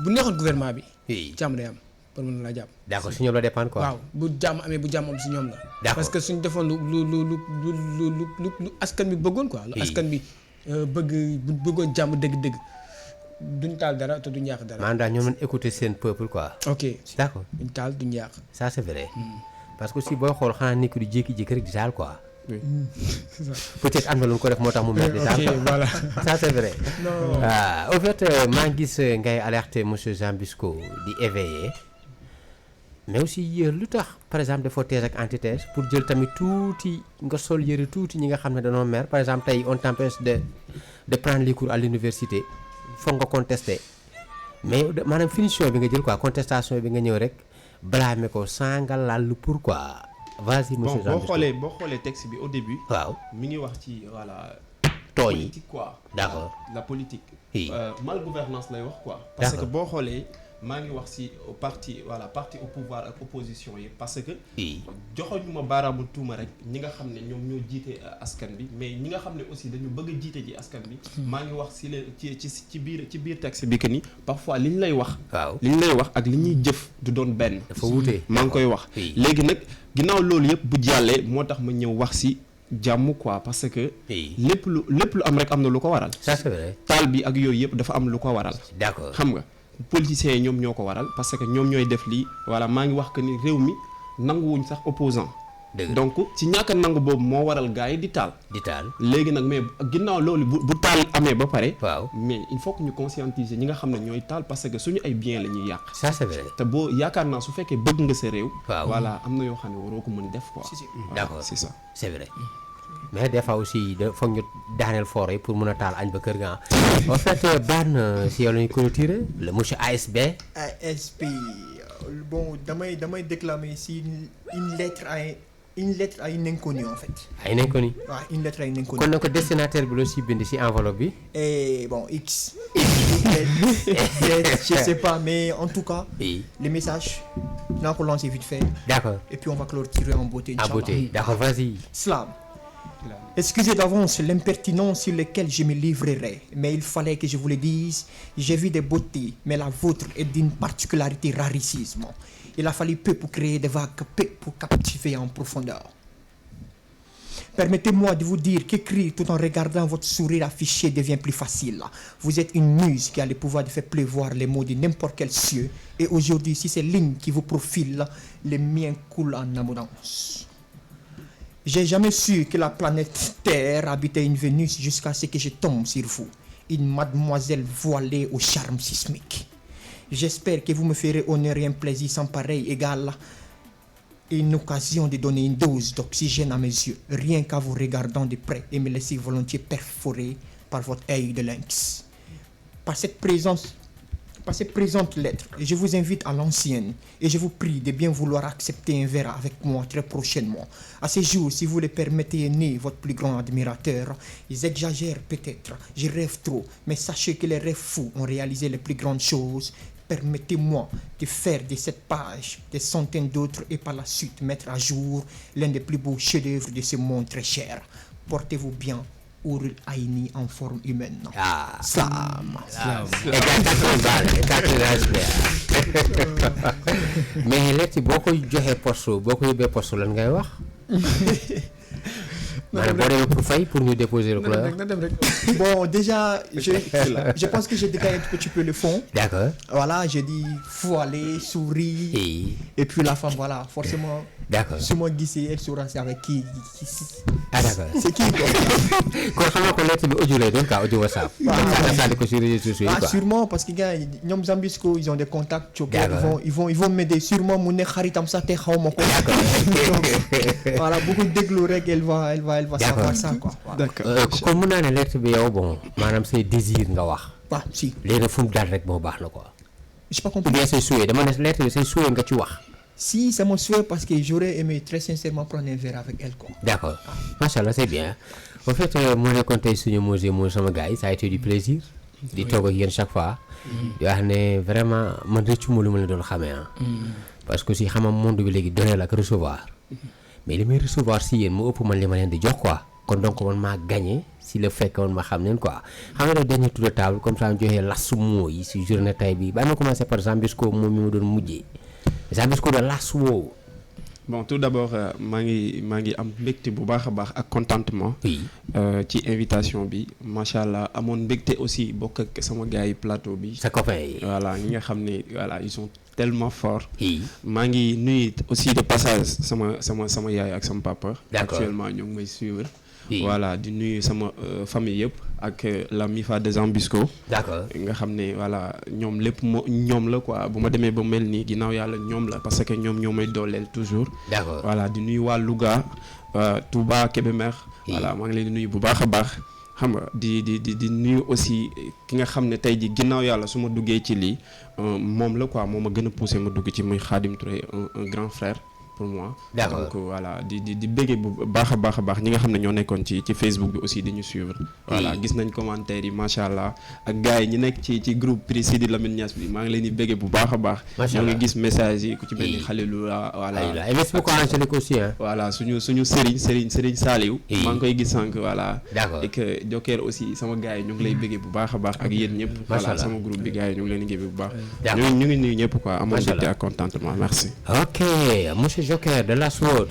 bu neexoon gouvernement bi. oui jàmm day am pour mën laa jàpp. d'accord si ñoom la dépendre quoi waaw bu jàmm amee bu jàmm am si ñoom la. D'accord. parce que suñ defoon lu askan bi bëggoon quoi. lu Oui. askan bi bëggoon jàmm dëgg-dëgg duñ taal dara te duñ yàq dara. maanaam daal ñoo mën écouter seen peuple quoi ok d'accord duñ taal duñ yàq. ça c'est vrai parce que aussi booy xool xanaa nit ki du jékki-jékki rek di taal quoi peut-être am na lu ko def moo tax mu mel di taal ok quoi. voilà. ça c'est vrai non au fait maa ngi gis ngay alerter monsieur Zambisco di éveiller mais aussi lu tax par exemple dafoo thèse ak antithèse pour jël tamit tuuti nga sol yëre tuuti ñi nga xam ne dañoo mer par exemple tey on t'empêche de prendre les cours à l'université foog nga contester mais maanaam finition bi nga jël quoi contestation bi nga ñëw rek blâmer ko sans nga laal lu pourquoi. vas-y monsieur Jean Bisco boo xoolee texte bi au début. waaw mi ngi wax ci voilà. tooñ yi politique quoi. d'accord la politique. oui mal gouvernance lay wax quoi. parce que boo xoolee maa ngi wax ci parti au pouvoir ak opposition yi parce que. joxoñu ma baaraamu tuuma rek ñi nga xam ne ñoom ñoo jiite askan bi mais ñi nga xam ne aussi dañu bëgg a jiite ji askan bi. maa ngi wax ci biir texte bi que ni parfois li ñu lay wax. waaw li ñu lay wax ak li ñuy jëf du doon benn. dafa wuute maa ngi koy wax. léegi nag ginnaaw loolu yëpp bu jàllee moo tax ma ñëw wax ci. jàmm quoi parce que. lépp lu am rek am na lu ko waral. ça c'est vrai. taal bi ak yooyu yëpp dafa am lu ko waral. d'accord xam nga politiciens yi ñoom ñoo ko waral parce que ñoom ñooy def lii voilà maa ngi wax que ni réew mi nanguwuñ sax opposant donc ci ñàkk a nangu boobu moo waral gars yi di taal. léegi nag mais ginnaaw loolu bu taal amee ba pare. waaw mais il faut que ñu conscientiser ñi nga xam ne ñooy taal parce que suñu ay biens la ñuy yàq. ça c'est vrai. te boo yaakaar naa su fekkee bëgg nga sa réew. waaw voilà am na yoo xam ne waroo ko mën def quoi. d'accord c'est ça. c'est vrai. mais des fois aussi foog ñu daaneel foor yi pour mën a taal añ ba kër ga en fait Ban si yow la ñu clôturer le monsieur ASB. ASB bon damay déclamer ici une lettre à un inconnu en fait. ay inconnu. waaw une lettre à un inconnu. kon nag destinataire bi loo si bind si enveloppe bi. et bon X. je sais pas mais en tout cas. oui le message naa ko lancer vite fait. d'accord et puis on va clôturer en beauté. en beauté d'accord vas-y. Slam. Excusez d'avance l'impertinence sur laquelle je me livrerai, mais il fallait que je vous le dise. J'ai vu des beautés, mais la vôtre est d'une particularité rarissime. Il a fallu peu pour créer des vagues, peu pour captiver en profondeur. Permettez-moi de vous dire qu'écrire tout en regardant votre sourire affiché devient plus facile. Vous êtes une muse qui a le pouvoir de faire pleuvoir les mots de n'importe quel cieux. Et aujourd'hui, si ces lignes qui vous profilent, les miens coulent en abondance. J'ai jamais su que la planète Terre habitait une Vénus jusqu'à ce que je tombe sur vous, une mademoiselle voilée au charme sismique. J'espère que vous me ferez honneur et un plaisir sans pareil égal et une occasion de donner une dose d'oxygène à mes yeux, rien qu'à vous regardant de près et me laisser volontiers perforer par votre œil de lynx. Par cette présente lettre, je vous invite à l'ancienne et je vous prie de bien vouloir accepter un verre avec moi très prochainement. À ce jour, si vous le permettez, né votre plus grand admirateur. J'exagère peut-être, je rêve trop, mais sachez que les rêves fous ont réalisé les plus grandes choses. Permettez-moi de faire de cette page des centaines d'autres et par la suite mettre à jour l'un des plus beaux chefs-d'œuvre de ce monde très cher. Portez-vous bien. Ourul Aini en forme humaine. ah Slam. mais lettre boo koy joxee poste boo ko yóbbee poste lan ngay wax. maanaam boo demee pour fay pour ñu déposer le couleur. Bon, déjà, je pense que j'ai détaillé un petit peu le fond. D'accord. Voilà, j'ai dit voiler, sourire. Et puis la femme, voilà, forcément. D'accord. Su ma gisee elle saura c'est avec qui. ah d'accord. C'est qui quoi. kon xam nga ko lettre bi audio lay doon quoi audio WhatsApp. waaw sànni ko sur réseaux sociaux yi quoi. Sûrement parce que gars ñoom Zambisco ils ont des contacts. ils vont m'aider sûrement mu ne xaritam sax te xaw ma ko. Voilà bu ko déglu rek elle va savoir ça quoi. D'accord. kon mun naa ne lettre bi yow bon maanaam say désir nga wax. waaw si. léegi fu mu dal rek moo baax na quoi. j'ai pas ou compris. bien say souhait dama ne lettre bi say souhait nga ci wax. Si, c'est mon souhait parce que j'aurais aimé très sincèrement prendre un verre avec elle quoi. D'accord. Machallah, c'est bien. En fait, moi je compte sur mon sama gars yi ça a été du plaisir. di toog ak yéen chaque fois. di wax ne vraiment man rëccu ma lu ma la doon xamee ah. parce que si xamam monde bi léegi donner la ak recevoir. mais li may recevoir si yéen moo ëpp man li ma leen di jox quoi. kon donc man maa gagné si le fait que man ma xam leen quoi xam nga dernier tour de table comme ça ñu joxee lasu moo yi si journée tay bi ba ma commencé par Zambisco moom mi ma doon mujjee. Zambisco de las woo. Bon, tout d'abord maa ngi am mbégte bu baax a baax ak contentement. oui. ci invitation bi macha allah amoon mbégte aussi bokk ak sama gars yi plateau bi. sa copain yi. voilà ñi nga xam ne voilà ils sont tellement forts. oui. maa ngi nuyu aussi de passage sama yaay ak sama papa. D'accord. Actuellement ñoo ngi may suivre. oui. Voilà di nuyu sama famille yëpp ak la MIFA de Zambisco. d'accord nga xam ne voilà ñoom lépp ñoom la quoi bu ma demee ba mel nii ginnaaw yàlla ñoom la parce que ñoom ñoo may dooleel toujours. d'accord voilà di nuyu waa Louga Touba Kébémer. voilà maa ngi leen di nuyu bu baax a baax. xam nga di nuyu aussi ki nga xam ne tey ji ginnaaw yàlla su ma duggee ci lii moom la quoi moo ma gën a poussé ma dugg ci muy Khadim Touré un grand frère pour moi. d'accord donc voilà di béggee bu baax a baax ñi nga xam ne ñoo nekkoon ci Facebook bi aussi di ñu suivre. voilà gis nañ commentaires yi macha allah ak gars yi ñi nekk ci groupe Prix Sidi Lamine Niass bi maa ngi leen di béggee bu baax a baax. ñoo ngi gis message yi ku ci benn Khalilou voilà. et merci beaucoup Angélique aussi hein. voilà suñu Serigne Saliou. maa ngi koy gis sànq voilà. d'accord et que Joker aussi sama gars yi ñu ngi lay béggee bu baax a baax ak yéen ñëpp. voilà sama groupe bi gars yi ñu ngi leen di béggee bu baax. ñu ngi nuyu ñëpp quoi amoon mbégte ak contentement merci. ok monsieur Joker de Last Word.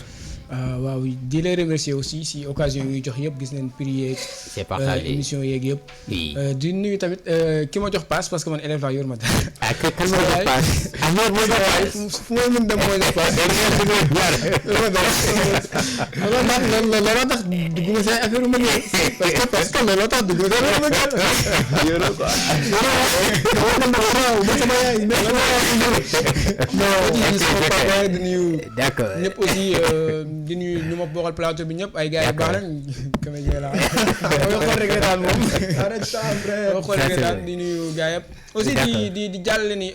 waaw di lay remercier aussi si occasion yu jox yëpp gis nañ prix yeeg. c'est partagé émission yeeg yëpp. di nuyu tamit ki ma jox passe parce que man élève laa yor ma dara. ah kan moo jox passe. ah non moo jox passe. fu ma mën dem moo jox passe. looloo tax dugg nga say affaire ma ñëw parce que looloo tax dugg nga say affaire ma ñëw. yore quoi. di nuyu. d'accord ñëpp aussi. di nuyu ñu ma bokkal plateau bi ñëpp ay gars yu baax lañ comédien la mooy xool rek retaan moom arrête ça frère mooy xool rek retaan di nuyu gars yëpp aussi di jàllale ni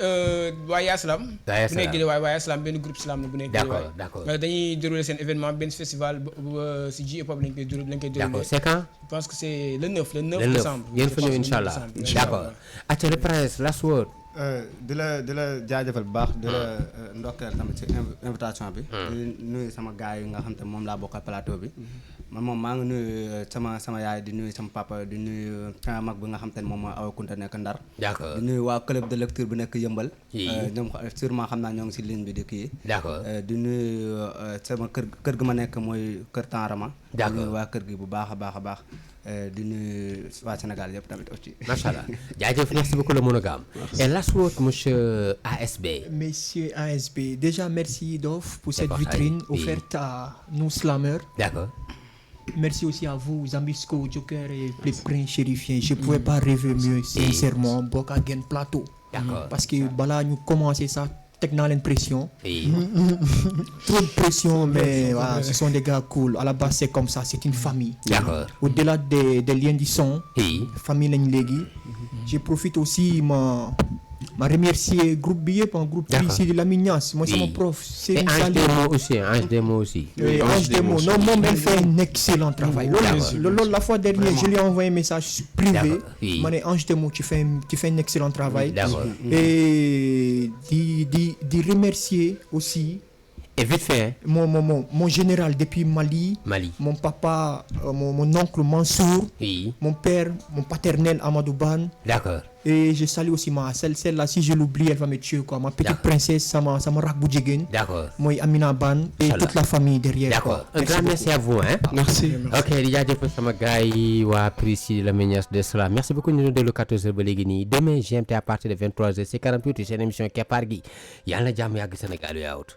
waa Yaaslam bu nekk Guédiawaye waa Yaaslam benn groupe slam la bu nekk Guédiawaye d'accord dañuy dérouler seen événement benn festival si J-Hop lañ koy dérouler d'accord c'est quand je pense que c'est le 9 décembre ngeen fa ñëw inshallah d'accord acca le prince Last Word. di la jaajëfal bu baax di la ndokkeel tamit ci invitation bi. di nuyu sama gars yi nga xam te moom laa bokkal plateau bi. man moom maa ngi nuyu sama yaay di nuyu sama papa di nuyu sama mag bi nga xam te ne moom mooy Awa Kunta nekk Ndar. d'accord di nuyu waa club de lecture bi nekk Yëmbal. ñoom sûrement xam naa ñoo ngi si ligne bi di kii. d'accord di nuyu sama kër gi ma nekk mooy kër Tanrama. d'accord di nuyu waa kër gi bu baax a baax. di nuyu waa Sénégal yëpp tamit aussi. macha allah jaajëf merci beaucoup le monogame. et Last Word monsieur ASB. Monsieur ASB, déjà merci Dof pour cette vitrine offerte à nous slameurs. D'accord. Merci aussi à vous Zambisco, Joker et les princes chérifiens. Je ne pouvais pas rêver mieux sincèrement bokk ak yéen plateau. D'accord. Parce que balaa ñu commencer ça teg naa leen pression. Trop de pression mais voilà, ce sont des gars cool. À la base c'est comme ça, c'est une famille. D'accord. Au-delà des liens du son. Famille lañ léegi. Je profite aussi ma remercier groupe bi yëpp groupe Prix Sidi Lamine Niass mooy sama prof Serigne Saliou Ange Demo aussi oui Ange Demo non moom elle fait un excellent travail loolu la fois dernière je lui ai envoyé un message privé ma ne Ange Demo tu fais un excellent travail et di remercier aussi et vite fait mon général depuis Mali mon papa mon oncle Mansour mon père mon paternel Amadou Ban d'accord. Et je salue aussi celle-là, si je l'oublie, elle va me tuer quoi. Ma petite princesse, sama rak bu jigéen. D'accord. Moi Amina Ban et toute la famille derrière. D'accord. Un grand merci à vous hein. Merci. Ok di jaajëfal sama gars yi waa Prix Sidi Lamine Niass de cela merci beaucoup ñu déglu 14h ba léegi nii demain GMT à partir de 23h c'est 48 seen émission Keppaar gi yàlla na jàmm yàgg Sénégal yu out